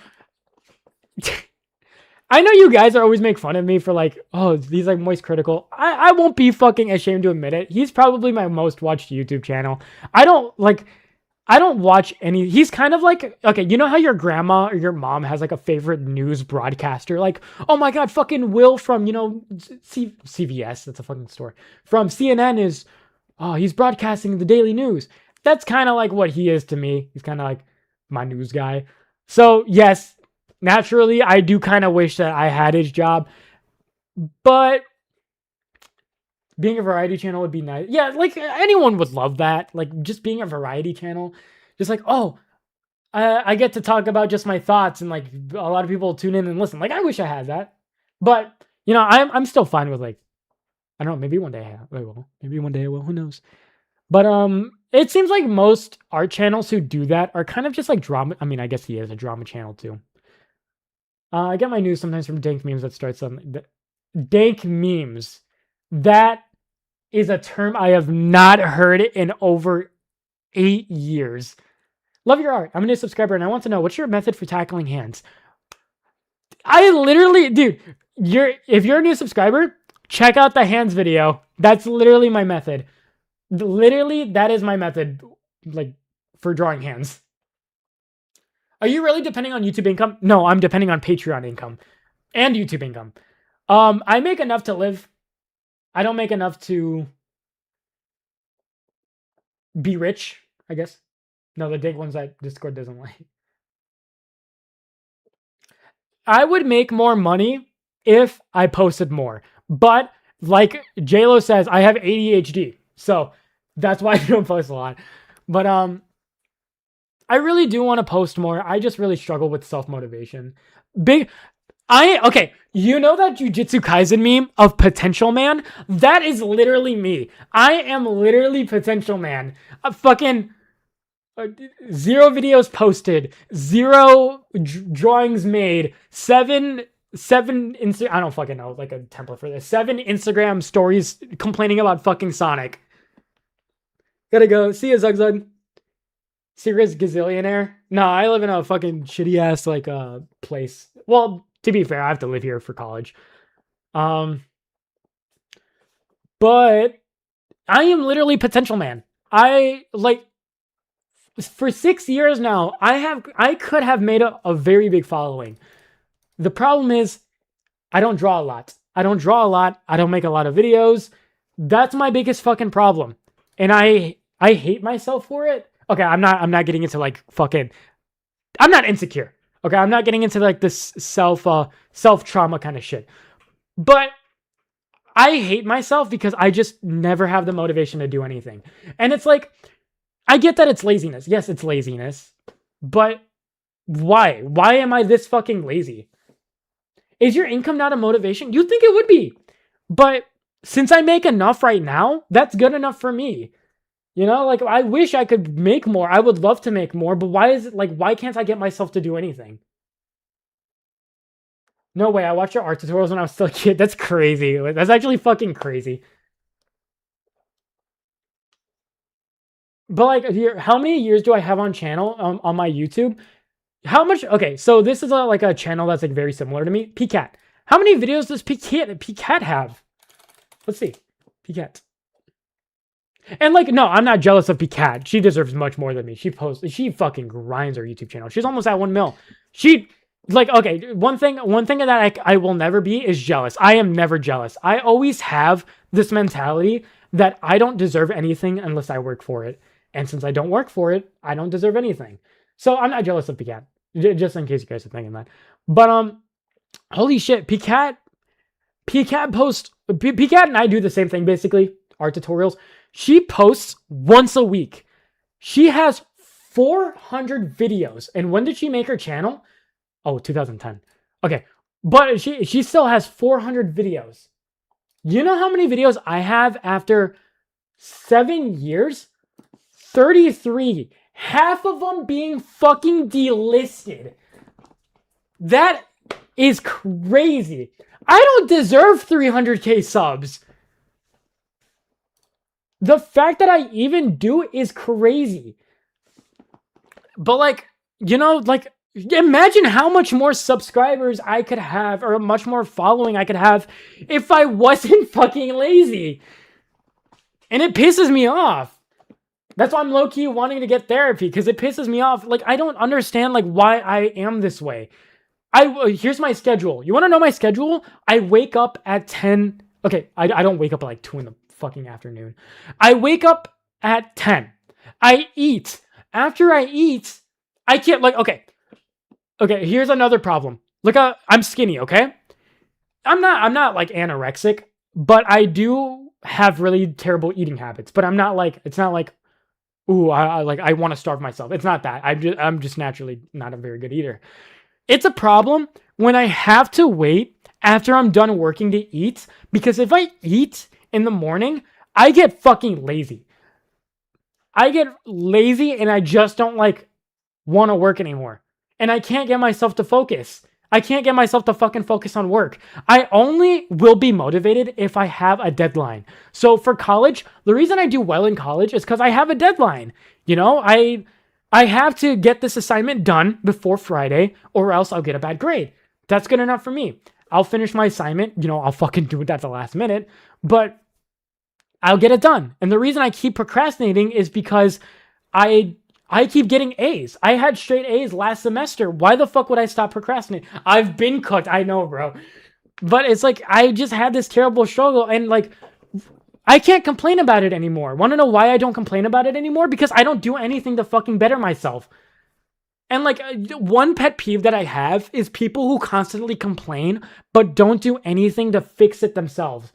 I know you guys are always make fun of me for like, oh, these like Moist Critical. I won't be fucking ashamed to admit it. He's probably my most watched YouTube channel. I don't watch any. He's kind of like, okay, you know how your grandma or your mom has like a favorite news broadcaster? Like, oh my God, fucking Will from, you know, CVS, that's a fucking store. From CNN is, oh, he's broadcasting the daily news. That's kind of like what he is to me. He's kind of like my news guy. So yes, naturally, I do kind of wish that I had his job, but being a variety channel would be nice. Yeah, like anyone would love that. Like just being a variety channel, just like, oh, I get to talk about just my thoughts, and like a lot of people tune in and listen. Like I wish I had that, but you know, I'm still fine with like, I don't know, maybe one day I will. Maybe one day I will. Who knows? But it seems like most art channels who do that are kind of just like drama. I mean, I guess he is a drama channel too. I get my news sometimes from dank memes that starts on dank memes. That is a term I have not heard in over 8 years. Love your art. I'm a new subscriber and I want to know, what's your method for tackling hands? I literally, dude, if you're a new subscriber, check out the hands video. That's literally my method. Literally, that is my method, like, for drawing hands. Are you really depending on YouTube income? No, I'm depending on Patreon income and YouTube income. I make enough to live. I don't make enough to be rich, I guess. No, the big ones that Discord doesn't like. I would make more money if I posted more. But like JLo says, I have ADHD. So that's why I don't post a lot. But I really do want to post more. I just really struggle with self-motivation. Okay, you know that Jujutsu Kaisen meme of Potential Man? That is literally me. I am literally Potential Man. Fucking 0 videos posted, 0 drawings made, 7 I don't fucking know, like a template for this. 7 Instagram stories complaining about fucking Sonic. Gotta go. See ya, Zugzug. Serious gazillionaire? No, I live in a fucking shitty ass like place. Well, to be fair, I have to live here for college. But I am literally Potential Man. I like for 6 years now, I could have made a very big following. The problem is I don't draw a lot. I don't make a lot of videos. That's my biggest fucking problem. And I hate myself for it. Okay, I'm not getting into like fucking, I'm not insecure. Okay, I'm not getting into like this self trauma kind of shit. But I hate myself because I just never have the motivation to do anything. And it's like, I get that it's laziness. Yes, it's laziness. But why? Why am I this fucking lazy? Is your income not a motivation? You'd think it would be. But since I make enough right now, that's good enough for me. You know, like I wish I could make more. I would love to make more, but why can't I get myself to do anything? No way, I watched your art tutorials when I was still a kid. That's crazy. That's actually fucking crazy. But like, how many years do I have on channel on my YouTube? How much? Okay, so this is like a channel that's like very similar to me. Pcat. How many videos does Pcat have? Let's see. Pcat. And like, no, I'm not jealous of Pcat. She deserves much more than me. She fucking grinds her YouTube channel. She's almost at 1 mil. Okay, one thing that I will never be is jealous. I am never jealous. I always have this mentality that I don't deserve anything unless I work for it. And since I don't work for it, I don't deserve anything. So I'm not jealous of Pcat. Just in case you guys are thinking that. But holy shit, Pcat and I do the same thing basically. Art tutorials. She posts once a week. She has 400 videos. And when did she make her channel? Oh, 2010. Okay. But she still has 400 videos. You know how many videos I have after 7 years? 33. Half of them being fucking delisted. That is crazy. I don't deserve 300k subs. The fact that I even do is crazy. But like, you know, like, imagine how much more subscribers I could have, or much more following I could have if I wasn't fucking lazy. And it pisses me off. That's why I'm low-key wanting to get therapy, because it pisses me off. Like, I don't understand, like, why I am this way. Here's my schedule. You want to know my schedule? I wake up at 10. Okay, I don't wake up at like 2 in the fucking afternoon. I wake up at 10. I eat. After I eat, I can't, like, okay. Okay, here's another problem. Look how I'm skinny, okay? I'm not like anorexic, but I do have really terrible eating habits. But I'm not like, it's not like, ooh, I want to starve myself. It's not that. I'm just naturally not a very good eater. It's a problem when I have to wait after I'm done working to eat, because if I eat in the morning, I get fucking lazy. I get lazy and I just don't like want to work anymore. And I can't get myself to focus. I can't get myself to fucking focus on work. I only will be motivated if I have a deadline. So for college, the reason I do well in college is because I have a deadline. You know, I have to get this assignment done before Friday or else I'll get a bad grade. That's good enough for me. I'll finish my assignment. You know, I'll fucking do it at the last minute, but I'll get it done. And the reason I keep procrastinating is because I keep getting A's. I had straight A's last semester. Why the fuck would I stop procrastinating? I've been cooked. I know, bro. But it's like, I just had this terrible struggle and like, I can't complain about it anymore. Want to know why I don't complain about it anymore? Because I don't do anything to fucking better myself. And like, one pet peeve that I have is people who constantly complain, but don't do anything to fix it themselves.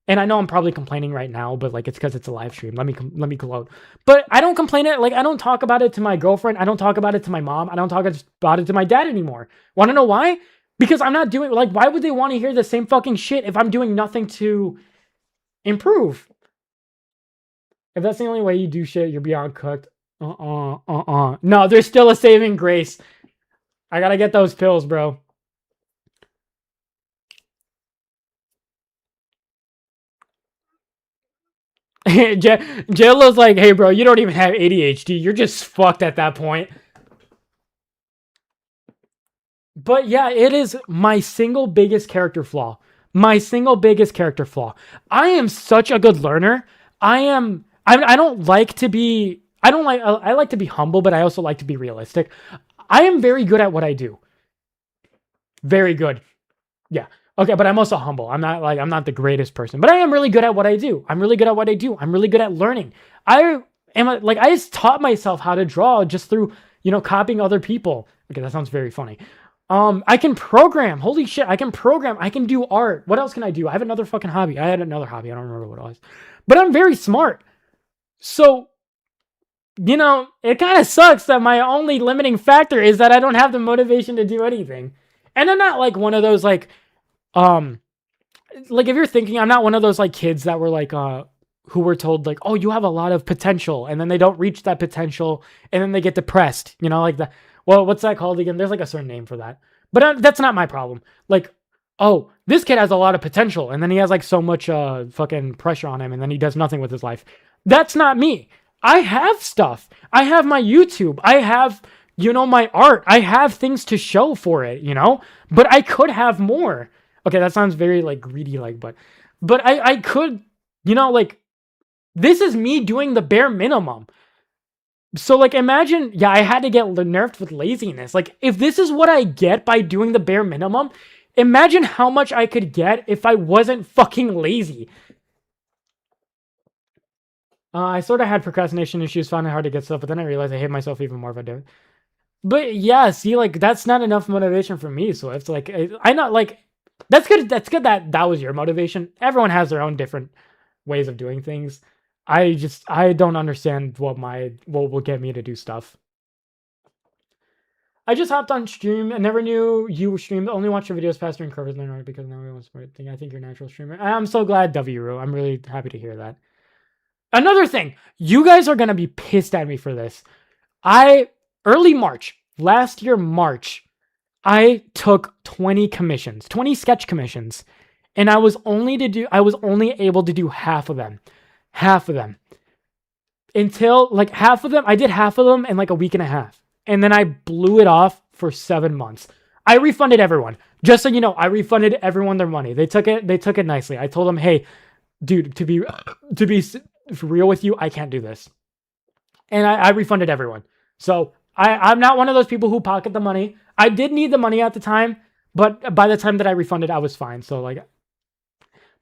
And I know I'm probably complaining right now, but like, it's because it's a live stream. Let me gloat. But I don't complain it. Like, I don't talk about it to my girlfriend. I don't talk about it to my mom. I don't talk about it to my dad anymore. Want to know why? Because I'm not doing, like, why would they want to hear the same fucking shit if I'm doing nothing to improve? If that's the only way you do shit, you're beyond cooked. No, there's still a saving grace. I gotta get those pills, bro. JLo's like, hey, bro, you don't even have ADHD. You're just fucked at that point. But yeah, it is my single biggest character flaw. My single biggest character flaw. I am such a good learner. I don't like to be, I like to be humble, but I also like to be realistic. I am very good at what I do. Very good. Yeah. Okay, but I'm also humble. I'm not the greatest person, but I am really good at what I do. I'm really good at what I do. I'm really good at learning. I just taught myself how to draw just through, copying other people. Okay, that sounds very funny. I can program. Holy shit, I can program. I can do art. What else can I do? I have another fucking hobby. I had another hobby. I don't remember what it was. But I'm very smart. So, it kind of sucks that my only limiting factor is that I don't have the motivation to do anything. And I'm not like one of those like if you're thinking, I'm not one of those like kids that were like who were told like, oh, you have a lot of potential, and then they don't reach that potential and then they get depressed, like that. Well, what's that called again? There's like a certain name for that. But that's not my problem. Like, oh, this kid has a lot of potential and then he has like so much fucking pressure on him and then he does nothing with his life. That's not me. I have stuff. I have my YouTube. I have, my art. I have things to show for it, but I could have more. Okay, that sounds very like greedy, like, but I could, this is me doing the bare minimum. So like, imagine, yeah, I had to get nerfed with laziness. Like, if this is what I get by doing the bare minimum, imagine how much I could get if I wasn't fucking lazy. I sort of had procrastination issues, found it hard to get stuff, but then I realized I hate myself even more if I do it. But yeah, see, like, that's not enough motivation for me. So it's like, I not like, that's good. That's good that was your motivation. Everyone has their own different ways of doing things. I don't understand what will get me to do stuff. I just hopped on stream. I never knew you streamed. Only watch your videos past during covers learn because now everyone's thing. I think you're a natural streamer. I'm so glad, W. I'm really happy to hear that. Another thing, you guys are gonna be pissed at me for this. Early March, last year March, I took 20 commissions, 20 sketch commissions, and I was only able to do half of them. Until like half of them, I did half of them in like a week and a half. And then I blew it off for 7 months. I refunded everyone. Just so you know, I refunded everyone their money. They took it nicely. I told them, hey, dude, to be real with you, I can't do this. And I refunded everyone. So I'm not one of those people who pocket the money. I did need the money at the time, but by the time that I refunded, I was fine. So like,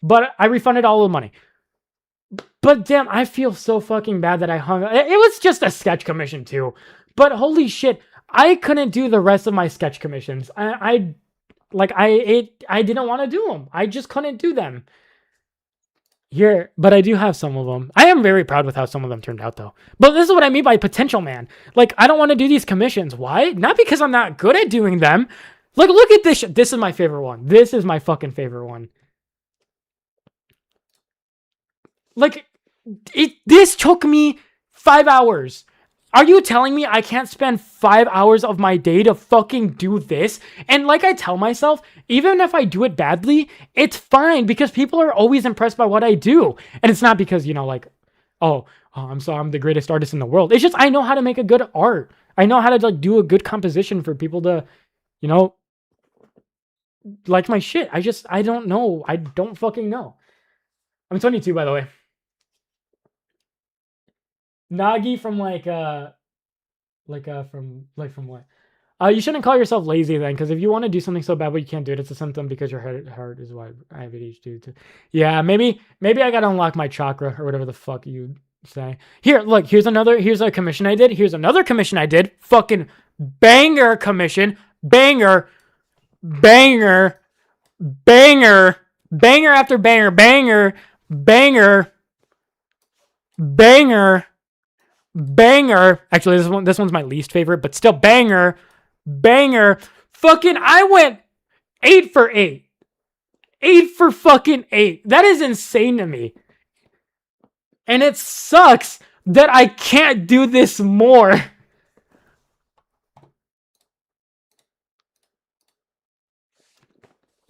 but I refunded all the money. But damn, I feel so fucking bad that I hung. It was just a sketch commission too. But holy shit, I couldn't do the rest of my sketch commissions. I didn't want to do them. I just couldn't do them. Here, but I do have some of them. I am very proud with how some of them turned out, though. But this is what I mean by potential, man. Like, I don't want to do these commissions. Why? Not because I'm not good at doing them. Like, look at this. This is my favorite one. This is my fucking favorite one. Like, this took me 5 hours. Are you telling me I can't spend 5 hours of my day to fucking do this? And like I tell myself, even if I do it badly, it's fine because people are always impressed by what I do. And it's not because, like, I'm the greatest artist in the world. It's just I know how to make a good art. I know how to like do a good composition for people to, like my shit. I don't know. I don't fucking know. I'm 22, by the way. Nagi from from what? You shouldn't call yourself lazy then, because if you want to do something so bad but you can't do it, it's a symptom because your heart is why I have ADHD too. Yeah, maybe I gotta unlock my chakra or whatever the fuck you say. Here, look, here's a commission I did. Here's another commission I did. Fucking banger commission. Banger after banger. Actually, this one's my least favorite, but still banger. Fucking, I went 8 for 8. 8 for fucking 8. That is insane to me. And it sucks that I can't do this more.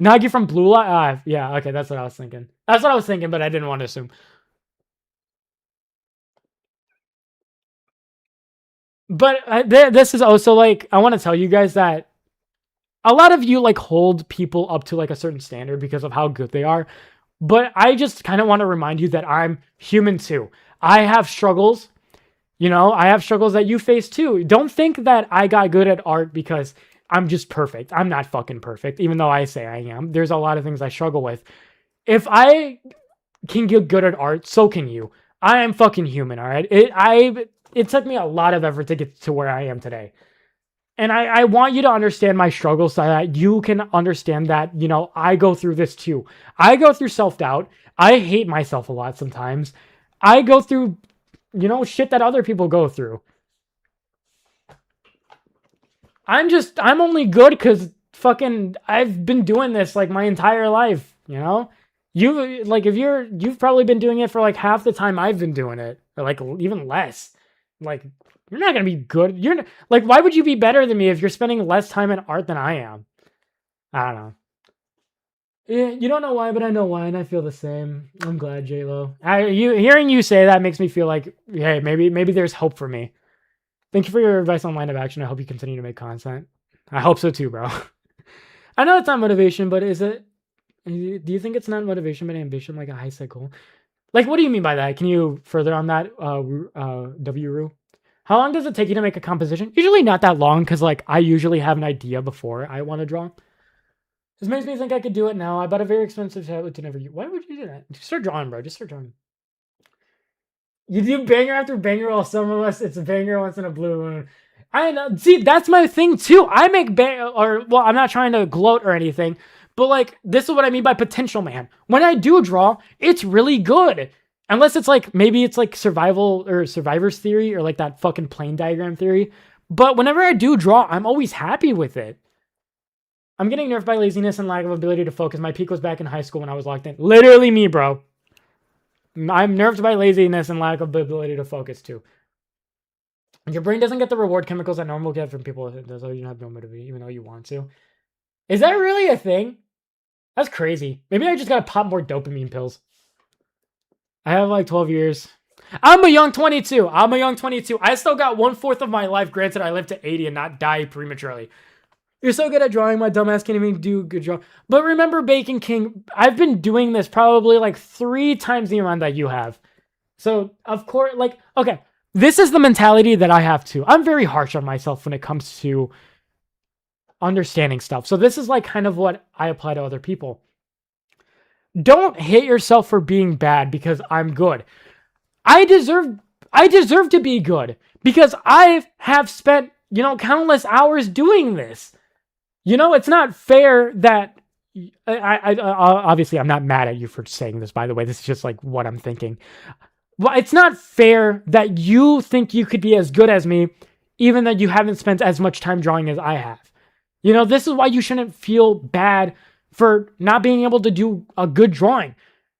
Nagi from Blue Light? Yeah, okay, that's what I was thinking. That's what I was thinking, but I didn't want to assume. But this is also like, I want to tell you guys that a lot of you like hold people up to like a certain standard because of how good they are. But I just kind of want to remind you that I'm human too. I have struggles. I have struggles that you face too. Don't think that I got good at art because I'm just perfect. I'm not fucking perfect, even though I say I am. There's a lot of things I struggle with. If I can get good at art, so can you. I am fucking human, all right? It took me a lot of effort to get to where I am today. And I want you to understand my struggles so that you can understand that, I go through this too. I go through self-doubt. I hate myself a lot sometimes. I go through, shit that other people go through. I'm only good because fucking I've been doing this like my entire life, You've probably been doing it for like half the time I've been doing it, or like even less. Like, you're not gonna be good. Why would you be better than me if you're spending less time in art than I am? I don't know. Yeah, you don't know why, but I know why, and I feel the same. I'm glad, J-Lo. Hearing you say that makes me feel like, hey, maybe there's hope for me. Thank you for your advice on line of action. I hope you continue to make content. I hope so too, bro. I know it's not motivation, but is it? Do you think it's not motivation but ambition, like a high cycle? Like, what do you mean by that? Can you further on that, W-Ru? How long does it take you to make a composition? Usually not that long, because, like, I usually have an idea before I want to draw. This makes me think I could do it now. I bought a very expensive tablet to never use. Why would you do that? Just start drawing, bro. Just start drawing. You do banger after banger, while some of us, it's a banger once in a blue moon. I know. See, that's my thing, too. I make I'm not trying to gloat or anything, but, like, this is what I mean by potential, man. When I do draw, it's really good. Unless it's, like, maybe it's, like, survival or survivor's theory or, like, that fucking plane diagram theory. But whenever I do draw, I'm always happy with it. I'm getting nerfed by laziness and lack of ability to focus. My peak was back in high school when I was locked in. Literally me, bro. I'm nerfed by laziness and lack of ability to focus, too. Your brain doesn't get the reward chemicals that normal get from people. So you have no motivation, even though you want to. Is that really a thing? That's crazy. Maybe I just gotta pop more dopamine pills. I have like 12 years. I'm a young 22. I still got 1/4 of my life. Granted, I live to 80 and not die prematurely. You're so good at drawing. My dumbass can't even do good drawing. But remember, Bacon King, I've been doing this probably like 3 times the amount that you have. So, of course, like, okay, this is the mentality that I have too. I'm very harsh on myself when it comes to understanding stuff. So this is like kind of what I apply to other people. Don't hate yourself for being bad because I'm good. I deserve to be good because I have spent countless hours doing this. It's not fair that obviously I'm not mad at you for saying this, by the way. This is just like what I'm thinking. Well, it's not fair that you think you could be as good as me, even that you haven't spent as much time drawing as I have. This is why you shouldn't feel bad for not being able to do a good drawing.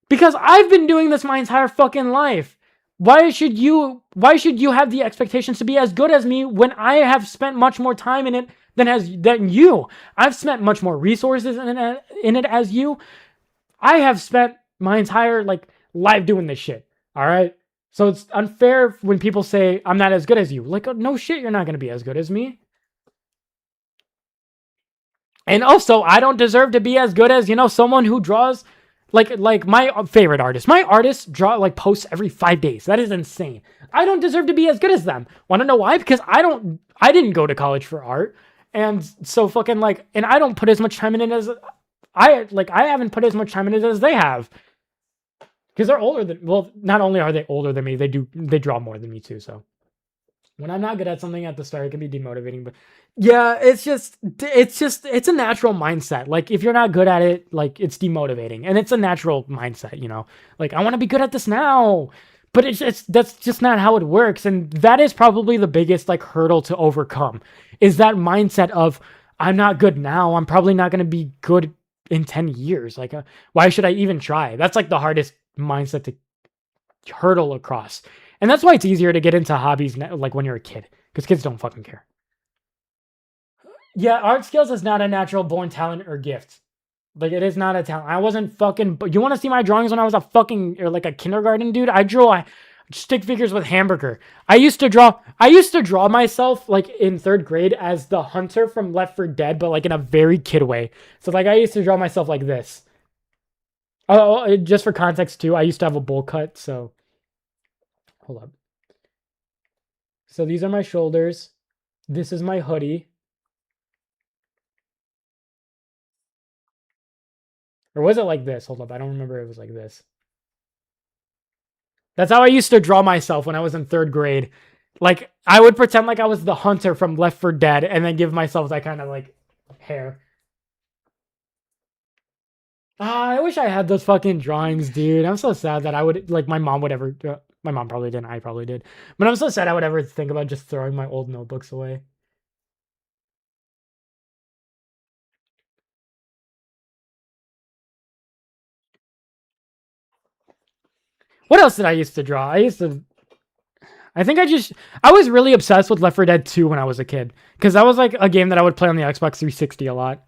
Because I've been doing this my entire fucking life. Why should you have the expectations to be as good as me when I have spent much more time in it than you? I've spent much more resources in it as you. I have spent my entire life doing this shit. All right? So it's unfair when people say I'm not as good as you. Like, no shit, you're not going to be as good as me. And also, I don't deserve to be as good as, someone who draws like my favorite artist. My artist posts every 5 days. That is insane. I don't deserve to be as good as them. Want to know why? Because I didn't go to college for art. And so fucking and I don't put as much time in it as I haven't put as much time in it as they have. Because they're older than, well, not only are they older than me, they draw more than me too, so. When I'm not good at something at the start, it can be demotivating, but yeah, it's a natural mindset. Like, if you're not good at it, it's demotivating, and it's a natural mindset, I want to be good at this now, but that's just not how it works. And that is probably the biggest hurdle to overcome, is that mindset of, I'm not good now, I'm probably not going to be good in 10 years. Why should I even try? That's the hardest mindset to hurdle across. And that's why it's easier to get into hobbies when you're a kid, because kids don't fucking care. Yeah, art skills is not a natural born talent or gift. It is not a talent. I wasn't fucking. You want to see my drawings when I was a fucking a kindergarten dude? I drew stick figures with hamburger. I used to draw myself in 3rd grade as the hunter from Left 4 Dead, but in a very kid way. So I used to draw myself like this. Oh, just for context too, I used to have a bowl cut, so hold up. So these are my shoulders. This is my hoodie. Or was it like this? Hold up, I don't remember if it was like this. That's how I used to draw myself when I was in 3rd grade. I would pretend I was the hunter from Left 4 Dead and then give myself that kind of hair. I wish I had those fucking drawings, dude. I'm so sad that I would, my mom would ever, my mom probably didn't, I probably did. But I'm so sad I would ever think about just throwing my old notebooks away. What else did I used to draw? I think I was really obsessed with Left 4 Dead 2 when I was a kid. Because that was a game that I would play on the Xbox 360 a lot.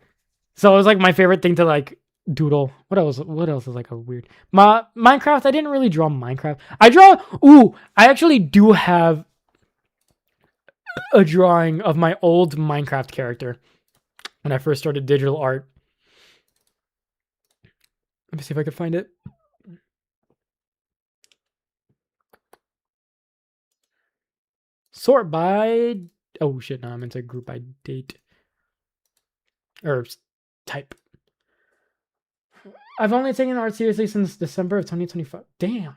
So it was my favorite thing to doodle. What else is a weird Minecraft? I didn't really draw Minecraft. I actually do have a drawing of my old Minecraft character when I first started digital art. Let me see if I can find it. Sort by, oh shit, no, I'm into group by date. Or type. I've only taken art seriously since December of 2025. Damn.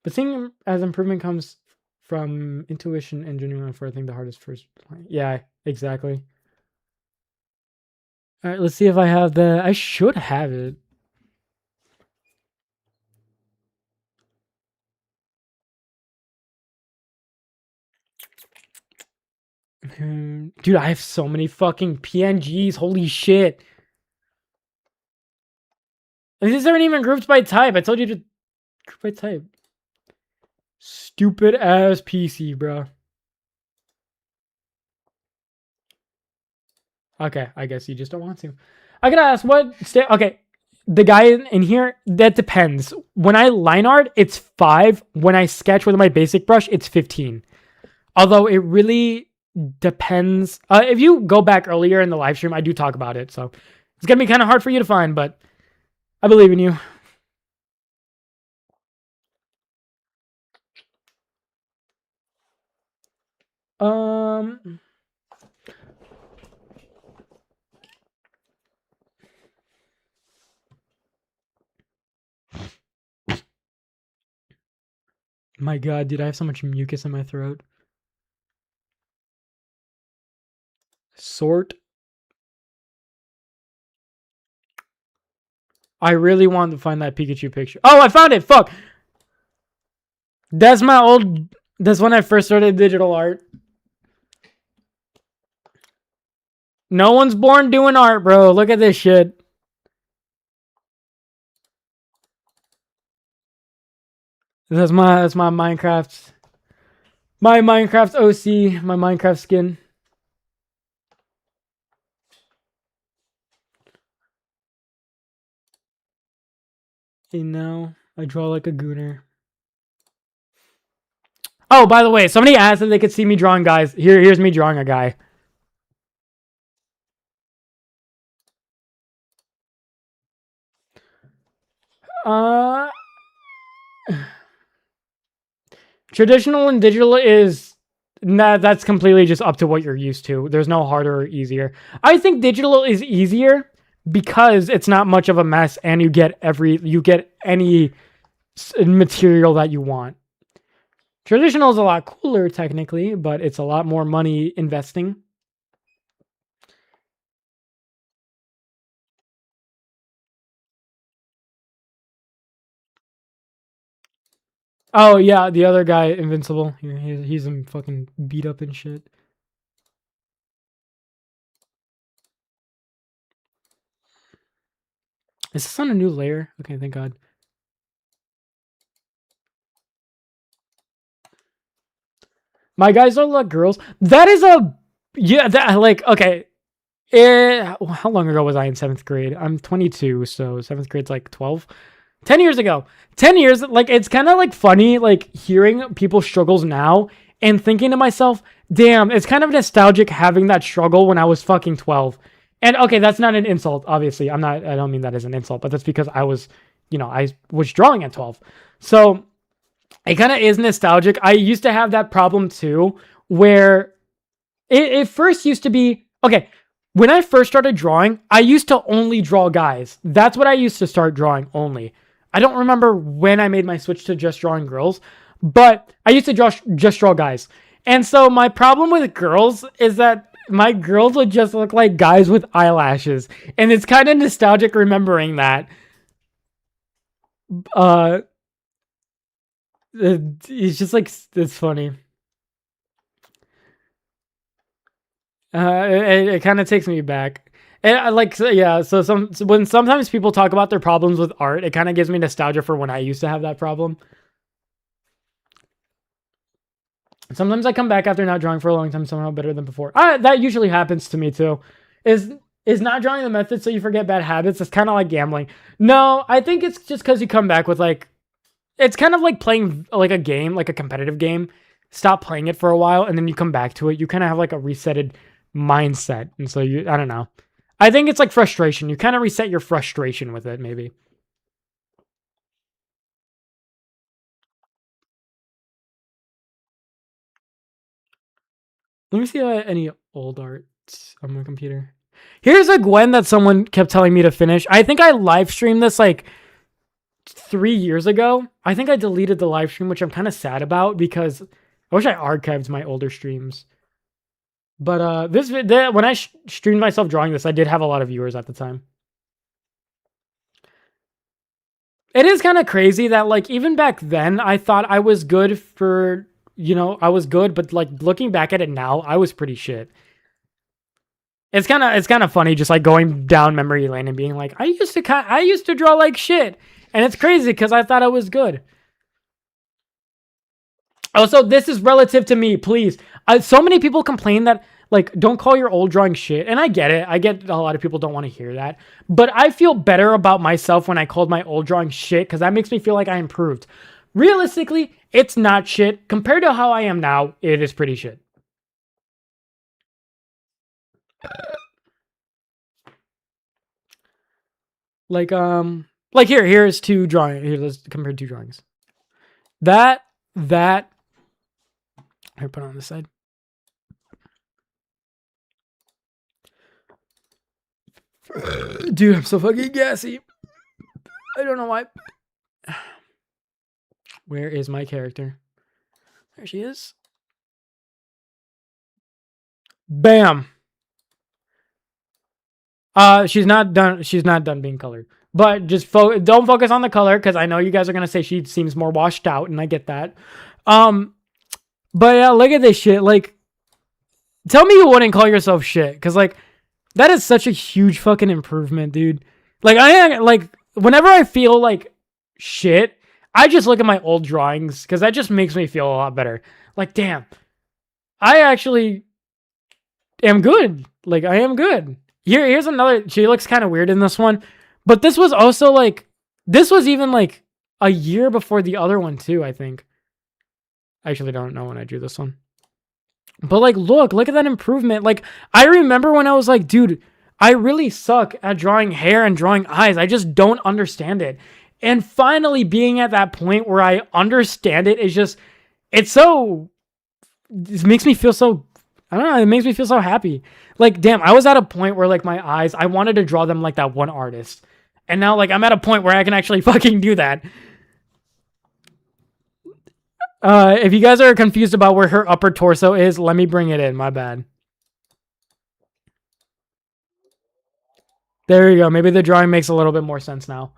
But seeing as improvement comes from intuition and genuine for, I think, the hardest first. Yeah, exactly. All right, let's see if I have I should have it. Dude, I have so many fucking PNGs. Holy shit. These aren't even grouped by type. I told you to group by type. Stupid ass PC, bro. Okay, I guess you just don't want to. I gotta ask okay, the guy in here, that depends. When I line art, it's 5. When I sketch with my basic brush, it's 15. Although it really depends. If you go back earlier in the live stream, I do talk about it. So it's gonna be kind of hard for you to find, but I believe in you. My God, dude, I have so much mucus in my throat. Sort. I really want to find that Pikachu picture. Oh, I found it. Fuck. That's my old. That's when I first started digital art. No one's born doing art, bro. Look at this shit. That's my Minecraft. My Minecraft OC. My Minecraft skin. You know, I draw like a gooner. Oh, by the way, somebody asked if they could see me drawing guys. Here's me drawing a guy. Traditional and digital is that's completely just up to what you're used to. There's no harder or easier. I think digital is easier because it's not much of a mess and you get any material that you want. Traditional is a lot cooler technically, but it's a lot more money investing. Oh yeah, the other guy, Invincible. He's fucking beat up and shit. Is this on a new layer? Okay, thank God. My guys are like girls. That is a that like okay. How long ago was I in 7th grade? I'm 22, so 7th grade's like 12. 10 years ago. 10 years, like, it's kind of like funny, like, hearing people's struggles now and thinking to myself, damn, it's kind of nostalgic having that struggle when I was fucking 12. And okay, that's not an insult, obviously. I don't mean that as an insult, but that's because I was drawing at 12. So it kind of is nostalgic. I used to have that problem too, where it first used to be, okay, when I first started drawing, I used to only draw guys. That's what I used to start drawing only. I don't remember when I made my switch to just drawing girls, but I used to just draw guys. And so my problem with girls is that my girls would just look like guys with eyelashes. And it's kind of nostalgic remembering that. It's just like, it's funny. It kind of takes me back. And I like, so, yeah. So when sometimes people talk about their problems with art, it kind of gives me nostalgia for when I used to have that problem. Sometimes I come back after not drawing for a long time somehow better than before. That usually happens to me too. Is not drawing the method so you forget bad habits? It's kind of like gambling. No, I think it's just because you come back with like, it's kind of like playing like a game, like a competitive game. Stop playing it for a while and then you come back to it. You kind of have like a resetted mindset. And so I don't know. I think it's like frustration. You kind of reset your frustration with it, maybe. Let me see any old art on my computer. Here's a Gwen that someone kept telling me to finish. I think I live streamed this like 3 years ago. I think I deleted the live stream, which I'm kind of sad about because I wish I archived my older streams. But when I streamed myself drawing this, I did have a lot of viewers at the time. It is kind of crazy that like even back then I thought I was good for, I was good, but like looking back at it now, I was pretty shit. It's kind of funny just like going down memory lane and being like, I used to draw like shit. And it's crazy cuz I thought I was good. Also, this is relative to me, please. So many people complain that like don't call your old drawing shit, and I get it. I get a lot of people don't want to hear that, but I feel better about myself when I called my old drawing shit because that makes me feel like I improved. Realistically, it's not shit compared to how I am now. It is pretty shit. Like here's two drawings. Here, let's compare two drawings. That here, put it on this side. Dude, I'm so fucking gassy. I don't know why. Where is my character? There she is. Bam. She's not done. She's not done being colored. But just don't focus on the color because I know you guys are gonna say she seems more washed out, and I get that. But yeah, look at this shit. Like, tell me you wouldn't call yourself shit, because like that is such a huge fucking improvement, dude. Like whenever I feel like shit, I just look at my old drawings because that just makes me feel a lot better. Like, damn, I actually am good. Like, I am good. Here's another. She looks kind of weird in this one, but this was also like, this was even like a year before the other one too, I think. I actually don't know when I drew this one. But like, look at that improvement. Like, I remember when I was like, dude, I really suck at drawing hair and drawing eyes. I just don't understand it. And finally being at that point where I understand it is just, it makes me feel so, I don't know, it makes me feel so happy. Like, damn, I was at a point where like my eyes, I wanted to draw them like that one artist. And now like I'm at a point where I can actually fucking do that. If you guys are confused about where her upper torso is, let me bring it in. My bad. There you go. Maybe the drawing makes a little bit more sense now.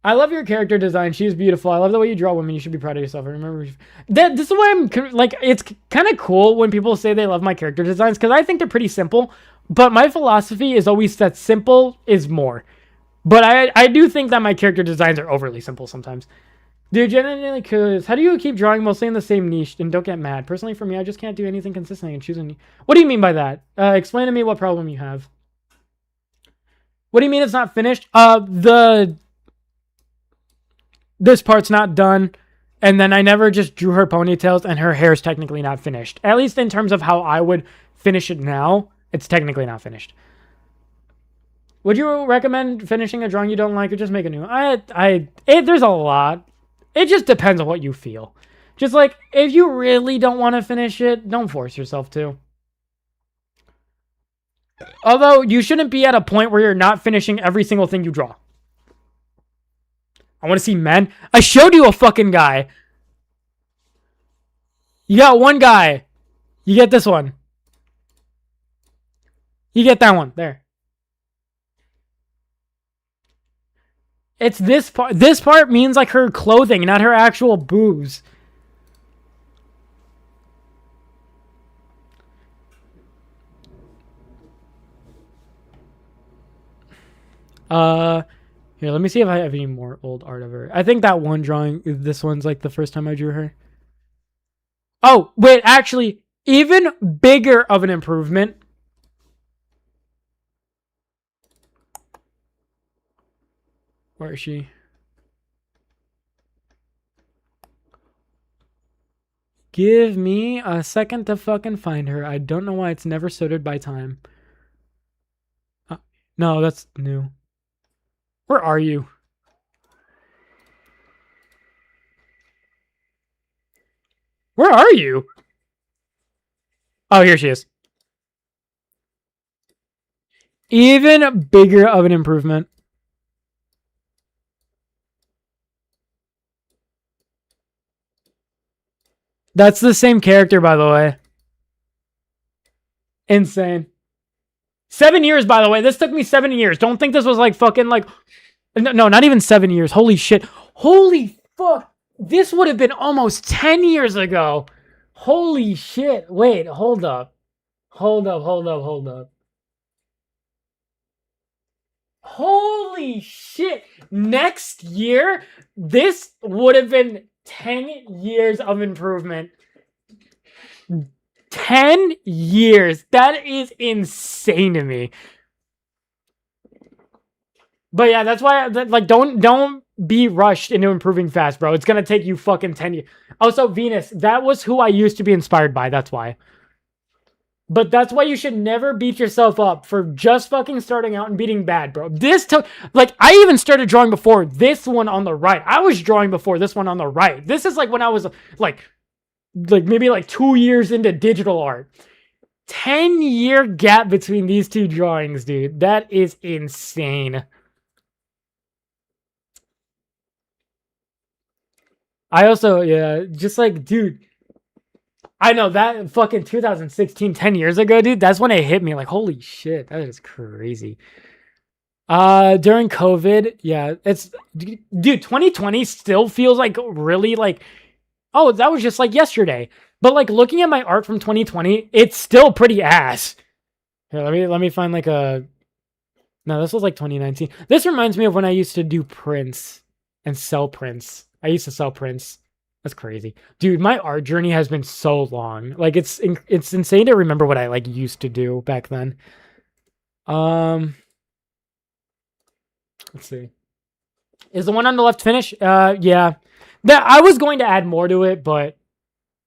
I love your character design. She's beautiful. I love the way you draw women. You should be proud of yourself. I remember that. This is why I'm like, it's kind of cool when people say they love my character designs because I think they're pretty simple. But my philosophy is always that simple is more. But I do think that my character designs are overly simple sometimes. Dude, genuinely curious. How do you keep drawing mostly in the same niche and don't get mad? Personally, for me, I just can't do anything consistently and choosing. What do you mean by that? Explain to me what problem you have. What do you mean it's not finished? This part's not done, and then I never just drew her ponytails, and her hair's technically not finished. At least in terms of how I would finish it now, it's technically not finished. Would you recommend finishing a drawing you don't like or just make a new one? There's a lot. It just depends on what you feel. Just like, if you really don't want to finish it, don't force yourself to. Although, you shouldn't be at a point where you're not finishing every single thing you draw. I want to see men. I showed you a fucking guy. You got one guy. You get this one. You get that one. There. It's this part. This part means like her clothing, not her actual boobs. Here, let me see if I have any more old art of her. I think that one drawing, this one's like the first time I drew her. Oh, wait, actually, even bigger of an improvement. Where is she? Give me a second to fucking find her. I don't know why it's never sorted by time. No, that's new. Where are you? Where are you? Oh, here she is. Even bigger of an improvement. That's the same character, by the way. Insane. 7 years, by the way. This took me 7 years. Don't think this was like fucking like... No, not even 7 years. Holy shit. Holy fuck. This would have been almost 10 years ago. Holy shit. Wait, hold up. Hold up. Holy shit. Next year, this would have been 10 years of improvement. 10 years. That is insane to me. But yeah, that's why, like, don't be rushed into improving fast, bro. It's gonna take you fucking 10 years. Also, Venus, that was who I used to be inspired by. That's why. But that's why you should never beat yourself up for just fucking starting out and beating bad, bro. This took, like, I even started drawing before this one on the right. I was drawing before this one on the right. This is like when I was like maybe like 2 years into digital art. 10-year gap between these two drawings, dude. That is insane. I also, yeah, just like, dude, I know that fucking 2016, 10 years ago, dude. That's when it hit me. Like, holy shit, that is crazy. During COVID, yeah, it's dude, 2020 still feels like really like, oh, that was just like yesterday. But like looking at my art from 2020, it's still pretty ass. Here, let me find like a no, this was like 2019. This reminds me of when I used to do prints and sell prints. I used to sell prints. That's crazy. Dude, my art journey has been so long. Like it's insane to remember what I like used to do back then. Um, let's see. Is the one on the left finished? Yeah. That I was going to add more to it, but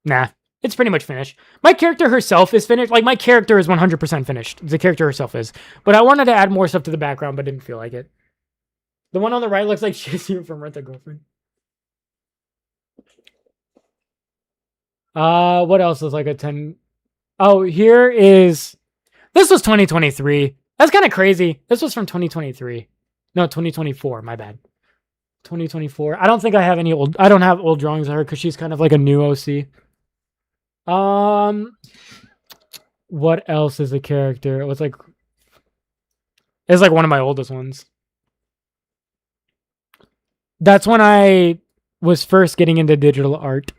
nah. It's pretty much finished. My character herself is finished. Like my character is 100% finished. The character herself is. But I wanted to add more stuff to the background, but didn't feel like it. The one on the right looks like Shizu from Rent a Girlfriend. What else is like a 10? Oh, here is this was 2023. That's kind of crazy. This was from 2023. No, 2024. My bad. 2024. I don't think I have any old. I don't have old drawings of her because she's kind of like a new OC. What else is a character? It's like one of my oldest ones. That's when I was first getting into digital art.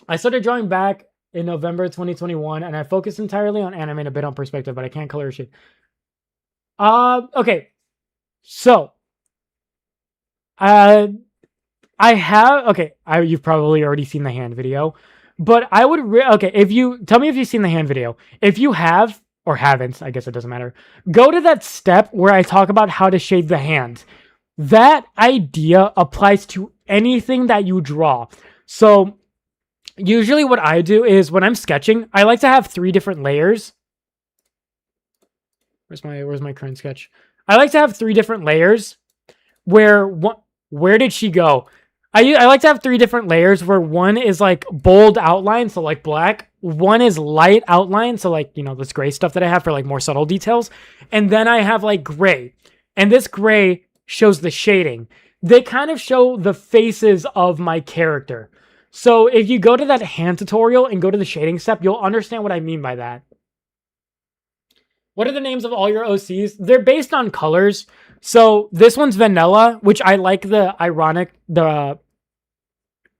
I started drawing back in November 2021, and I focused entirely on anime and a bit on perspective, but I can't color shit. Okay. So, I have you've probably already seen the hand video, but I would if you tell me if you've seen the hand video. If you have or haven't, I guess it doesn't matter. Go to that step where I talk about how to shade the hand. That idea applies to anything that you draw. So, usually what I do is when I'm sketching, I like to have 3 different layers. Where's my current sketch? I like to have 3 different layers where did she go? I like to have 3 different layers where one is like bold outline, so like black. One is light outline, so like, this gray stuff that I have for like more subtle details. And then I have like gray. And this gray shows the shading. They kind of show the faces of my character. So if you go to that hand tutorial and go to the shading step, you'll understand what I mean by that. What are the names of all your OCs? They're based on colors. So this one's Vanilla, which I like the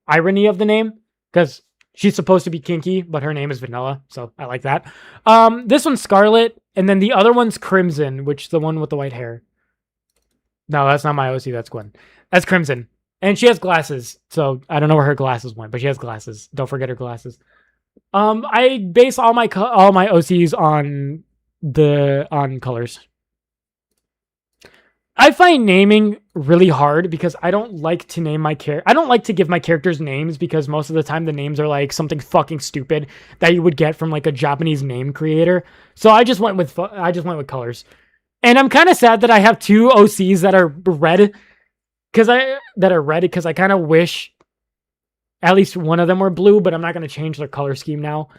irony of the name because she's supposed to be kinky, but her name is Vanilla, so I like that. This one's Scarlet, and then the other one's Crimson, which is the one with the white hair. No, that's not my OC. That's Gwen. That's Crimson, and she has glasses. So I don't know where her glasses went, but she has glasses. Don't forget her glasses. I base all my OCs on colors. I find naming really hard because I don't like to name my character. I don't like to give my characters names because most of the time the names are like something fucking stupid that you would get from like a Japanese name creator. So I just went with colors. And I'm kind of sad that I have 2 OCs that are red because I kind of wish at least one of them were blue, but I'm not going to change their color scheme now.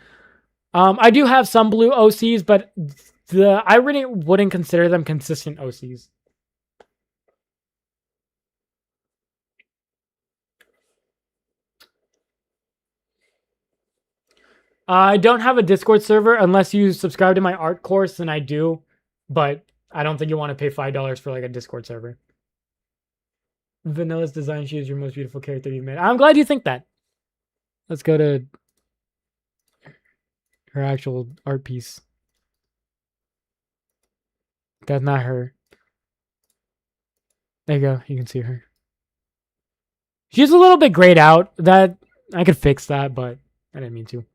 I do have some blue OCs, but I really wouldn't consider them consistent OCs. I don't have a Discord server unless you subscribe to my art course, and I do, but I don't think you want to pay $5 for like a Discord server. Vanilla's design, she is your most beautiful character you've made. I'm glad you think that. Let's go to her actual art piece. That's not her. There you go. You can see her. She's a little bit grayed out. That I could fix that, but I didn't mean to.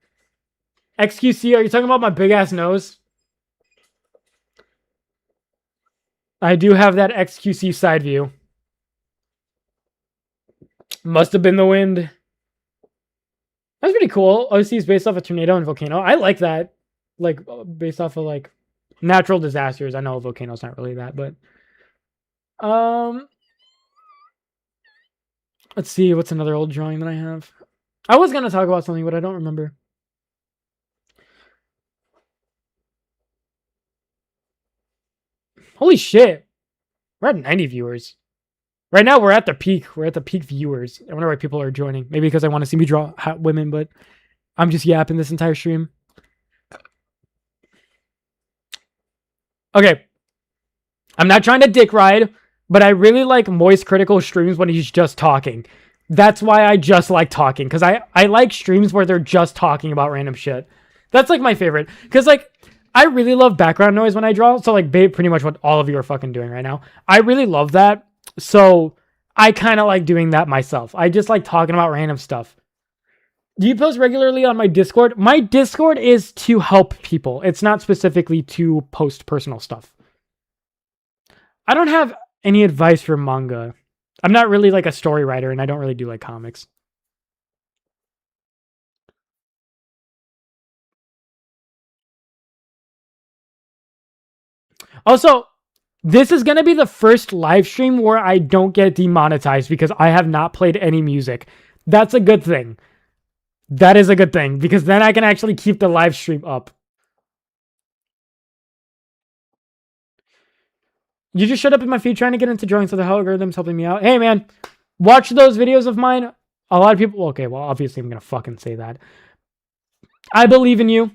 XQC, are you talking about my big ass nose? I do have that XQC side view. Must have been the wind. That's pretty cool. OC is based off a tornado and volcano. I like that. Like, based off of, like, natural disasters. I know a volcano's not really that, but... Let's see, what's another old drawing that I have? I was going to talk about something, but I don't remember. Holy shit. We're at 90 viewers. Right now, we're at the peak. We're at the peak viewers. I wonder why people are joining. Maybe because I want to see me draw hot women, but I'm just yapping this entire stream. Okay. I'm not trying to dick ride, but I really like Moist Critical streams when he's just talking. That's why I just like talking, because I like streams where they're just talking about random shit. That's like my favorite, because like I really love background noise when I draw. So like pretty much what all of you are fucking doing right now. I really love that. So I kind of like doing that myself. I just like talking about random stuff. Do you post regularly on my Discord? My Discord is to help people. It's not specifically to post personal stuff. I don't have any advice for manga. I'm not really like a story writer, and I don't really do like comics. Also, this is going to be the first live stream where I don't get demonetized because I have not played any music. That's a good thing. That is a good thing, because then I can actually keep the live stream up. You just showed up in my feed trying to get into drawing, so the algorithm's helping me out. Hey, man, watch those videos of mine. A lot of people... Okay, well, obviously I'm going to fucking say that. I believe in you.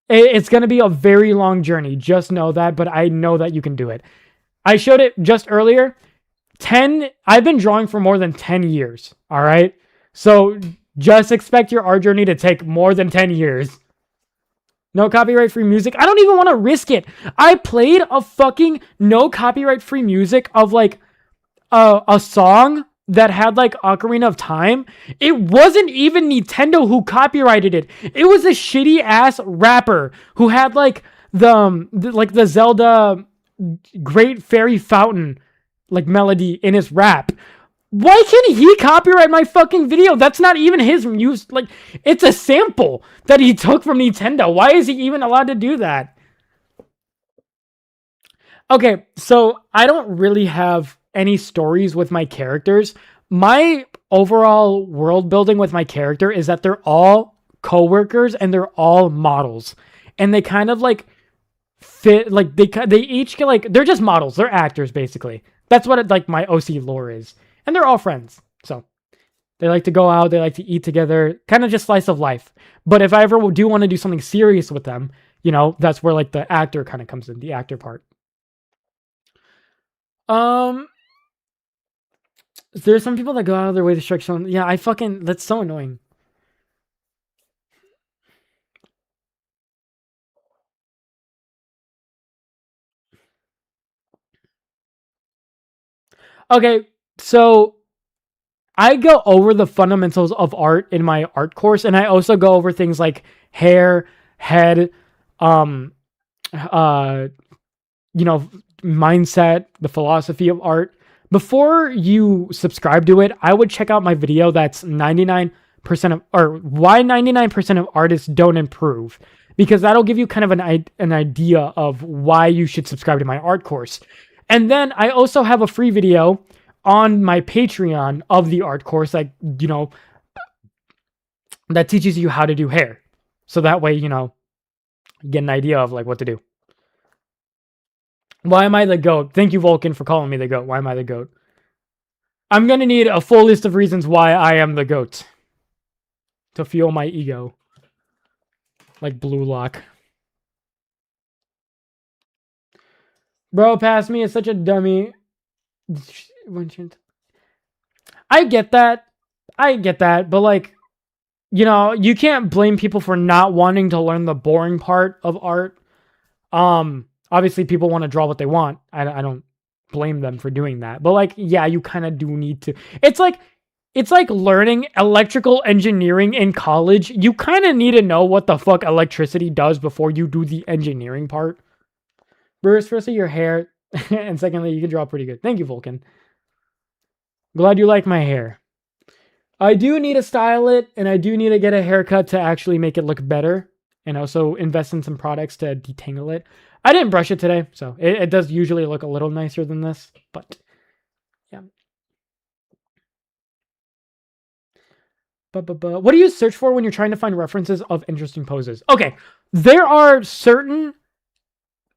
It's going to be a very long journey. Just know that, but I know that you can do it. I showed it just earlier. I've been drawing for more than 10 years, all right? So just expect your art journey to take more than 10 years. No copyright free music. I don't even want to risk it. I played a fucking no copyright free music of like a song that had like Ocarina of Time. It wasn't even Nintendo who copyrighted it. It was a shitty ass rapper who had like the Zelda Great Fairy Fountain like melody in his rap. Why can't he copyright my fucking video? That's not even his music. Like, it's a sample that he took from Nintendo. Why is he even allowed to do that? Okay, so I don't really have any stories with my characters. My overall world building with my character is that they're all coworkers and they're all models. And they kind of like fit, like they each get like, they're just models. They're actors basically. That's what like my OC lore is. And they're all friends. So they like to go out, they like to eat together, kind of just slice of life. But if I ever do want to do something serious with them, you know, that's where like the actor kind of comes in, the actor part. There's some people that go out of their way to strike someone. Yeah, that's so annoying. Okay, so I go over the fundamentals of art in my art course, and I also go over things like hair, head, you know, mindset, the philosophy of art. Before you subscribe to it, I would check out my video that's 99% of, or why 99% of artists don't improve, because that'll give you kind of an idea of why you should subscribe to my art course. And then I also have a free video on my Patreon of the art course, like, you know, that teaches you how to do hair. So that way, you know, you get an idea of like what to do. Why am I the GOAT? Thank you, Vulcan, for calling me the GOAT. Why am I the GOAT? I'm going to need a full list of reasons why I am the GOAT to fuel my ego. Like Blue Lock. Bro, past me is such a dummy. I get that. But like, you know, you can't blame people for not wanting to learn the boring part of art. Obviously people want to draw what they want. I don't blame them for doing that. But like, yeah, you kind of do need to. It's like learning electrical engineering in college. You kind of need to know what the fuck electricity does before you do the engineering part. Bruce, firstly, your hair, and secondly, you can draw pretty good. Thank you, Vulcan. Glad you like my hair. I do need to style it, and I do need to get a haircut to actually make it look better, and also invest in some products to detangle it. I didn't brush it today, so it does usually look a little nicer than this, but yeah. What do you search for when you're trying to find references of interesting poses? Okay, there are certain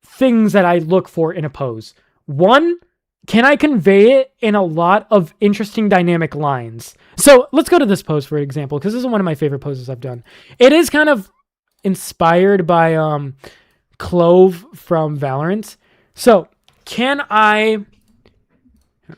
things that I look for in a pose. One can I convey it in a lot of interesting dynamic lines? So let's go to this pose, for example, because this is one of my favorite poses I've done. It is kind of inspired by Clove from Valorant. So can I...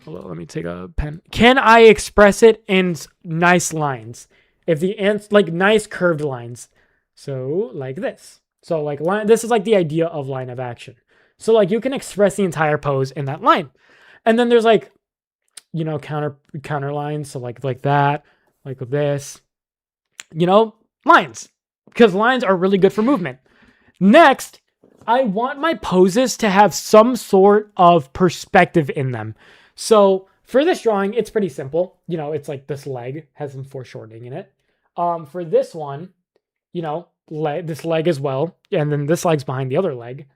Let me take a pen. Can I express it in nice lines? If the ants like nice curved lines. So like this. So like this is like the idea of line of action. So like you can express the entire pose in that line. And then there's like, you know, counter lines. So like that, like this, you know, lines, because lines are really good for movement. Next, I want my poses to have some sort of perspective in them. So for this drawing, it's pretty simple. You know, it's like this leg has some foreshortening in it. For this one, you know, this leg as well. And then this leg's behind the other leg.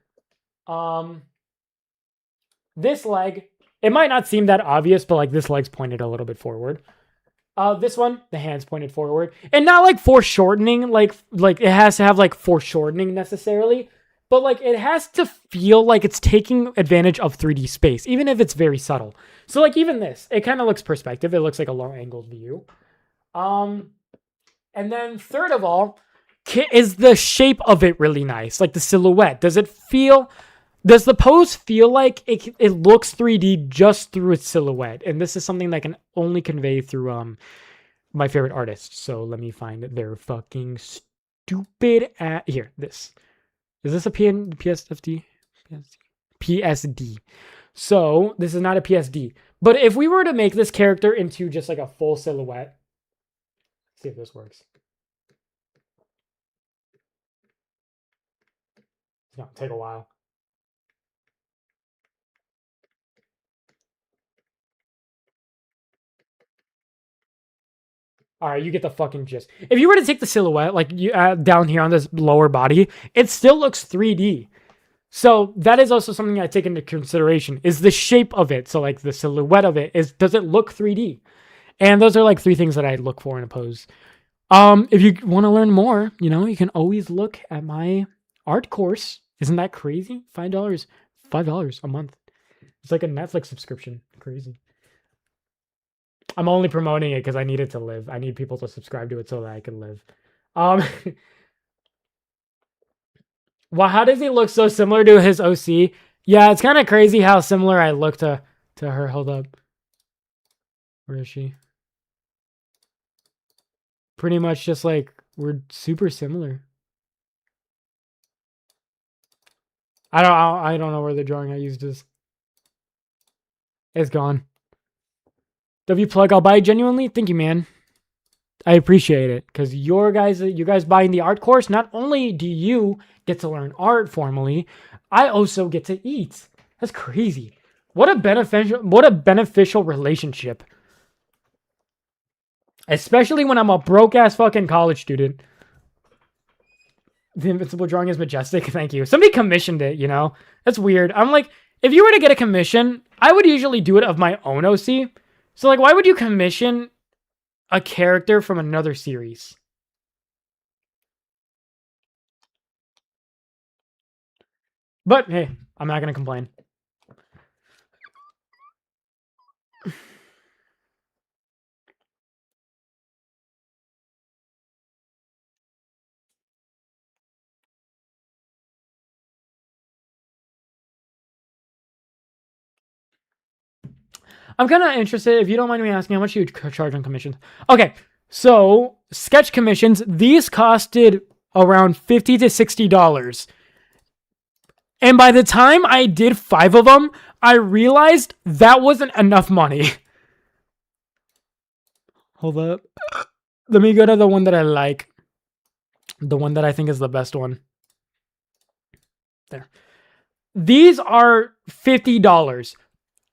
This leg, it might not seem that obvious, but like this leg's pointed a little bit forward. This one, the hand's pointed forward. And not like foreshortening, like it has to have like foreshortening necessarily. But like it has to feel like it's taking advantage of 3D space, even if it's very subtle. So like even this, it kind of looks perspective. It looks like a low angled view. And then third of all, is the shape of it really nice? Like the silhouette. Does the pose feel like it looks 3D just through its silhouette? And this is something that I can only convey through my favorite artists. So let me find their fucking stupid here, this. Is this a PSFD? PSD. So this is not a PSD. But if we were to make this character into just like a full silhouette, let's see if this works. It's gonna take a while. All right, you get the fucking gist. If you were to take the silhouette, like you down here on this lower body, it still looks 3D. So that is also something I take into consideration, is the shape of it. So like the silhouette of it, does it look 3D? And those are like 3 things that I look for in a pose. If you want to learn more, you know, you can always look at my art course. Isn't that crazy? $5 a month. It's like a Netflix subscription. Crazy. I'm only promoting it because I need it to live. I need people to subscribe to it so that I can live. Well, how does he look so similar to his OC? Yeah, it's kind of crazy how similar I look to her. Hold up. Where is she? Pretty much just like, we're super similar. I don't know where the drawing I used is. It's gone. W plug, I'll buy it genuinely. Thank you, man. I appreciate it, because you guys buying the art course, not only do you get to learn art formally, I also get to eat. That's crazy. What a beneficial relationship. Especially when I'm a broke ass fucking college student. The invincible drawing is majestic. Thank you. Somebody commissioned it, you know? That's weird. I'm like, if you were to get a commission, I would usually do it of my own OC. So like, why would you commission a character from another series? But hey, I'm not going to complain. I'm kind of interested, if you don't mind me asking, how much you charge on commissions? Okay, so sketch commissions, these costed around $50 to $60. And by the time I did 5 of them, I realized that wasn't enough money. Hold up. Let me go to the one that I like. The one that I think is the best one. There. These are $50.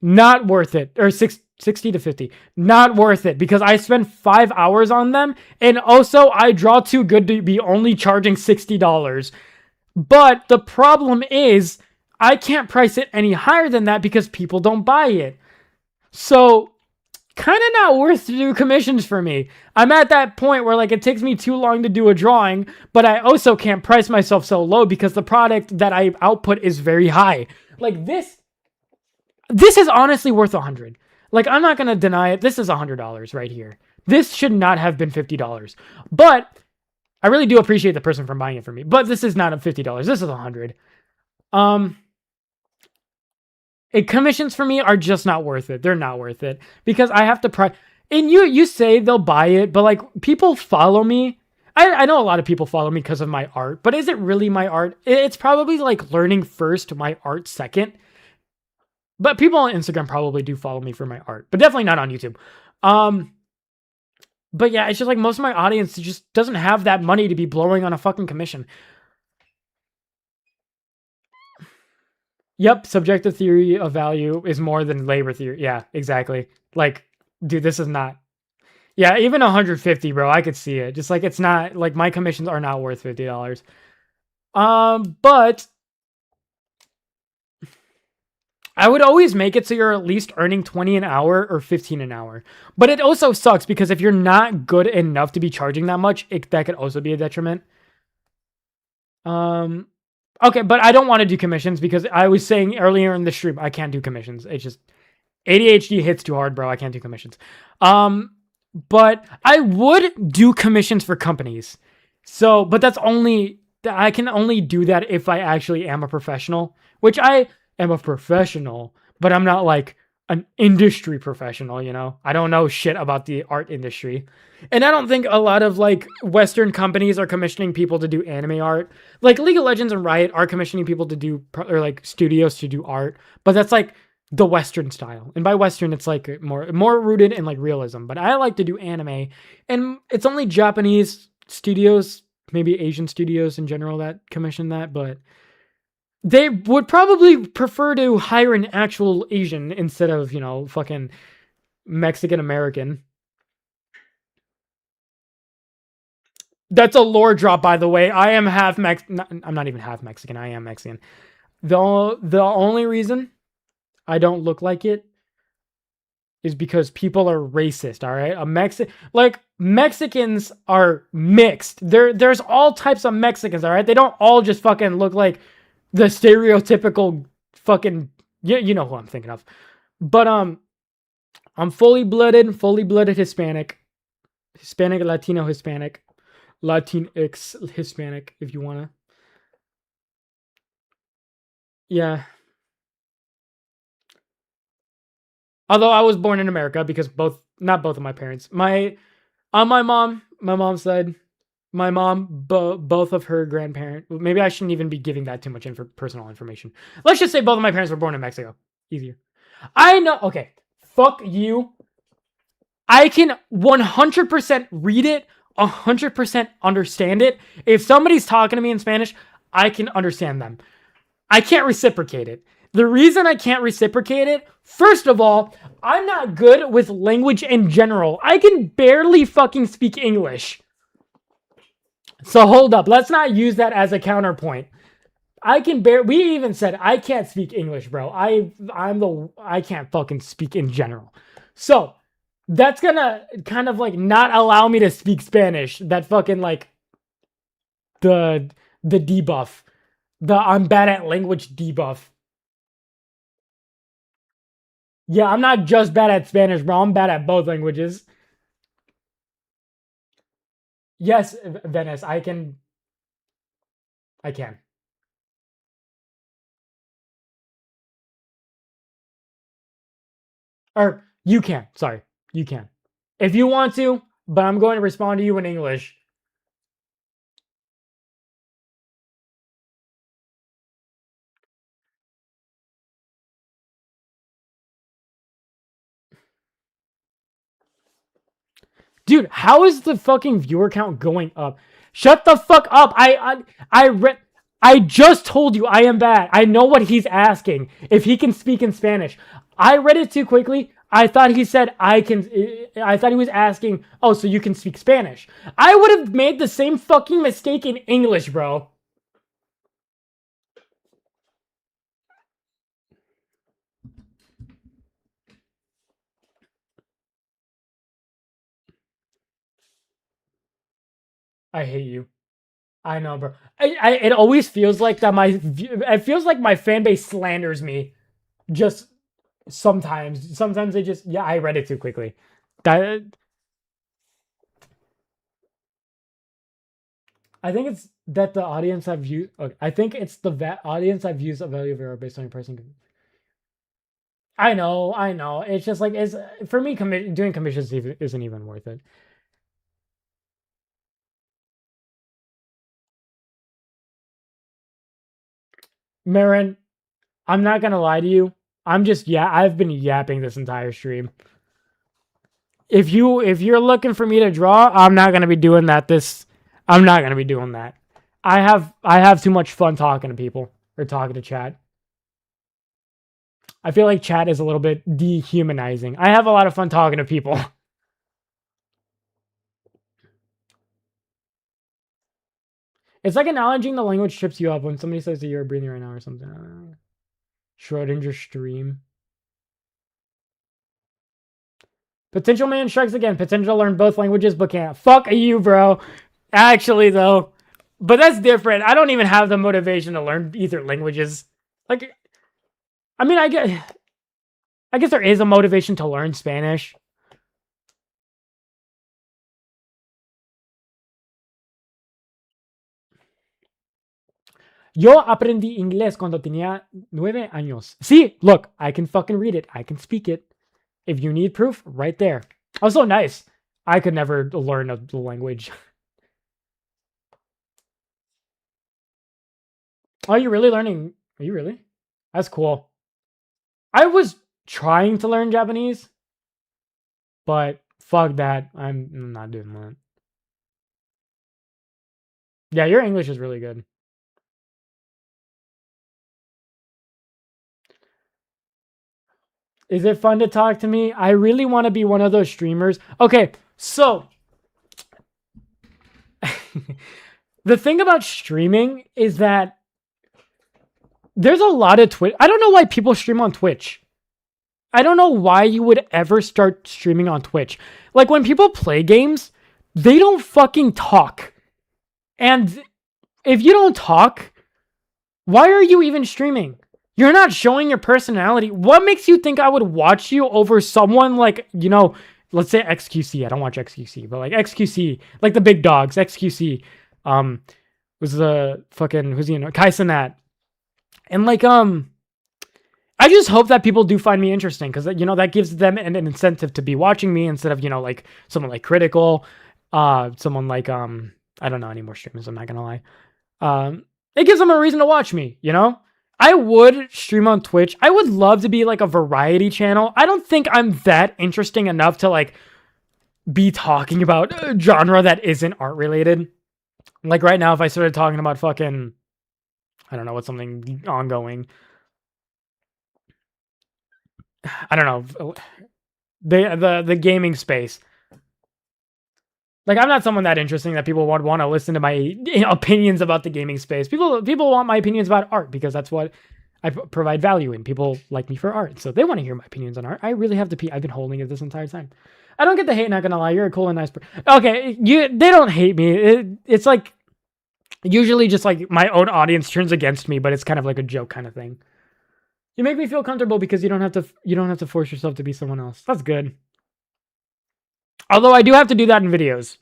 Not worth it. Or 60 to 50. Not worth it, because I spent 5 hours on them. And also, I draw too good to be only charging $60. But the problem is, I can't price it any higher than that because people don't buy it. So, kind of not worth to do commissions for me. I'm at that point where like it takes me too long to do a drawing, but I also can't price myself so low because the product that I output is very high. Like this, This is honestly worth $100. Like, I'm not gonna deny it. This is $100 right here. This should not have been $50. But I really do appreciate the person from buying it for me. But this is not a $50. This is $100. Commissions for me are just not worth it. They're not worth it because I have to and you say they'll buy it, but like people follow me. I know a lot of people follow me because of my art, but is it really my art? It's probably like learning first, my art second. But people on Instagram probably do follow me for my art, but definitely not on YouTube. But yeah, it's just like most of my audience just doesn't have that money to be blowing on a fucking commission. Yep, subjective theory of value is more than labor theory. Yeah, exactly. Like, dude, this is not. Yeah, even 150, bro. I could see it. Just like it's not like my commissions are not worth $50. But I would always make it so you're at least earning 20 an hour or 15 an hour. But it also sucks because if you're not good enough to be charging that much, that could also be a detriment. Okay, but I don't want to do commissions because I was saying earlier in the stream I can't do commissions. It's just ADHD hits too hard, bro. I can't do commissions. But I would do commissions for companies. So, but I can only do that if I actually am a professional, which I am a professional, but I'm not like an industry professional, you know? I don't know shit about the art industry. And I don't think a lot of like Western companies are commissioning people to do anime art. Like League of Legends and Riot are commissioning people to do, or like studios to do art, but that's like the Western style. And by Western, it's like more rooted in like realism. But I like to do anime, and it's only Japanese studios, maybe Asian studios in general that commission that, but they would probably prefer to hire an actual Asian instead of, you know, fucking Mexican American. That's a lore drop, by the way. I am half I'm not even half Mexican. I am Mexican. The only reason I don't look like it is because people are racist. All right, like Mexicans are mixed. There's all types of Mexicans. All right, they don't all just fucking look like the stereotypical fucking. You know who I'm thinking of. But I'm fully blooded Hispanic, Latino, Hispanic, Latinx, Hispanic, if you wanna. Yeah. Although I was born in America because not both of my parents, on my mom's side, my mom, both of her grandparents. Maybe I shouldn't even be giving that too much personal information. Let's just say both of my parents were born in Mexico. Easier. I know. Okay. Fuck you. I can 100% read it, 100% understand it. If somebody's talking to me in Spanish, I can understand them. I can't reciprocate it. The reason I can't reciprocate it, first of all, I'm not good with language in general. I can barely fucking speak English. So hold up. Let's not use that as a counterpoint. We even said I can't speak English, bro. I can't fucking speak in general. So that's gonna kind of like not allow me to speak Spanish. That fucking like the debuff. The I'm bad at language debuff. Yeah, I'm not just bad at Spanish, bro. I'm bad at both languages. Yes, Venice, I can. I can. Or you can. Sorry, you can. If you want to, but I'm going to respond to you in English. Dude, how is the fucking viewer count going up? Shut the fuck up. I just told you I am bad. I know what he's asking. If he can speak in Spanish. I read it too quickly. I thought he said I can. I thought he was asking, oh, so you can speak Spanish. I would have made the same fucking mistake in English, bro. I hate you. I know, bro. It always feels like that. It feels like my fan base slanders me. Just Sometimes they just, yeah, I read it too quickly. That I think it's that the audience have views. Okay, I think it's the audience have views of value of error based on your person. I know. It's just like it's for me. Doing commissions isn't even worth it. Marin, I'm not gonna lie to you. I've been yapping this entire stream. If you're looking for me to draw, I'm not gonna be doing that. I'm not gonna be doing that. I have too much fun talking to people or talking to chat. I feel like chat is a little bit dehumanizing. I have a lot of fun talking to people. It's like acknowledging the language trips you up when somebody says that you're breathing right now or something. Schrodinger stream. Potential man strikes again. Potential to learn both languages, but can't. Fuck you, bro. Actually, though. But that's different. I don't even have the motivation to learn either languages. Like, I mean, I guess there is a motivation to learn Spanish. Yo aprendí inglés cuando tenía 9 años. See, look, I can fucking read it. I can speak it. If you need proof, right there. Oh, so nice. I could never learn a language. Oh, you're really learning? Are you really? That's cool. I was trying to learn Japanese, but fuck that. I'm not doing that. Yeah, your English is really good. Is it fun to talk to me? I really want to be one of those streamers. Okay, so the thing about streaming is that there's a lot of Twitch. I don't know why people stream on Twitch. I don't know why you would ever start streaming on Twitch. Like when people play games, they don't fucking talk. And if you don't talk, why are you even streaming? You're not showing your personality. What makes you think I would watch you over someone like, let's say XQC. I don't watch XQC, but like XQC, like the big dogs, XQC, was the fucking, who's he, Kaisenat. And like, I just hope that people do find me interesting because, that gives them an incentive to be watching me instead of, like someone like Critical, someone like, I don't know any more streamers, I'm not going to lie. It gives them a reason to watch me, I would stream on Twitch. I would love to be like a variety channel. I don't think I'm that interesting enough to like be talking about a genre that isn't art related. Like right now, if I started talking about fucking, I don't know, what's something ongoing. I don't know, the gaming space. Like I'm not someone that interesting that people would want to listen to my opinions about the gaming space. People want my opinions about art because that's what I provide value in. People like me for art, so they want to hear my opinions on art. I really have to pee. I've been holding it this entire time. I don't get the hate. Not gonna lie, you're a cool and nice person. Okay, they don't hate me. It's like usually just like my own audience turns against me, but it's kind of like a joke kind of thing. You make me feel comfortable because you don't have to force yourself to be someone else. That's good. Although I do have to do that in videos.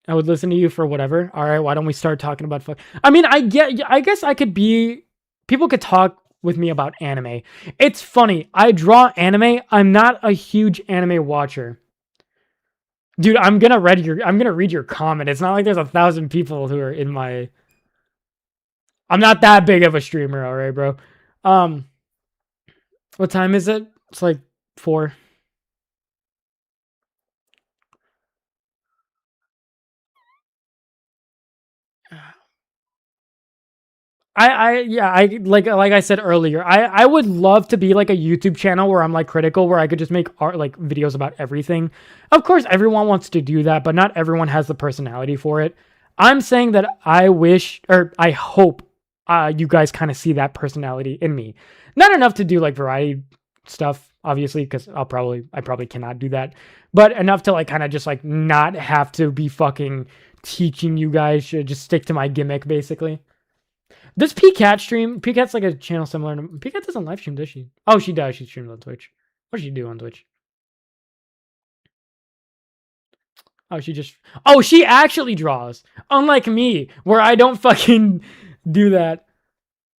I would listen to you for whatever. All right, why don't we start talking about fuck? I mean, I guess I could be. People could talk with me about anime. It's funny. I draw anime. I'm not a huge anime watcher. Dude, I'm gonna read your comment. It's not like there's 1,000 people who are in my. I'm not that big of a streamer, all right, bro. What time is it? It's like 4. I like I said earlier, I would love to be like a YouTube channel where I'm like Critical, where I could just make art like videos about everything. Of course, everyone wants to do that, but not everyone has the personality for it. I'm saying that I wish or I hope you guys kind of see that personality in me. Not enough to do like variety stuff, obviously, because I probably cannot do that, but enough to like kind of just like not have to be fucking teaching you guys. Should just stick to my gimmick, basically. Does PCat stream? PCat's like a channel similar to... PCat doesn't live stream, does she? Oh, she does. She streams on Twitch. What does she do on Twitch? Oh, she just... Oh, she actually draws. Unlike me, where I don't fucking do that.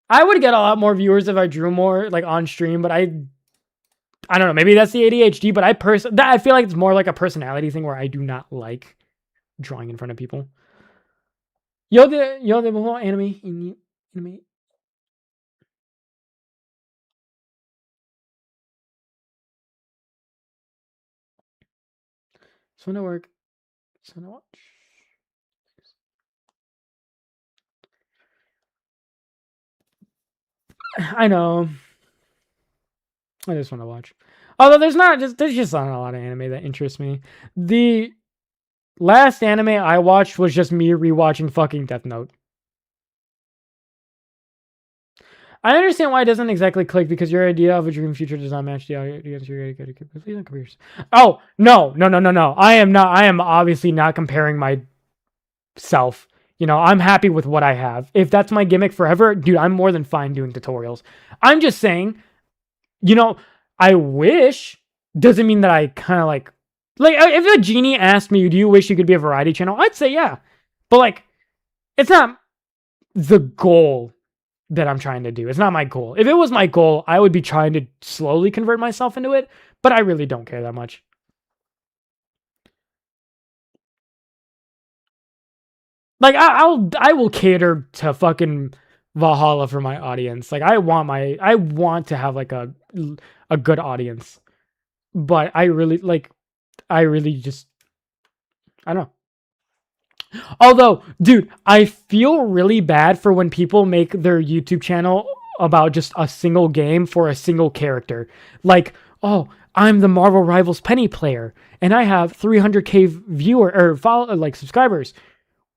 I would get a lot more viewers if I drew more, like, on stream, but I don't know. Maybe that's the ADHD, but I feel like it's more like a personality thing where I do not like drawing in front of people. Yo de whole anime. Just want to work. Just want to watch. I know. I just want to watch. Although there's just not a lot of anime that interests me. The last anime I watched was just me rewatching fucking Death Note. I understand why it doesn't exactly click because your idea of a dream future does not match the audience you're going to please don't compare yourself. Oh, no. I am obviously not comparing myself. You know, I'm happy with what I have. If that's my gimmick forever, dude, I'm more than fine doing tutorials. I'm just saying, you know, I wish doesn't mean that I kind of like if a genie asked me, do you wish you could be a variety channel? I'd say yeah. But like, it's not the goal that I'm trying to do. It's not my goal. If it was my goal, I would be trying to slowly convert myself into it, but I really don't care that much. Like I will cater to fucking Valhalla for my audience. Like I want to have like a good audience. But I really just I don't know. Although, dude, I feel really bad for when people make their YouTube channel about just a single game for a single character. Like, oh, I'm the Marvel Rivals Penny player, and I have 300k viewer or follow like subscribers.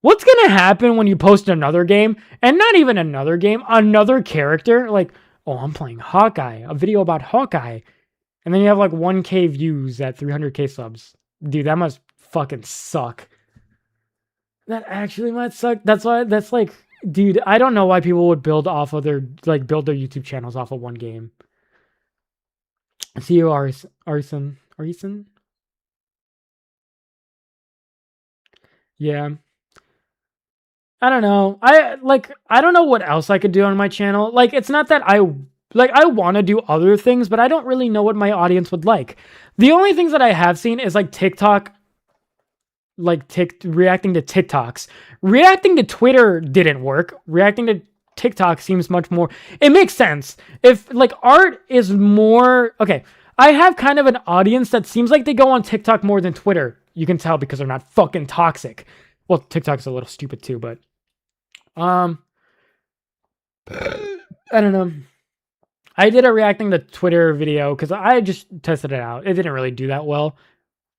What's gonna happen when you post another game, and not even another game, another character? Like, oh, I'm playing Hawkeye, a video about Hawkeye, and then you have like 1k views at 300k subs. Dude, that must fucking suck. That actually might suck. That's like, dude, I don't know why people would build their YouTube channels off of one game. See you, Arson. Yeah. I don't know. I don't know what else I could do on my channel. Like, it's not that I want to do other things, but I don't really know what my audience would like. The only things that I have seen is like TikTok, reacting to TikToks. Reacting to Twitter didn't work. Reacting to TikTok seems much more... It makes sense. If, like, art is more... Okay, I have kind of an audience that seems like they go on TikTok more than Twitter. You can tell because they're not fucking toxic. Well, TikTok's a little stupid too, but... I don't know. I did a reacting to Twitter video because I just tested it out. It didn't really do that well,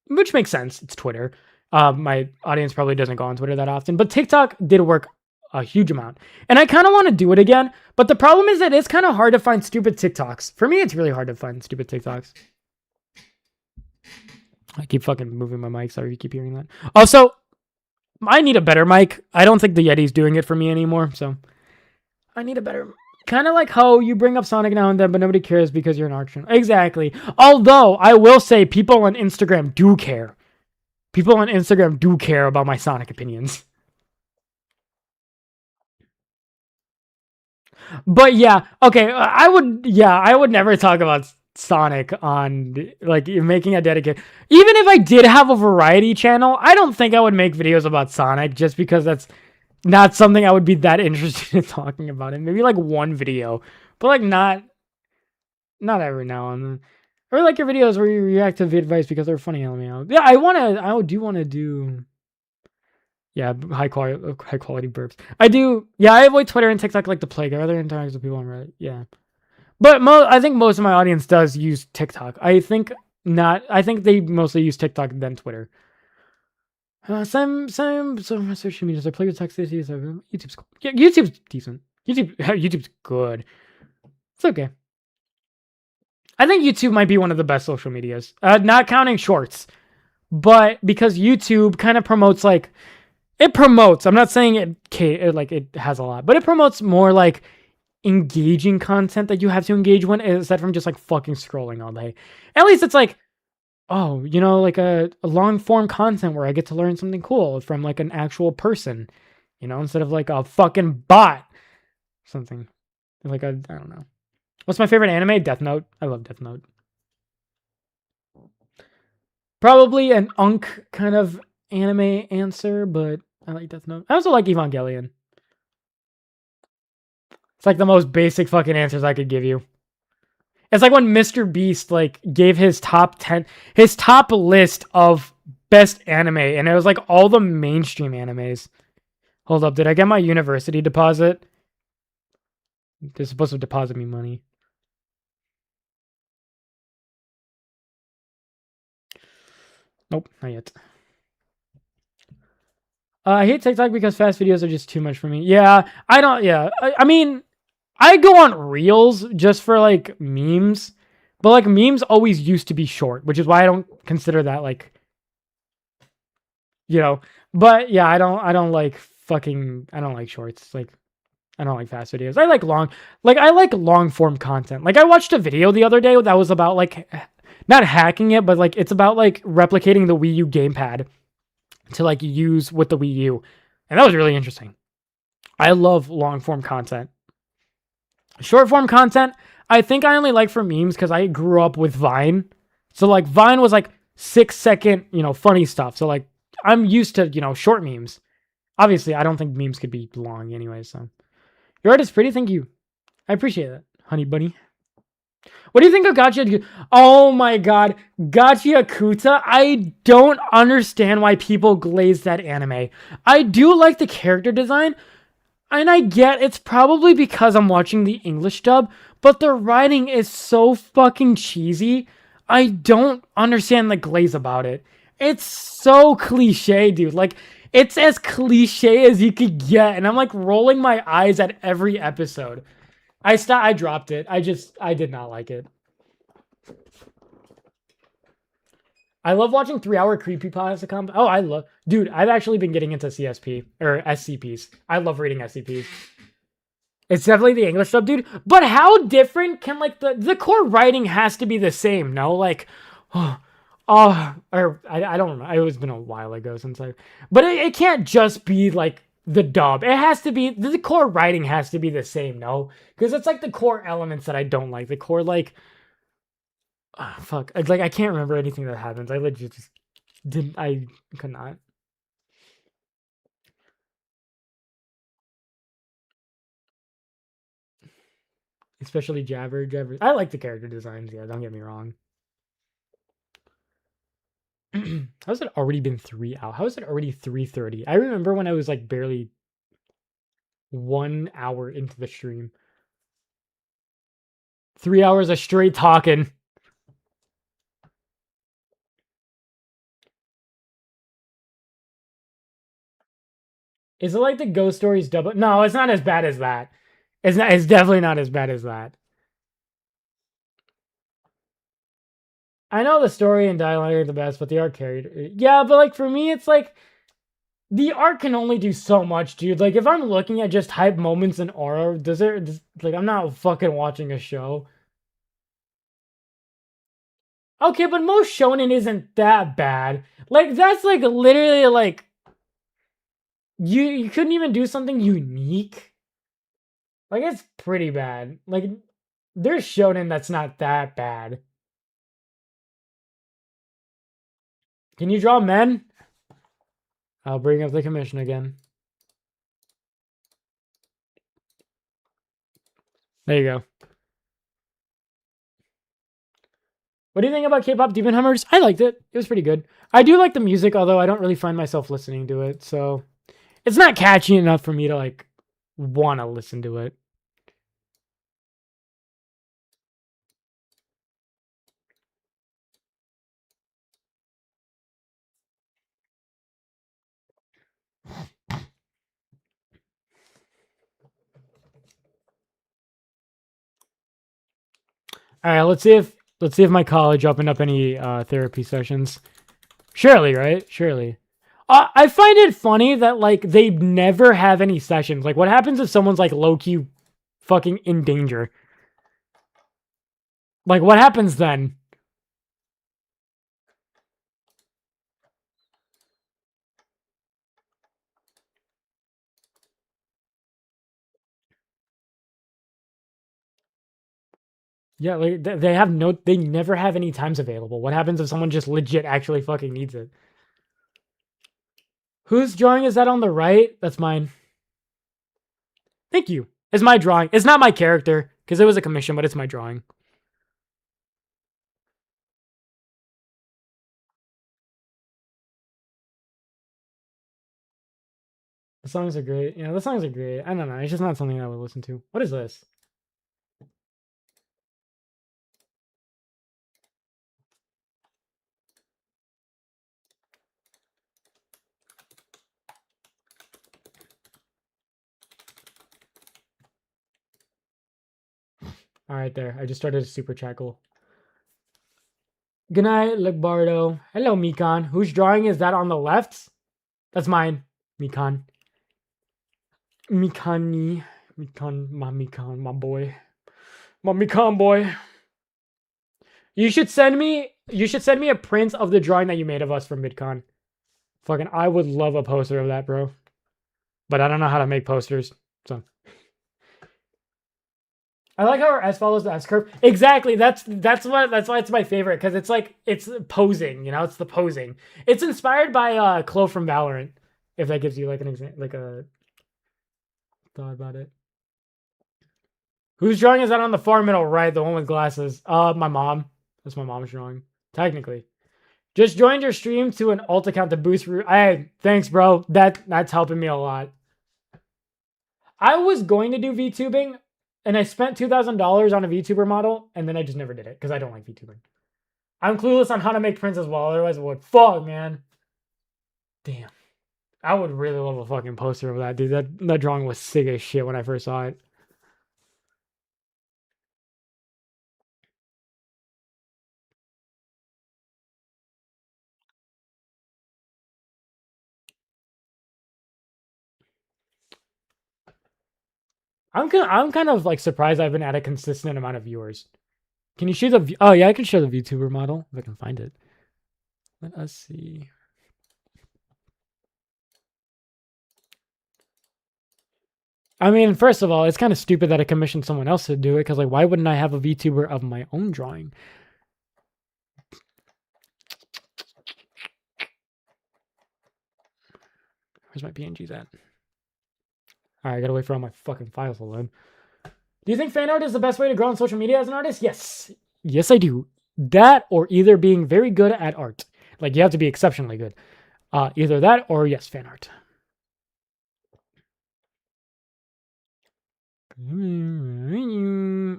which makes sense. It's Twitter. My audience probably doesn't go on Twitter that often, but TikTok did work a huge amount. And I kind of want to do it again, but the problem is that it's kind of hard to find stupid TikToks. For me, it's really hard to find stupid TikToks. I keep fucking moving my mic. Sorry, you keep hearing that. Also, I need a better mic. I don't think the Yeti's doing it for me anymore, so I need a better... Kind of like how you bring up Sonic now and then, but nobody cares because you're an art channel. Exactly. Although, I will say people on Instagram do care. People on Instagram do care about my Sonic opinions. But yeah, okay, I would never talk about Sonic on, like, making a dedicated... Even if I did have a variety channel, I don't think I would make videos about Sonic just because that's not something I would be that interested in talking about. And maybe, like, one video. But, like, not every now and then. Or, like, your videos where you react to advice because they're funny. Yeah, I do want to do... Yeah, high quality burps. I avoid Twitter and TikTok like the plague. I rather interact with people on Reddit. Yeah. But I think most of my audience does use TikTok. I think they mostly use TikTok than Twitter. Some social medias. I play with toxicity. So YouTube's cool. Yeah, YouTube's decent. YouTube's good. It's okay. I think YouTube might be one of the best social medias. Not counting shorts, but because YouTube kind of promotes like it promotes. I'm not saying it has a lot, but it promotes more like engaging content that you have to engage with instead from just like fucking scrolling all day. At least it's like, oh, like a long form content where I get to learn something cool from like an actual person, instead of like a fucking bot. Something like I don't know. What's my favorite anime? Death Note. I love Death Note. Probably an kind of anime answer, but I like Death Note. I also like Evangelion. It's like the most basic fucking answers I could give you. It's like when Mr. Beast like gave his top list of best anime, and it was like all the mainstream animes. Hold up, did I get my university deposit? They're supposed to deposit me money. Nope, not yet. I hate TikTok because fast videos are just too much for me. Yeah, I don't. Yeah, I mean, I go on Reels just for like memes, but like memes always used to be short, which is why I don't consider that like, But yeah, I don't like I don't like shorts. Like, I don't like fast videos. I like long form content. Like I watched a video the other day that was about like, not hacking it, but like it's about like replicating the Wii U gamepad to like use with the Wii U. And that was really interesting. I love long form content. Short form content, I think I only like for memes because I grew up with Vine. So like Vine was like 6-second, funny stuff. So like I'm used to, short memes. Obviously, I don't think memes could be long anyway. So your art is pretty. Thank you. I appreciate that, honey bunny. What do you think of Gacha? Oh my god, Gacha Kuta. I don't understand why people glaze that anime. I do like the character design, and I get it's probably because I'm watching the English dub, but the writing is so fucking cheesy. I don't understand the glaze about it. It's so cliche, dude. Like, it's as cliche as you could get, and I'm like rolling my eyes at every episode. I dropped it. I did not like it. I love watching 3-hour creepypasta comp. Oh, dude, I've actually been getting into CSP or SCPs. I love reading SCPs. It's definitely the English stuff, dude. But how different can like the core writing has to be the same, no? Like, or I don't remember. It was been a while ago since but it can't just be like the dub. It has to be the core writing has to be the same, no? Because it's like the core elements that I don't like. The core like, fuck, like I can't remember anything that happens. I legit just didn't. I could not. Especially Jabber. I like the character designs. Yeah, don't get me wrong. How's it already been 3 hours? How is it already 3:30? I remember when I was like barely 1 hour into the stream. 3 hours of straight talking. Is it like the Ghost Stories double? No, it's not as bad as that. It's not. It's definitely not as bad as that. I know the story and dialogue are the best, but the art carried. Yeah, but like for me, it's like the art can only do so much, dude. Like if I'm looking at just hype moments and aura, like I'm not fucking watching a show. Okay, but most shonen isn't that bad. Like that's like literally like you couldn't even do something unique. Like it's pretty bad. Like there's shonen that's not that bad. Can you draw men? I'll bring up the commission again. There you go. What do you think about K-pop Demon Hummers? I liked it. It was pretty good. I do like the music, although I don't really find myself listening to it. So it's not catchy enough for me to like want to listen to it. All right, let's see if my college opened up any therapy sessions. Surely, right? Surely. I find it funny that like they never have any sessions. Like, what happens if someone's like low key fucking in danger? Like, what happens then? Yeah, like they have no, they never have any times available. What happens if someone just legit actually fucking needs it? Whose drawing is that on the right? That's mine. Thank you. It's my drawing. It's not my character because it was a commission, but it's my drawing. The songs are great. Yeah, the songs are great. I don't know. It's just not something I would listen to. What is this? All right, there. I just started a super chackle. Good night, Legbardo. Hello, Mikan. Whose drawing is that on the left? That's mine, Mikan. Mikani. Mikan, my boy. My Mikan boy. You should send me a print of the drawing that you made of us from VidCon. Fucking, I would love a poster of that, bro. But I don't know how to make posters, so. I like how our S follows the S curve. Exactly. That's why it's my favorite, because it's like it's posing, you know, it's the posing. It's inspired by Chloe from Valorant, if that gives you like an example, like a thought about it. Whose drawing is that on the far middle right? The one with glasses. My mom. That's my mom's drawing. Technically. Just joined your stream to an alt account to boost. Hey, thanks, bro. That's helping me a lot. I was going to do VTubing, and I spent $2,000 on a VTuber model, and then I just never did it because I don't like VTubing. I'm clueless on how to make prints as well. Otherwise, I would. Fuck, man. Damn. I would really love a fucking poster of that, dude. That drawing was sick as shit when I first saw it. I'm kind of like surprised I've been at a consistent amount of viewers. Can you show the? Oh yeah, I can show the VTuber model if I can find it. Let us see. I mean, first of all, it's kind of stupid that I commissioned someone else to do it, because like, why wouldn't I have a VTuber of my own drawing? Where's my PNGs at? All right, I gotta wait for all my fucking files to load. Do you think fan art is the best way to grow on social media as an artist? Yes. Yes, I do. That or either being very good at art. Like, you have to be exceptionally good. Either that or, yes, fan art.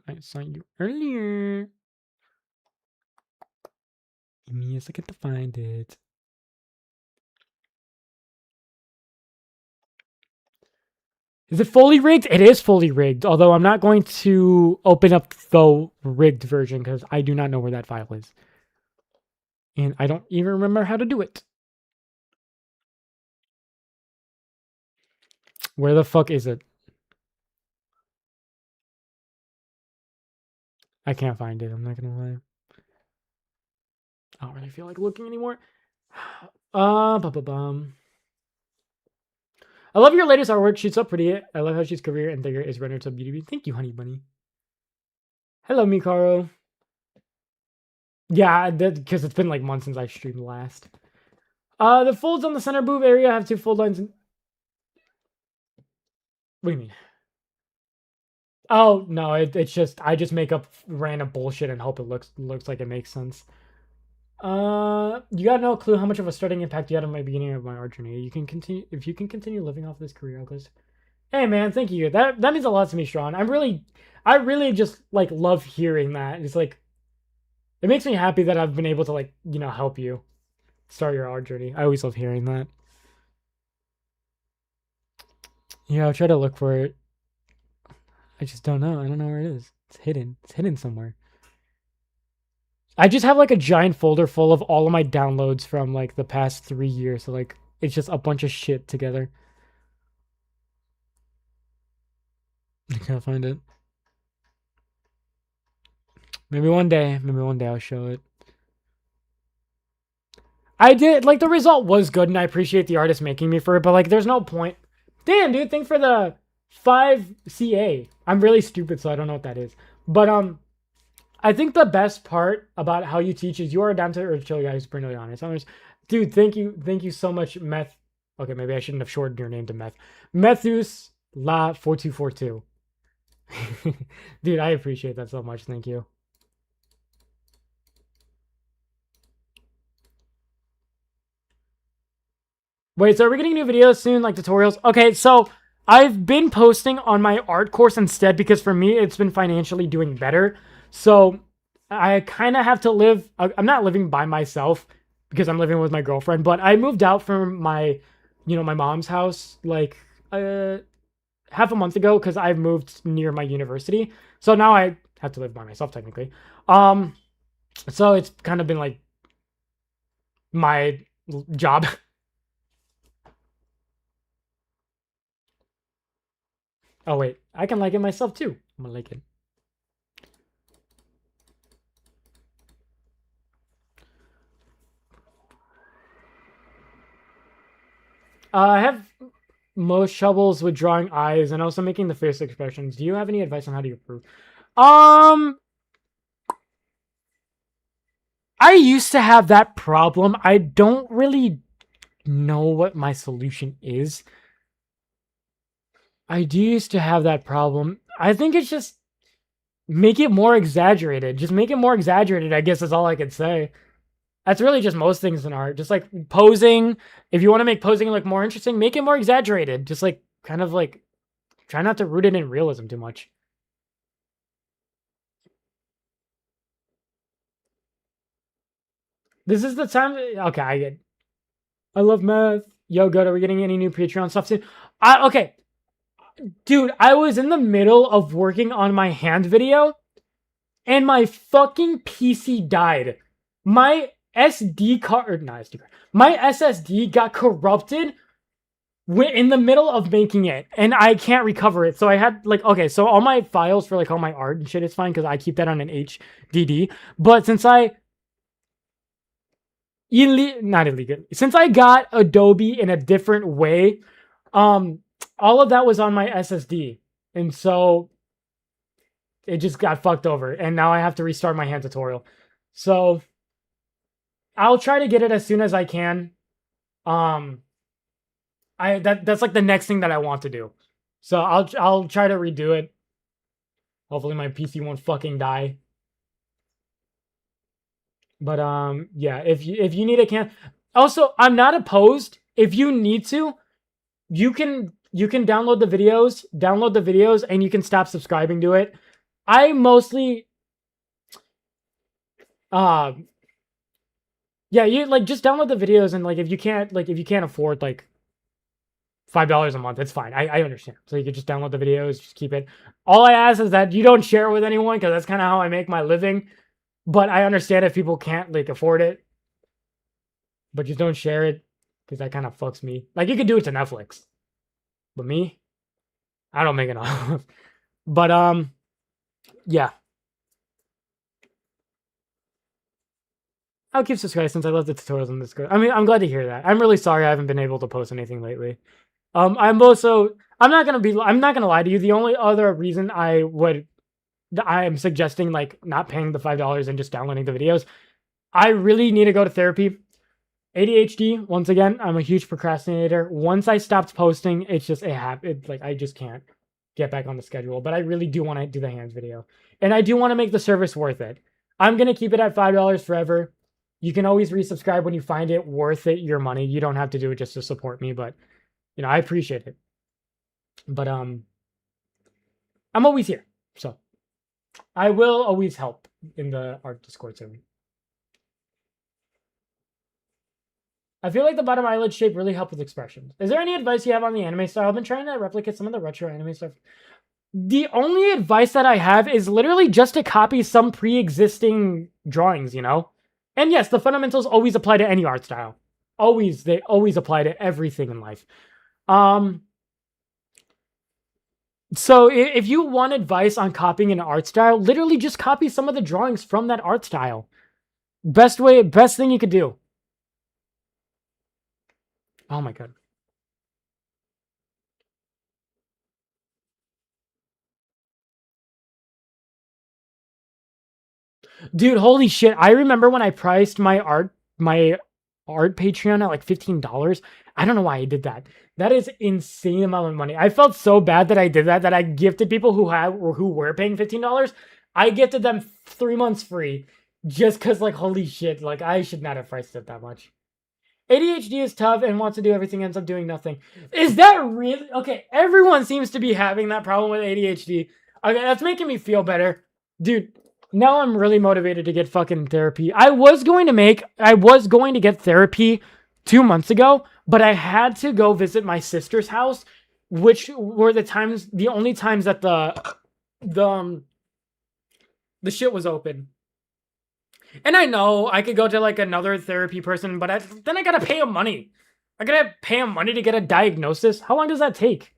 I saw you earlier. Give me a second to find it. Is it fully rigged? It is fully rigged, although I'm not going to open up the rigged version because I do not know where that file is. And I don't even remember how to do it. Where the fuck is it? I can't find it. I'm not gonna lie. I don't really feel like looking anymore. Bum. I love your latest artwork. She's so pretty. I love how she's career and Digger is rendered so beautifully. Thank you, honey bunny. Hello, Mikaro. Yeah, because it's been like months since I streamed last. The folds on the center boob area have two fold lines. What do you mean? Oh no, it's just I just make up random bullshit and hope it looks like it makes sense. You got no clue how much of a starting impact you had on my beginning of my art journey. You can continue if you can continue living off this career, Oaklist. Hey man, thank you. That means a lot to me, Strawn. I really just like love hearing that. It's like it makes me happy that I've been able to like, you know, help you start your art journey. I always love hearing that. Yeah, I'll try to look for it. I just don't know. I don't know where it is. It's hidden. It's hidden somewhere. I just have like a giant folder full of all of my downloads from like the past 3 years. So like It's just a bunch of shit together. I can't find it. Maybe one day I'll show it. I did, like, the result was good, and I appreciate the artist making me for it, but, like, there's no point. Damn, dude, thanks for the 5 CA. I'm really stupid, so I don't know what that is. But, I think the best part about how you teach is you are a down to earth chill guy who's brutally honest. Dude, thank you so much, Meth. Okay, maybe I shouldn't have shortened your name to Meth. Methus La 4242. Dude, I appreciate that so much. Thank you. Wait, so are we getting new videos soon, like tutorials? Okay, so I've been posting on my art course instead because for me, it's been financially doing better. So I kind of have to live. I'm not living by myself because I'm living with my girlfriend, but I moved out from my mom's house like half a month ago because I've moved near my university. So now I have to live by myself technically. So it's kind of been like my job. Oh wait, I can like it myself too. I'm gonna like it. I have most troubles with drawing eyes and also making the face expressions. Do you have any advice on how to improve? I used to have that problem. I don't really know what my solution is. I do used to have that problem. I think it's just make it more exaggerated. Just make it more exaggerated, I guess is all I could say. That's really just most things in art. Just like posing. If you want to make posing look more interesting, make it more exaggerated. Just like kind of like try not to root it in realism too much. This is the time. Okay, I get. I love math. Yo, good. Are we getting any new Patreon stuff soon? Okay. Dude, I was in the middle of working on my hand video and my fucking PC died. My SD card, or not SD card, my SSD got corrupted in the middle of making it and I can't recover it. So I had like, okay, so all my files for like all my art and shit is fine because I keep that on an HDD. But since since I got Adobe in a different way, all of that was on my SSD. And so it just got fucked over. And now I have to restart my hand tutorial. So I'll try to get it as soon as I can. That's like the next thing that I want to do. So I'll try to redo it. Hopefully my PC won't fucking die. But yeah, if you need a also, I'm not opposed. If you need to, you can download the videos and you can stop subscribing to it. I mostly yeah, you like just download the videos and like if you can't afford like $5 a month, it's fine. I understand. So you can just download the videos, just keep it. All I ask is that you don't share it with anyone because that's kind of how I make my living. But I understand if people can't like afford it. But just don't share it because that kind of fucks me. Like you could do it to Netflix. But me, I don't make enough. But yeah. I'll keep subscribing since I love the tutorials on Discord. I mean, I'm glad to hear that. I'm really sorry I haven't been able to post anything lately. I'm not gonna lie to you. The only other reason I'm suggesting like not paying the $5 and just downloading the videos. I really need to go to therapy. ADHD, once again, I'm a huge procrastinator. Once I stopped posting, it's just a habit. Like I just can't get back on the schedule. But I really do want to do the hands video. And I do want to make the service worth it. I'm gonna keep it at $5 forever. You can always resubscribe when you find it worth it, your money. You don't have to do it just to support me, but I appreciate it. But I'm always here. So I will always help in the art Discord server. I feel like the bottom eyelid shape really helped with expressions. Is there any advice you have on the anime style? I've been trying to replicate some of the retro anime stuff. The only advice that I have is literally just to copy some pre-existing drawings, And yes, the fundamentals always apply to any art style. They always apply to everything in life. Um, so if you want advice on copying an art style, literally just copy some of the drawings from that art style. Best thing you could do. Oh my god. Dude, holy shit. I remember when I priced my art Patreon at like $15. I don't know why I did that. That is insane amount of money. I felt so bad that I did that I gifted people who were paying $15. I gifted them 3 months free just cuz like holy shit, like I should not have priced it that much. ADHD is tough and wants to do everything, ends up doing nothing. Is that really okay? Everyone seems to be having that problem with ADHD. Okay, that's making me feel better. Dude, now I'm really motivated to get fucking therapy. I was going to get therapy 2 months ago, but I had to go visit my sister's house, which were the only times that the um, the shit was open. And I know I could go to like another therapy person, but then I gotta pay him money. I gotta pay him money to get a diagnosis. How long does that take?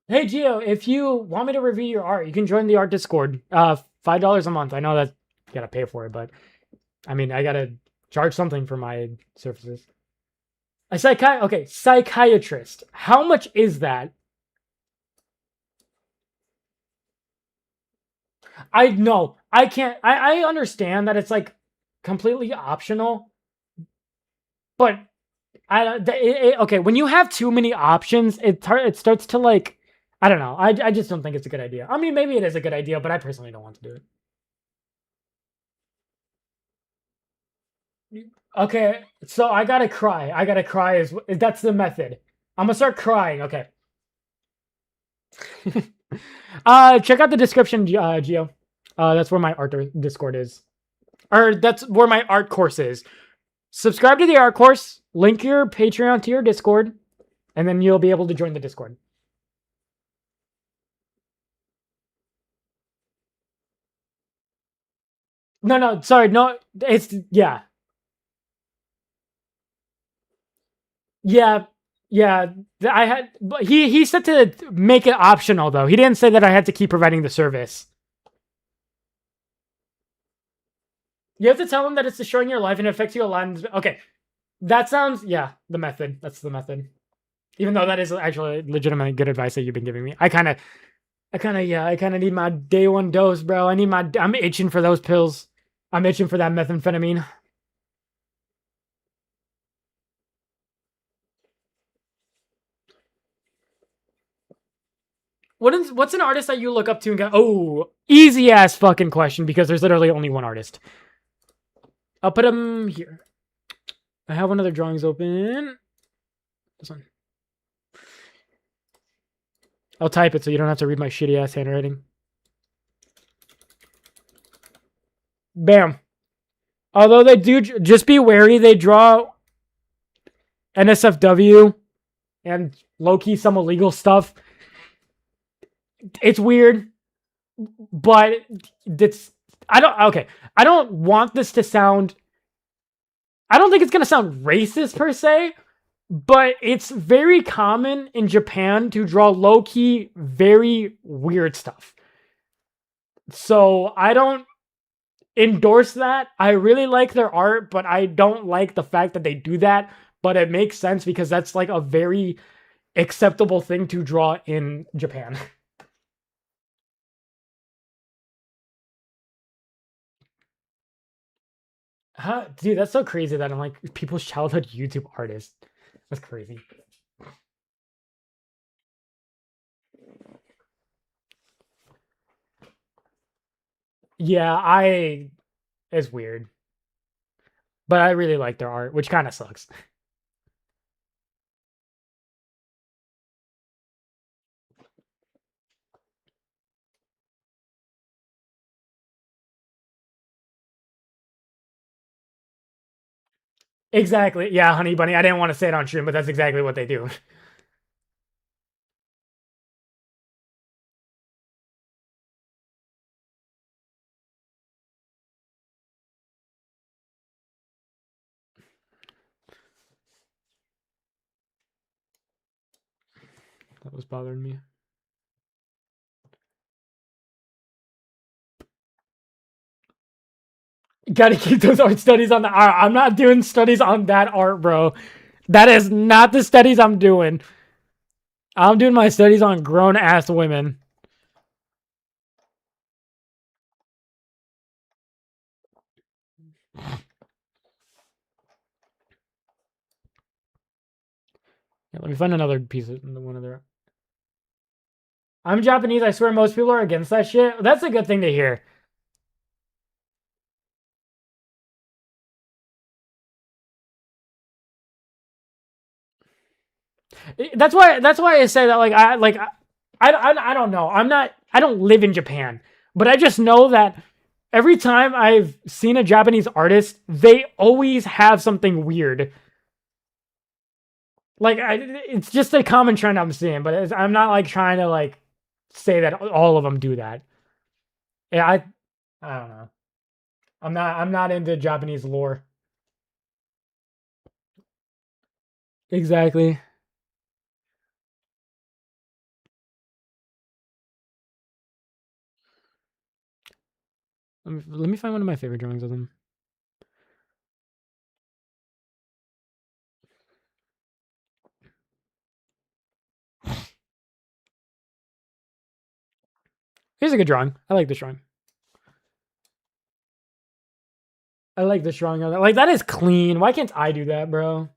Hey Gio, if you want me to review your art, you can join the art Discord. $5 a month. I know that you gotta pay for it, but I mean I gotta charge something for my services. Psychiatrist. How much is that? I know. I can't I understand that it's like completely optional, but okay, when you have too many options, it starts to like I don't know. I just don't think it's a good idea. I mean, maybe it is a good idea, but I personally don't want to do it. Okay, so I gotta cry. I gotta cry is that's the method. I'm gonna start crying. Okay. Check out the description, Geo. That's where my art Discord is, or that's where my art course is. Subscribe to the art course. Link your Patreon to your Discord, and then you'll be able to join the Discord. No, no, sorry, no. It's yeah, yeah, yeah. I had, but he said to make it optional though. He didn't say that I had to keep providing the service. You have to tell him that it's destroying your life and it affects you a lot. Okay, that sounds yeah. The method. That's the method. Even though that is actually legitimately good advice that you've been giving me. I kind of need my day one dose, bro. I'm itching for those pills. I'm itching for that methamphetamine. What's an artist that you look up to and go, oh, easy ass fucking question because there's literally only one artist. I'll put him here. I have one of their drawings open. This one. I'll type it so you don't have to read my shitty ass handwriting. Bam. Although they do, just be wary. They draw NSFW and low key some illegal stuff. It's weird, but it's I don't want this to sound. I don't think it's gonna sound racist per se, but it's very common in Japan to draw low key, very weird stuff. So I don't endorse that. I really like their art, but I don't like the fact that they do that. But it makes sense because that's like a very acceptable thing to draw in Japan. Huh? Dude, that's so crazy that I'm like people's childhood YouTube artists. That's crazy. Yeah, I it's weird. But I really like their art, which kind of sucks. Exactly. Yeah, Honey Bunny. I didn't want to say it on stream, but that's exactly what they do. That was bothering me. Gotta keep those art studies on the art. I'm not doing studies on that art, bro. That is not the studies I'm doing. I'm doing my studies on grown-ass women. Yeah, let me find another piece of one of their. I'm Japanese. I swear most people are against that shit. That's a good thing to hear. That's why I say that. I don't know. I don't live in Japan, but I just know that every time I've seen a Japanese artist, they always have something weird. Like it's just a common trend I'm seeing, but I'm not like trying to like say that all of them do that. Yeah, I don't know. I'm not into Japanese lore. Exactly. Let me find one of my favorite drawings of them. Here's a good drawing. I like this drawing. I like this drawing of that. Like that is clean. Why can't I do that, bro?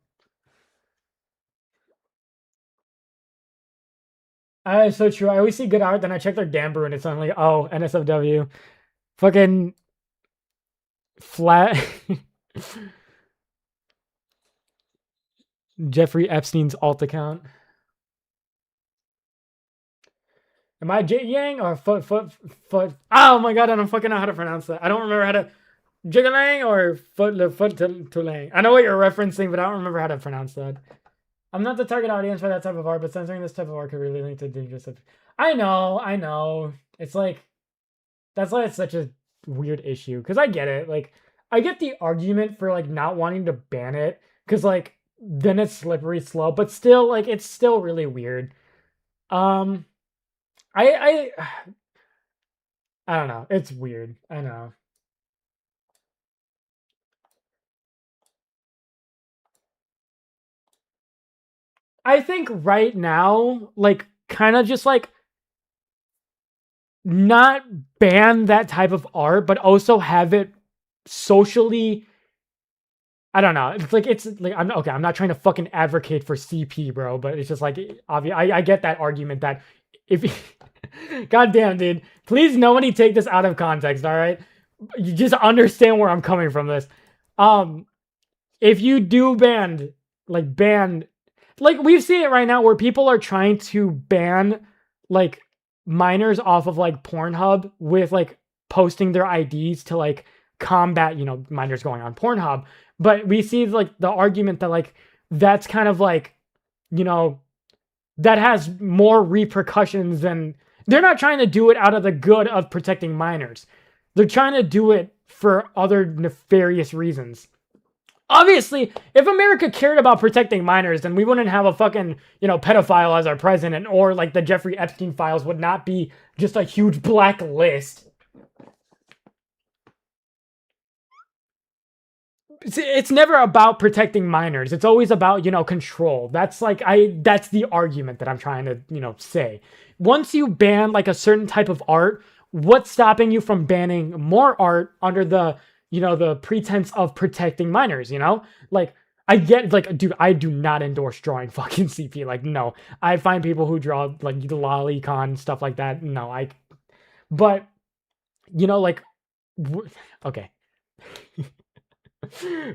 It's so true. I always see good art, then I check their Gambler and it's only oh NSFW. Fucking flat. Jeffrey Epstein's alt account. Am I J Yang or foot? Oh my god, I don't fucking know how to pronounce that. I don't remember how to Jigalang or foot to lang. I know what you're referencing, but I don't remember how to pronounce that. I'm not the target audience for that type of art, but censoring this type of art could really lead to dangerous. I know. It's like that's why it's such a weird issue. Cause I get it. Like I get the argument for like not wanting to ban it, cause like then it's slippery slope, but still like it's still really weird. Um I I don't know. It's weird. I know. I think right now, like kind of just like not ban that type of art, but also have it socially. I don't know. It's like I'm okay. I'm not trying to fucking advocate for CP, bro, but it's just like obvious. I get that argument that if, goddamn, dude, please nobody take this out of context. All right, you just understand where I'm coming from. This, if you do ban, like we've seen it right now where people are trying to ban like minors off of like Pornhub with like posting their IDs to like combat, minors going on Pornhub. But we see like the argument that like that's kind of like, that has more repercussions than they're not trying to do it out of the good of protecting minors. They're trying to do it for other nefarious reasons. Obviously, if America cared about protecting minors, then we wouldn't have a fucking, pedophile as our president, or like the Jeffrey Epstein files would not be just a huge black list. It's never about protecting minors. It's always about, control. That's the argument that I'm trying to, say. Once you ban like a certain type of art, what's stopping you from banning more art under the the pretense of protecting minors, Like, I get, like, dude, I do not endorse drawing fucking CP. Like, no. I find people who draw, like, the lolicon, stuff like that. No, but, like, okay.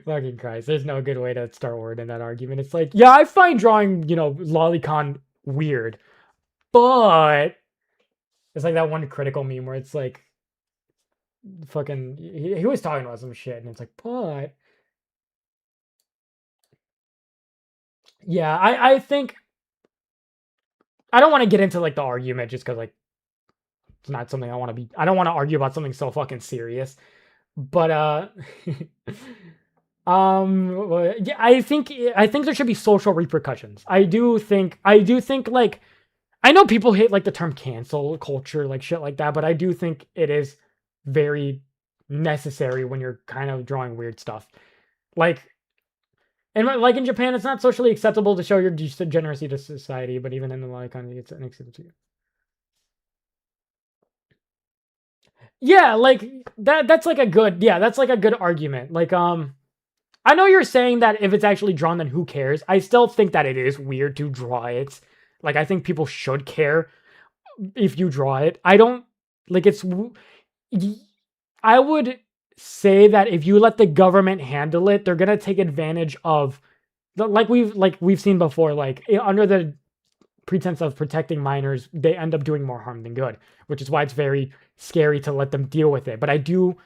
Fucking Christ. There's no good way to start word in that argument. It's like, yeah, I find drawing, lolicon weird, but it's like that one critical meme where it's like, fucking he was talking about some shit and it's like, but yeah, I think I don't want to get into like the argument just because like it's not something I don't want to argue about something so fucking serious, but yeah, I think there should be social repercussions. I do think like I know people hate like the term cancel culture, like shit like that, but I do think it is very necessary when you're kind of drawing weird stuff. Like, and like in Japan, it's not socially acceptable to show your degeneracy to society, but even in the like country, it's unacceptable. Yeah, like that. That's like a good. Yeah, that's like a good argument. Like, I know you're saying that if it's actually drawn, then who cares? I still think that it is weird to draw it. Like, I think people should care if you draw it. I don't like it's. I would say that if you let the government handle it, they're gonna take advantage of like we've seen before. Like under the pretense of protecting minors, they end up doing more harm than good, which is why it's very scary to let them deal with it. But I do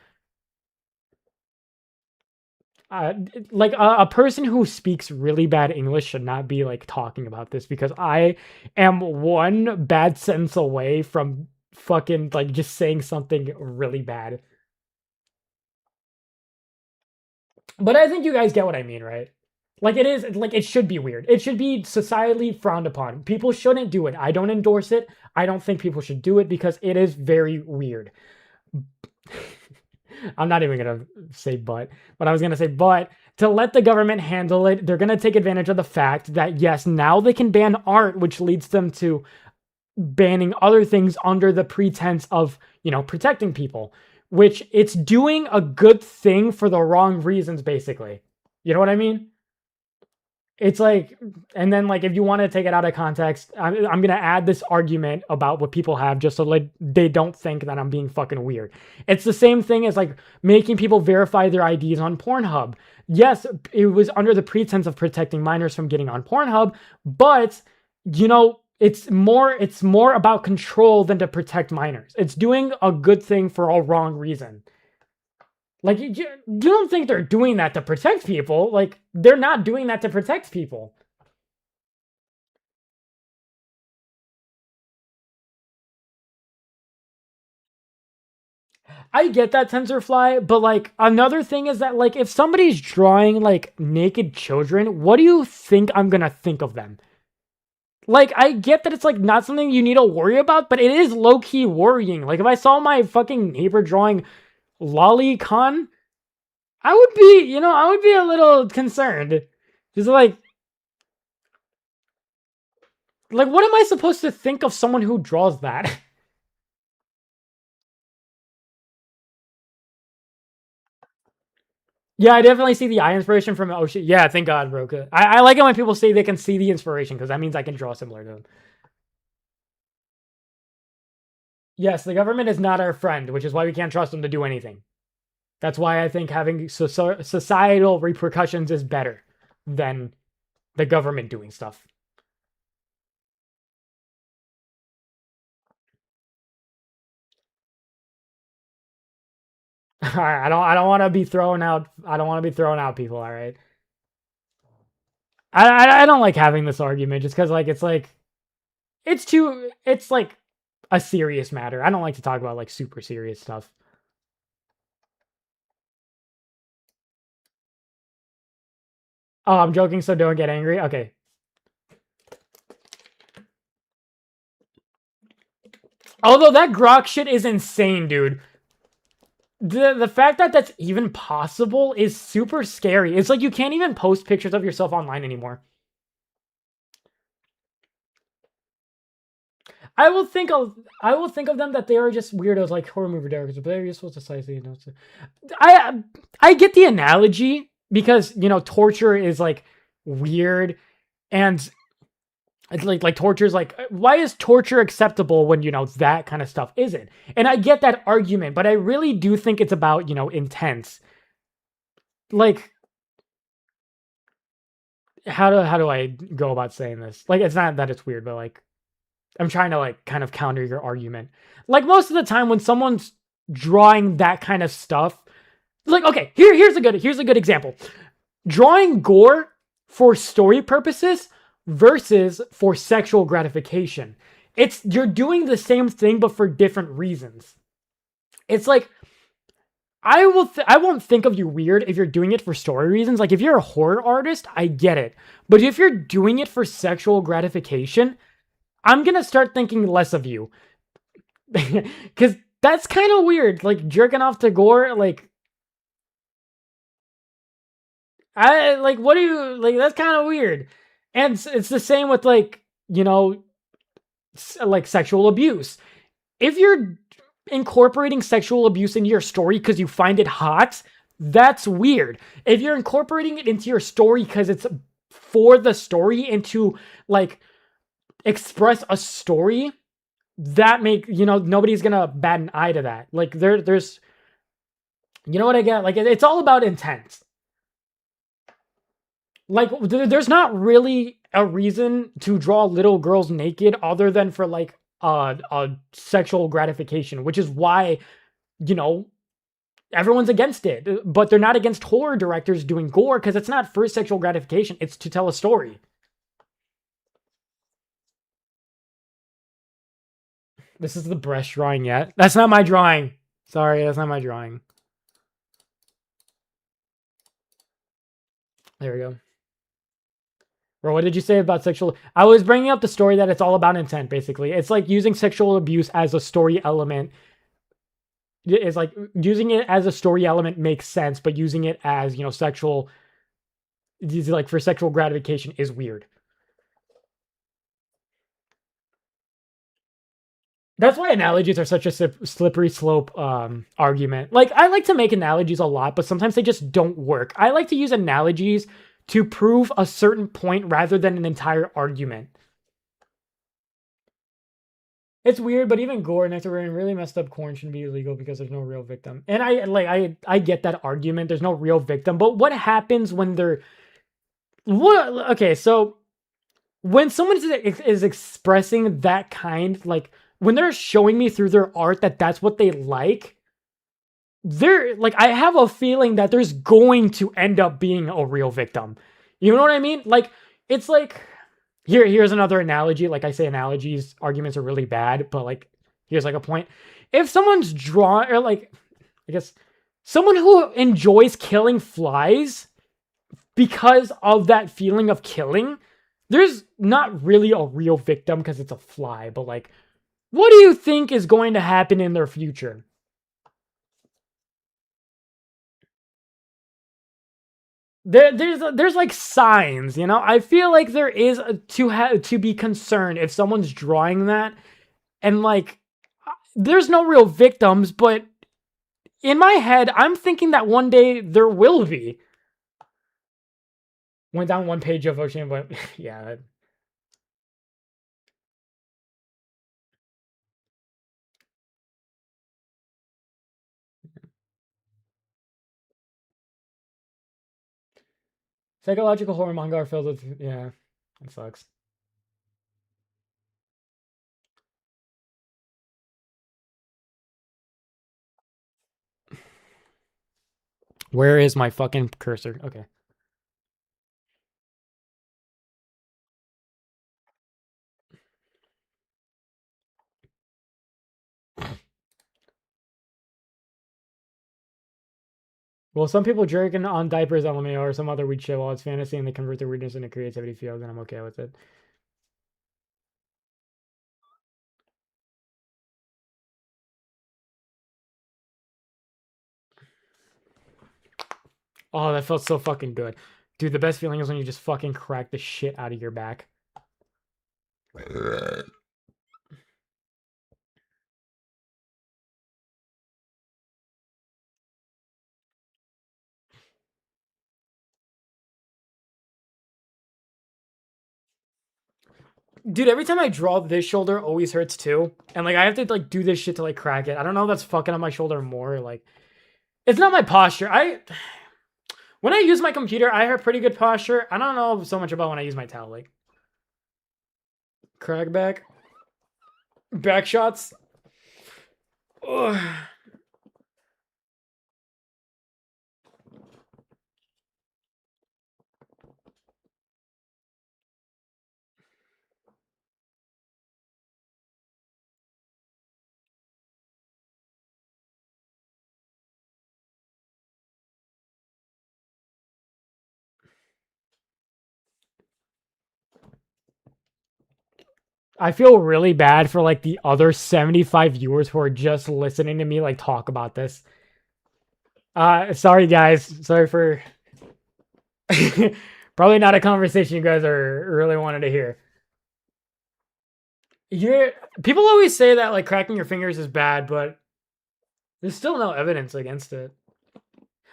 uh, like a person who speaks really bad English should not be like talking about this because I am one bad sentence away from fucking like just saying something really bad. But I think you guys get what I mean, right? Like it is like it should be weird. It should be societally frowned upon. People shouldn't do it. I don't endorse it. I don't think people should do it because it is very weird. I'm not even gonna say but I was gonna say but to let the government handle it, they're gonna take advantage of the fact that yes, now they can ban art, which leads them to banning other things under the pretense of, you know, protecting people, which it's doing a good thing for the wrong reasons, basically. You know what I mean? It's like, and then like if you want to take it out of context, I'm gonna add this argument about what people have just so like they don't think that I'm being fucking weird. It's the same thing as like making people verify their IDs on Pornhub. Yes, it was under the pretense of protecting minors from getting on Pornhub, but you know it's more about control than to protect minors. It's doing a good thing for a wrong reason. Like, you don't think they're doing that to protect people. Like, they're not doing that to protect people. I get that, TensorFly, but like, another thing is that, like, if somebody's drawing, like, naked children, what do you think I'm gonna think of them? Like, I get that it's, like, not something you need to worry about, but it is low-key worrying. Like, if I saw my fucking neighbor drawing Lolicon, I would be, you know, I would be a little concerned. Just like, what am I supposed to think of someone who draws that? Yeah, I definitely see the eye inspiration from oh shit. Yeah, thank God, bro. I like it when people say they can see the inspiration because that means I can draw similar to them. Yes, the government is not our friend, which is why we can't trust them to do anything. That's why I think having societal repercussions is better than the government doing stuff. All right, I don't want to be thrown out. I don't want to be throwing out people. All right. I don't like having this argument just because like it's like a serious matter. I don't like to talk about like super serious stuff. Oh, I'm joking, so don't get angry. Okay. Although that grok shit is insane, dude. The fact that that's even possible is super scary. It's like you can't even post pictures of yourself online anymore. I will think of them that they are just weirdos like horror movie directors, but they're useful to society. You know, I I get the analogy because you know torture is like weird, and it's like torture is like why is torture acceptable when you know that kind of stuff isn't? And I get that argument, but I really do think it's about you know intense. Like how do I go about saying this? Like it's not that it's weird, but like I'm trying to like kind of counter your argument. Like most of the time when someone's drawing that kind of stuff, like okay, here's a good example. Drawing gore for story purposes versus for sexual gratification. It's you're doing the same thing but for different reasons. It's like I won't think of you weird if you're doing it for story reasons. Like if you're a horror artist, I get it. But if you're doing it for sexual gratification, I'm gonna start thinking less of you. Because that's kind of weird. Like, jerking off to gore, like, what do you, like, that's kind of weird. And it's the same with, like, you know, like sexual abuse. If you're incorporating sexual abuse into your story because you find it hot, that's weird. If you're incorporating it into your story because it's for the story and to, like, express a story, that nobody's gonna bat an eye to that. Like, there's, you know what I get? Like, it's all about intent. Like, there's not really a reason to draw little girls naked other than for, like, a sexual gratification, which is why, you know, everyone's against it. But they're not against horror directors doing gore because it's not for sexual gratification. It's to tell a story. This is the breast drawing yet. That's not my drawing. Sorry, that's not my drawing. There we go. Bro, what did you say about sexual? I was bringing up the story that it's all about intent, basically. It's like using sexual abuse as a story element. It's like using it as a story element makes sense, but using it as, sexual, like for sexual gratification is weird. That's why analogies are such a slippery slope argument. Like, I like to make analogies a lot, but sometimes they just don't work. I like to use analogies to prove a certain point rather than an entire argument. It's weird, but even gore next to really messed up corn shouldn't be illegal because there's no real victim. And I get that argument. There's no real victim, but what happens when they're what? Okay, so when someone is expressing that kind, like when they're showing me through their art that that's what they like, they're like, I have a feeling that there's going to end up being a real victim. You know what I mean? Like, it's like, here's another analogy. Like, I say analogies, arguments are really bad, but like, here's like a point. If someone's drawn, or like, I guess someone who enjoys killing flies because of that feeling of killing, there's not really a real victim because it's a fly, but like, what do you think is going to happen in their future? There's like signs, I feel like there is to be concerned if someone's drawing that, and like, there's no real victims, but in my head, I'm thinking that one day there will be. Went down one page of Ocean, but yeah. Psychological horror manga are filled with, yeah, it sucks. Where is my fucking cursor? Okay. Well, some people jerking on diapers LMAO or some other weird shit while it's fantasy and they convert their weirdness into creativity field, and I'm okay with it. Oh, that felt so fucking good. Dude, the best feeling is when you just fucking crack the shit out of your back. Dude, every time I draw, this shoulder always hurts too. And like, I have to like do this shit to like crack it. I don't know if that's fucking up my shoulder more. Like, it's not my posture. When I use my computer, I have pretty good posture. I don't know so much about when I use my tablet. Like, crack back shots. Ugh. I feel really bad for like the other 75 viewers who are just listening to me like talk about this. Sorry guys. Sorry for probably not a conversation you guys are really wanted to hear. You're people always say that like cracking your fingers is bad, but there's still no evidence against it.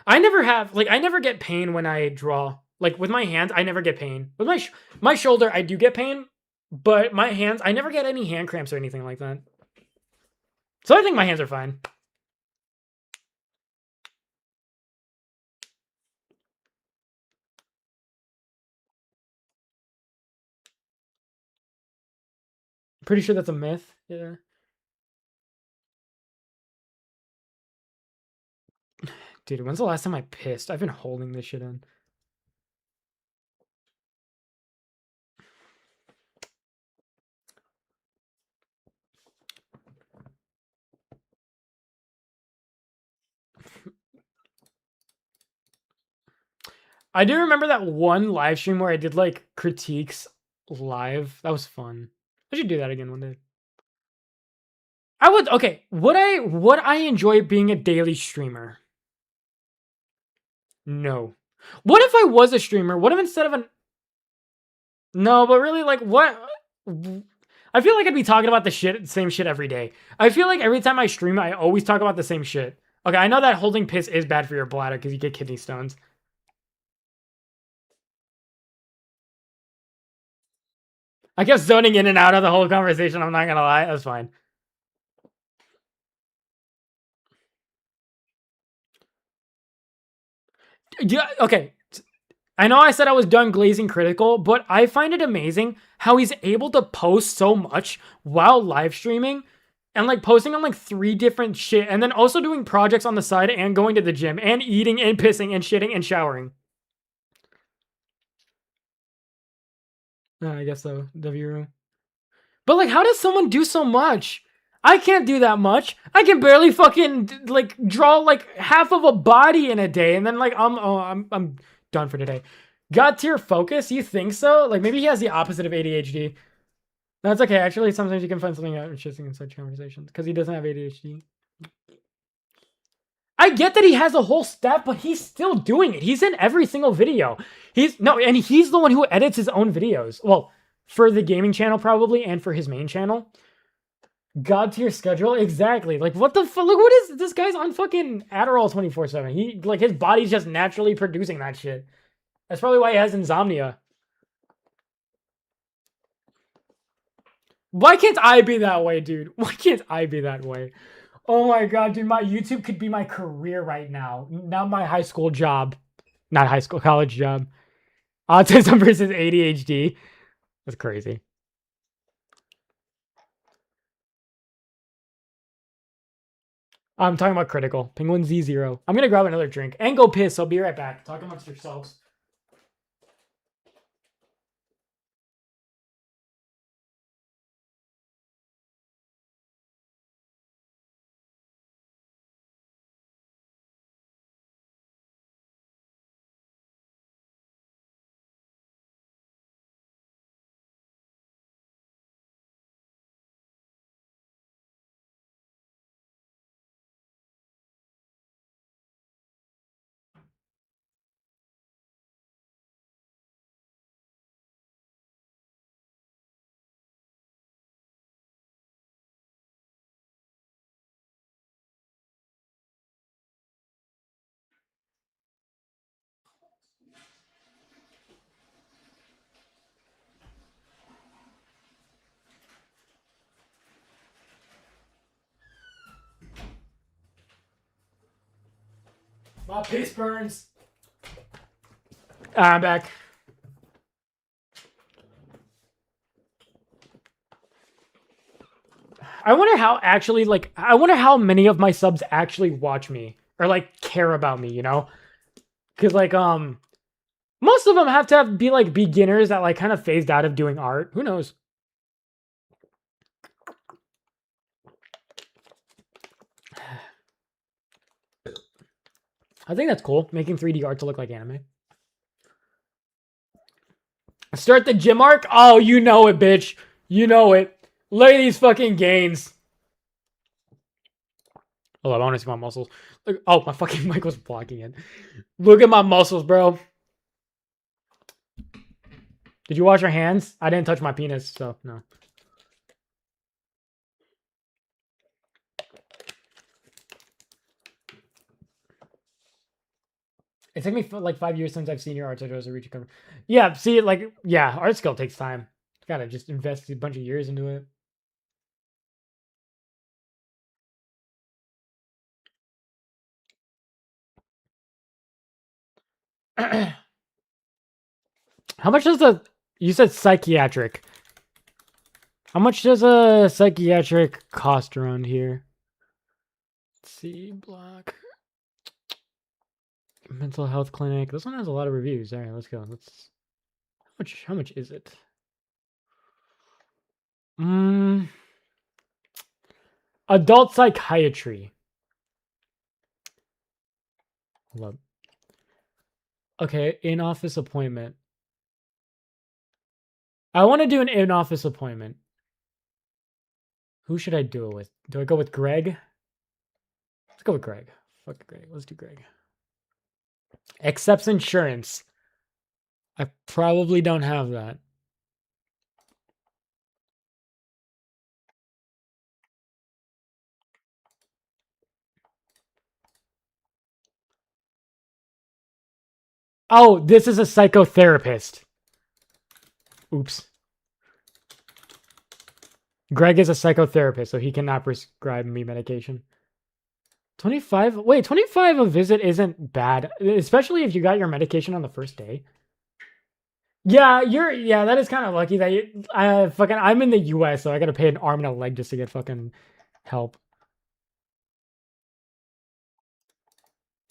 I never get pain when I draw. Like with my hands, I never get pain. With my shoulder, I do get pain, but my hands, I never get any hand cramps or anything like that. So I think my hands are fine. Pretty sure that's a myth. Yeah. Dude, when's the last time I pissed? I've been holding this shit in. I do remember that one live stream where I did like critiques live. That was fun. I should do that again one day. I would okay. Would I enjoy being a daily streamer? No. What if I was a streamer? What if instead of an no, but really like what I feel like I'd be talking about the same shit every day. I feel like every time I stream, I always talk about the same shit. Okay, I know that holding piss is bad for your bladder because you get kidney stones. I kept zoning in and out of the whole conversation. I'm not gonna lie. That's fine. Yeah, okay. I know I said I was done glazing critical, but I find it amazing how he's able to post so much while live streaming and like posting on like 3 different shit and then also doing projects on the side and going to the gym and eating and pissing and shitting and showering. I guess so. W. But like, how does someone do so much? I can't do that much. I can barely fucking like draw like half of a body in a day, and then like I'm done for today. God tier focus? You think so? Like maybe he has the opposite of ADHD. That's okay. Actually, sometimes you can find something interesting in such conversations because he doesn't have ADHD. I get that he has a whole staff, but he's still doing it. He's in every single video. He's the one who edits his own videos. Well, for the gaming channel probably, and for his main channel. God tier schedule, exactly. Like what the fuck? Look, what is this guy's on fucking Adderall 24/7? He like his body's just naturally producing that shit. That's probably why he has insomnia. Why can't I be that way, dude? Why can't I be that way? Oh my god, dude, my YouTube could be my career right now. Not my high school job. Not high school, college job. Autism versus ADHD. That's crazy. I'm talking about critical. Penguin Z0. I'm gonna grab another drink and go piss. I'll be right back. Talk amongst yourselves. My piss burns. I'm back. I wonder how many of my subs actually watch me or like care about me, you know? Cause like most of them have to be like beginners that like kind of phased out of doing art. Who knows? I think that's cool, making 3D art to look like anime. Start the gym arc? Oh, you know it, bitch. You know it. Look at these fucking gains. Hold on, I want to see my muscles. Look, oh, my fucking mic was blocking it. Look at my muscles, bro. Did you wash your hands? I didn't touch my penis, so no. It took me like 5 years since I've seen your art, so I was to reach a cover. Yeah, see, like, yeah, art skill takes time. You gotta just invest a bunch of years into it. How much does a, you said psychiatric. How much does a psychiatric cost around here? Let's see, block. Mental health clinic. This one has a lot of reviews. All right, let's go. Let's, how much is it? Adult psychiatry. Hold up. Okay, in-office appointment. I want to do an in-office appointment. Who should I do it with? Do I go with Greg? Let's go with Greg. Fuck Greg. Let's do Greg. Accepts insurance. I probably don't have that. Oh, this is a psychotherapist. Oops. Greg is a psychotherapist, so he cannot prescribe me medication. 25? Wait, 25 a visit isn't bad, especially if you got your medication on the first day. Yeah, yeah, that is kind of lucky that I'm in the US, so I gotta pay an arm and a leg just to get fucking help.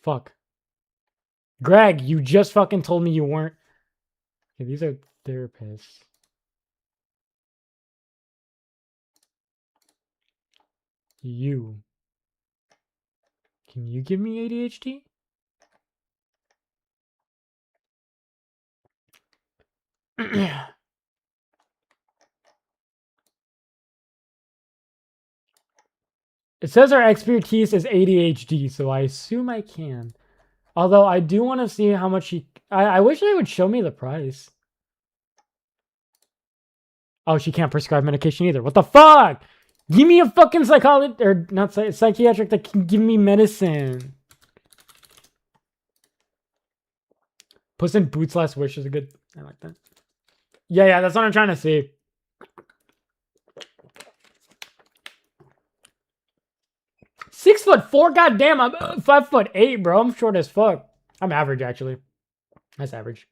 Fuck. Greg, you just fucking told me you weren't. Okay, these are therapists. You. Can you give me ADHD? It says our expertise is ADHD, so I assume I can. Although I do want to see how much she... I wish they would show me the price. Oh, she can't prescribe medication either. What the fuck? Give me a fucking psychologist... Or not psychiatric that can give me medicine. Puss in Boots Last Wish is a good... I like that. Yeah, that's what I'm trying to see. .6'4", goddamn, I'm 5'8", bro. I'm short as fuck. I'm average, actually. That's average.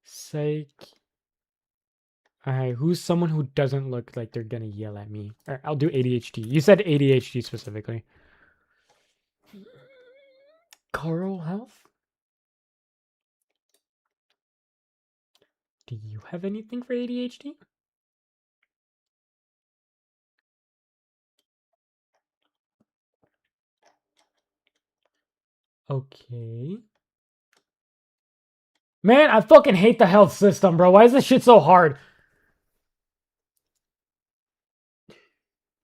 Psych. Alright, who's someone who doesn't look like they're gonna yell at me? Alright, I'll do ADHD. You said ADHD specifically. Coral health? Do you have anything for ADHD? Okay. Man, I fucking hate the health system, bro. Why is this shit so hard?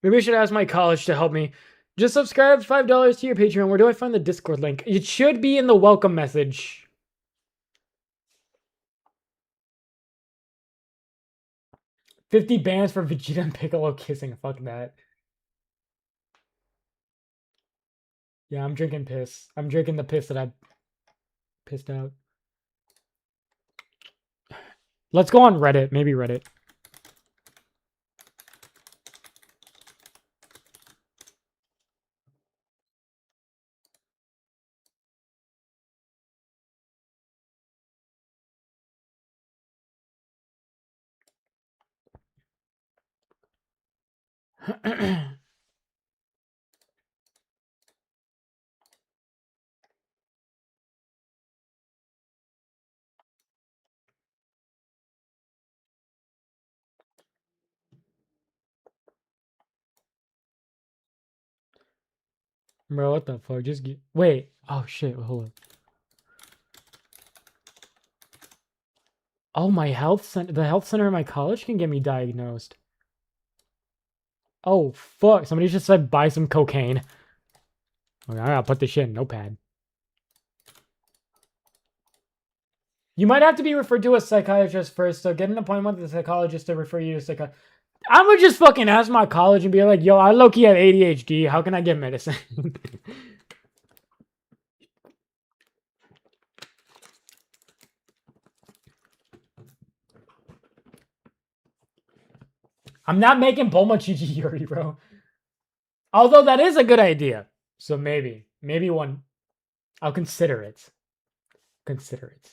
Maybe I should ask my college to help me. Just subscribe $5 to your Patreon. Where do I find the Discord link? It should be in the welcome message. 50 bans for Vegeta and Piccolo kissing. Fuck that. Yeah, I'm drinking piss. I'm drinking the piss that I pissed out. Let's go on Reddit. Maybe Reddit. Bro, what the fuck? Just get... Wait. Oh, shit. Hold on. Oh, my health center. The health center in my college can get me diagnosed. Oh, fuck. Somebody just said buy some cocaine. Okay, I gotta put this shit in Notepad. You might have to be referred to a psychiatrist first, so get an appointment with a psychologist to refer you to a psychiatrist. I'm gonna just fucking ask my college and be like, yo, I low-key have ADHD. How can I get medicine? I'm not making Bulma Chichi Yuri, bro. Although that is a good idea. So maybe one. I'll consider it. Consider it.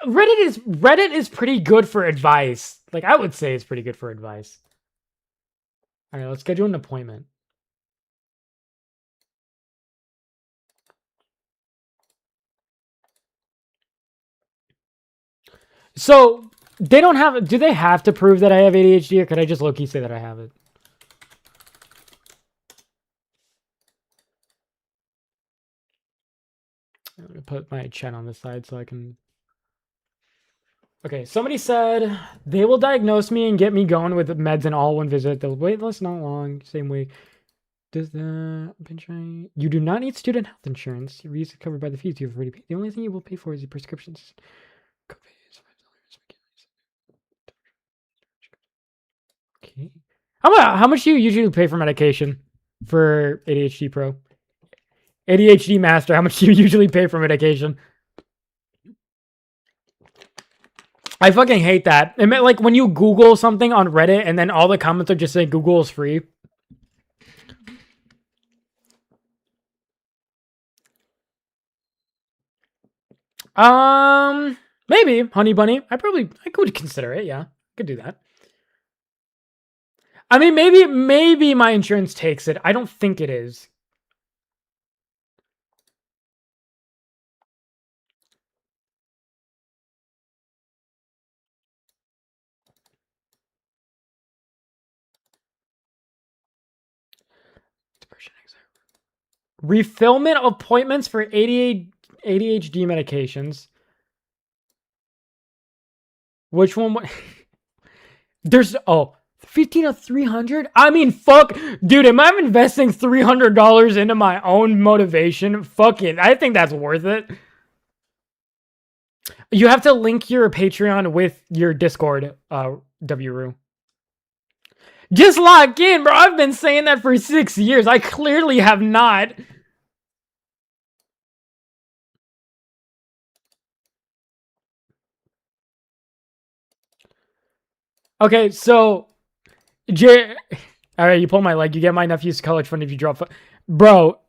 Reddit is pretty good for advice. Like, I would say it's pretty good for advice. All right, let's schedule an appointment. So they don't have. Do they have to prove that I have ADHD, or could I just low-key say that I have it? I'm gonna put my chat on this side so I can. Okay, somebody said they will diagnose me and get me going with meds in all one visit. They'll wait list not long, same week. Does the you do not need student health insurance. Your fees is covered by the fees you've already paid. The only thing you will pay for is your prescriptions. Okay. How much do you usually pay for medication for ADHD Pro? ADHD Master, how much do you usually pay for medication? I fucking hate that. It meant like when you Google something on Reddit and then all the comments are just saying Google is free. Maybe Honey Bunny. I could consider it. Yeah, could do that. I mean, maybe my insurance takes it. I don't think it is. Refillment appointments for ADHD medications. Which one? There's 15 of 300. I mean, fuck, dude. Am I investing $300 into my own motivation? Fuck it. I think that's worth it. You have to link your Patreon with your Discord, WRU. Just log in, bro. I've been saying that for 6 years. I clearly have not. Okay, so all right, you pull my leg. You get my nephew's college fund if you drop. Bro,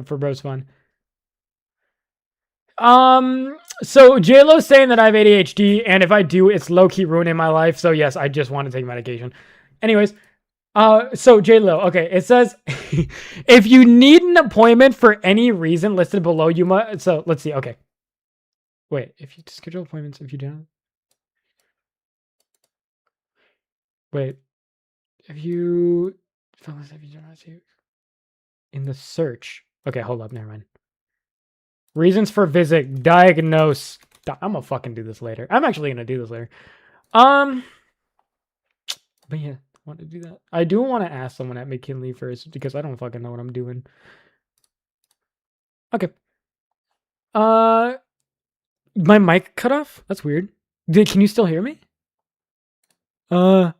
for bro's fun. So JLo's saying that I have ADHD, and if I do, it's low-key ruining my life. So yes, I just want to take medication. Anyways, so JLo, okay, it says if you need an appointment for any reason listed below, you must. So let's see. Okay, wait. If you schedule appointments, if you don't. Wait, if you, fellas, if you do not see in the search. Okay, hold up, never mind. Reasons for visit, diagnose. I'm gonna fucking do this later. I'm actually gonna do this later. But yeah, I want to do that. I do want to ask someone at McKinley first because I don't fucking know what I'm doing. Okay. My mic cut off? That's weird. Can you still hear me? Yeah,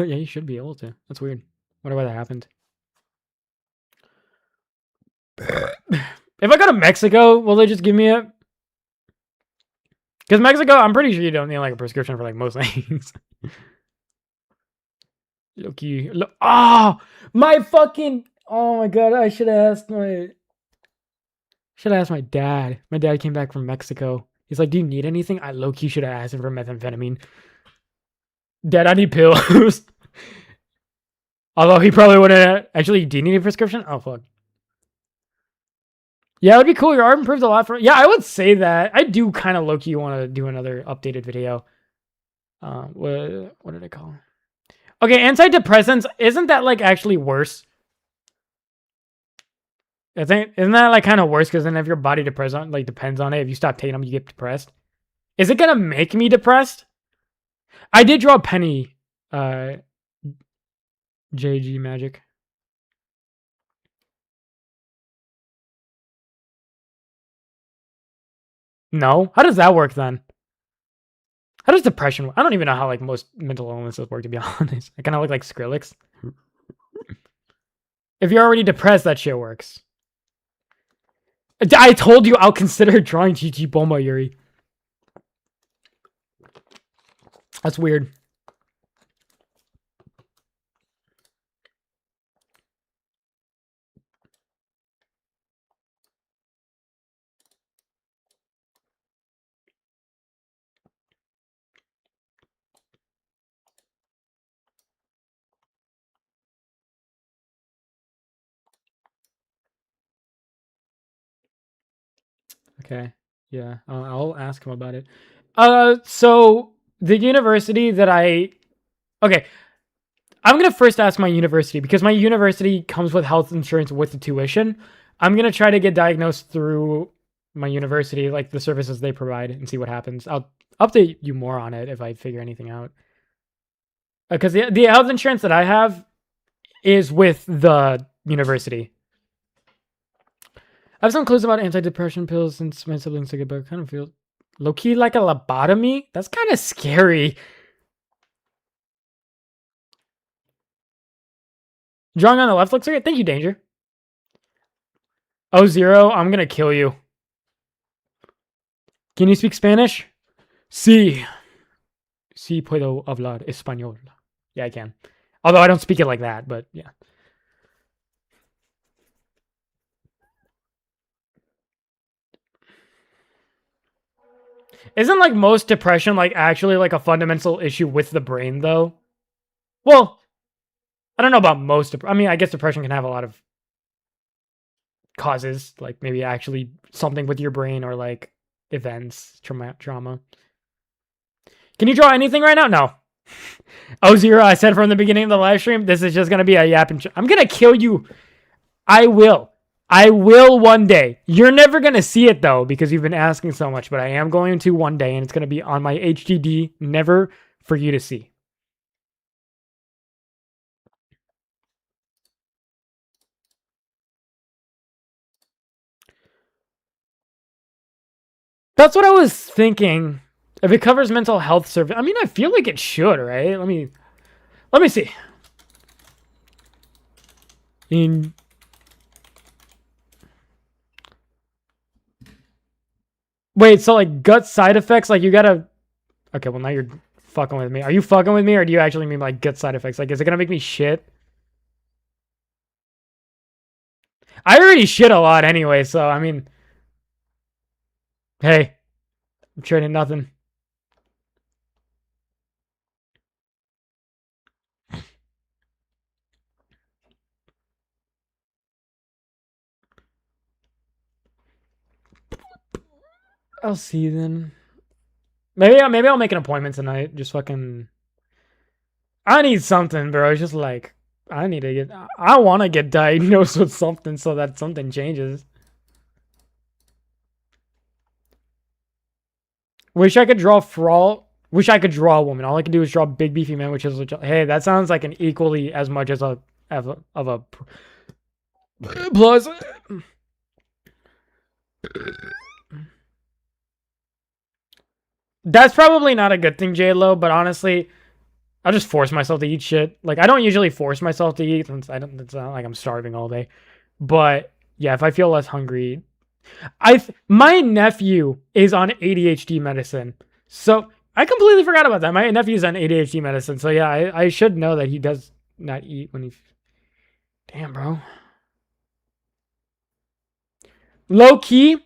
you should be able to. That's weird. Wonder why that happened. If I go to Mexico, will they just give me a... Because Mexico, I'm pretty sure you don't need like a prescription for like most things. Loki. My fucking... Oh my god, I should have asked my... dad. My dad came back from Mexico. He's like, do you need anything? I low-key should have asked him for methamphetamine. Dad, I need pills. Although he probably wouldn't... Actually, do you need a prescription? Oh, fuck. Yeah, it would be cool. Your art improved a lot. Yeah, I would say that. I do kind of low-key want to do another updated video. What did I call it? Okay, antidepressants, isn't that like actually worse? Isn't that like kind of worse? Because then if your body depends on it, if you stop taking them, you get depressed. Is it gonna make me depressed? I did draw Penny, uh, JG Magic. No, how does that work then? How does depression work? I don't even know how like most mental illnesses work, to be honest. I kind of look like Skrillex. If you're already depressed, that shit works. I told you I'll consider drawing GG Bulma, Yuri. That's weird. Okay. Yeah, I'll ask him about it. So the university that okay, I'm gonna first ask my university because my university comes with health insurance with the tuition. I'm gonna try to get diagnosed through my university, like the services they provide, and see what happens. I'll update you more on it if I figure anything out. Because the health insurance that I have is with the university. I have some clues about antidepressant pills since my siblings took it, but I kind of feel low-key like a lobotomy. That's kind of scary. Drawing on the left looks okay. Thank you, Danger. Oh, Zero, I'm gonna kill you. Can you speak Spanish? Sí. Sí puedo hablar español. Yeah, I can. Although I don't speak it like that, but yeah. Isn't like most depression like actually like a fundamental issue with the brain though? Well, I don't know about most. I mean, I guess depression can have a lot of causes, like maybe actually something with your brain or like events, trauma. Can you draw anything right now? No. Oh, Zero, I said from the beginning of the live stream, this is just going to be a yapping. I'm going to kill you. I will. I will one day. You're never going to see it, though, because you've been asking so much, but I am going to one day, and it's going to be on my HDD, never for you to see. That's what I was thinking. If it covers mental health service, I mean, I feel like it should, right? Let me see. Wait, so like gut side effects, like you gotta. Okay, well now you're fucking with me. Are you fucking with me, or do you actually mean like gut side effects? Like, is it gonna make me shit? I already shit a lot anyway, so I mean, hey, I'm trading nothing. I'll see then. Maybe I'll make an appointment tonight. Just fucking. I need something, bro. It's just like I need to get. I want to get diagnosed with something so that something changes. Wish I could draw Frawl. Wish I could draw a woman. All I can do is draw big beefy man, which is hey, that sounds like an equally as much as a plus. That's probably not a good thing, J-Lo, but honestly, I'll just force myself to eat shit. Like, I don't usually force myself to eat since it's not like I'm starving all day. But yeah, if I feel less hungry, my nephew is on ADHD medicine. So I completely forgot about that. My nephew's on ADHD medicine. So yeah, I should know that he does not eat when he. Damn, bro. Low key,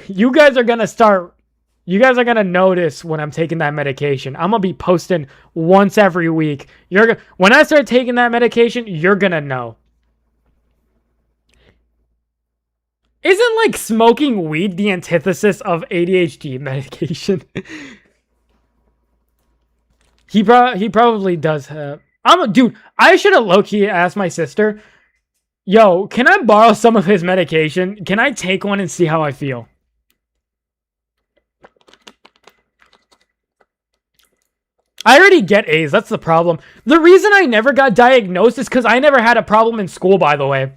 you guys are gonna notice when I'm taking that medication. I'm gonna be posting once every week. When I start taking that medication, you're gonna know. Isn't like smoking weed the antithesis of ADHD medication? He probably does have. Dude, I should have low-key asked my sister, yo, can I borrow some of his medication? Can I take one and see how I feel? I already get A's. That's the problem. The reason I never got diagnosed is because I never had a problem in school, by the way.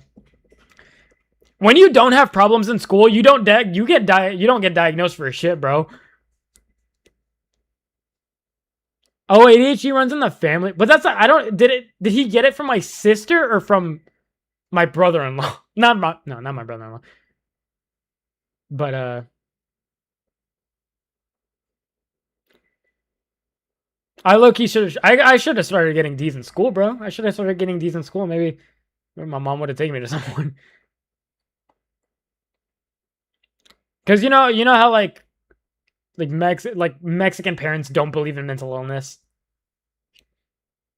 When you don't have problems in school, you don't get diagnosed for shit, bro. Oh, ADHD runs in the family. But that's did he get it from my sister or from my brother-in-law? Not my brother-in-law. But I low-key I should have started getting D's in school, bro. I should have started getting D's in school. Maybe my mom would have taken me to someone. Cause you know how like Mexican parents don't believe in mental illness.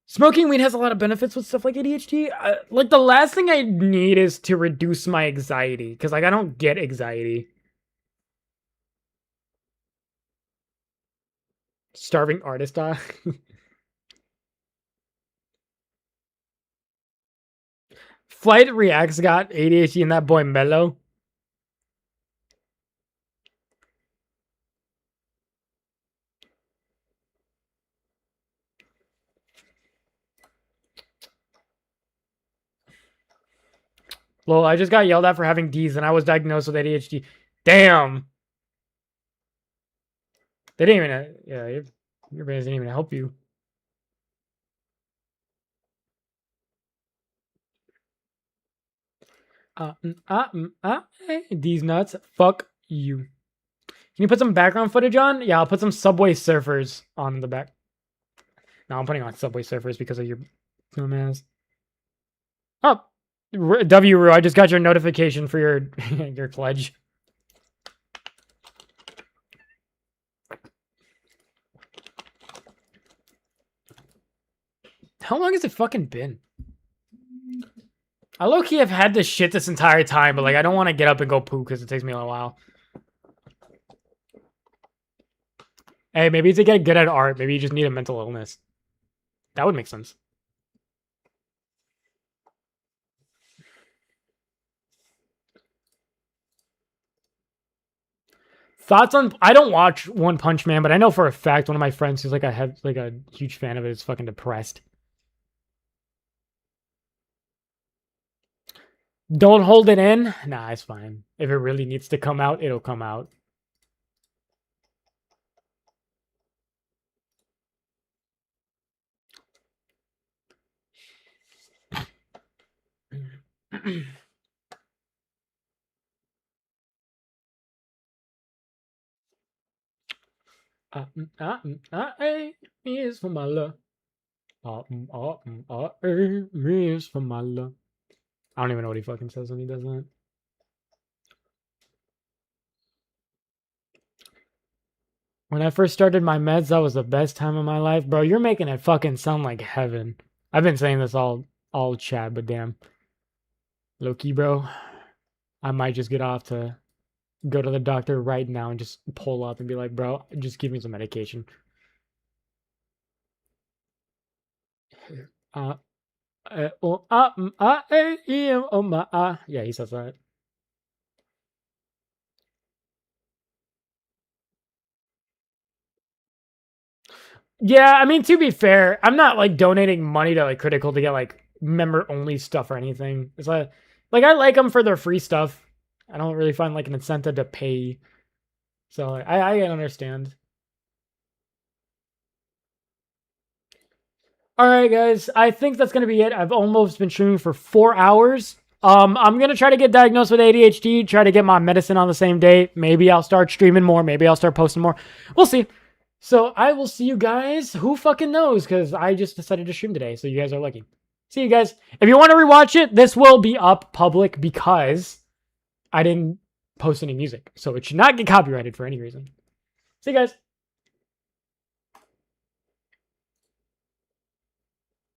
Smoking weed has a lot of benefits with stuff like ADHD. Like the last thing I need is to reduce my anxiety, because like I don't get anxiety. Starving artist. Flight Reacts got ADHD and that boy Mello. Well, I just got yelled at for having D's and I was diagnosed with ADHD. Damn. They didn't even, yeah, your parents didn't even help you. These nuts. Fuck you. Can you put some background footage on? Yeah, I'll put some Subway Surfers on the back. No, I'm putting on Subway Surfers because of your dumbass. Oh, W. I just got your notification for your your pledge. How long has it fucking been? I low-key have had this shit this entire time, but like I don't want to get up and go poo because it takes me a while. Hey, maybe to get good at art, maybe you just need a mental illness. That would make sense. Thoughts on? I don't watch One Punch Man, but I know for a fact one of my friends who's like a huge fan of it is fucking depressed. Don't hold it in. Nah, it's fine. If it really needs to come out, it'll come out. Is for my love. Is for my love. I don't even know what he fucking says when he does that. When I first started my meds, that was the best time of my life. Bro, you're making it fucking sound like heaven. I've been saying this all chat, but damn. Low-key, bro. I might just get off to go to the doctor right now and just pull up and be like, bro, just give me some medication. Yeah, he says that. Yeah, I mean, to be fair, I'm not like donating money to like Critical to get like member only stuff or anything. It's like I like them for their free stuff. I don't really find like an incentive to pay. So I understand. All right, guys. I think that's gonna be it. I've almost been streaming for 4 hours. I'm gonna try to get diagnosed with ADHD. Try to get my medicine on the same day. Maybe I'll start streaming more. Maybe I'll start posting more. We'll see. So I will see you guys. Who fucking knows? Because I just decided to stream today. So you guys are lucky. See you guys. If you want to rewatch it, this will be up public because I didn't post any music. So it should not get copyrighted for any reason. See you guys.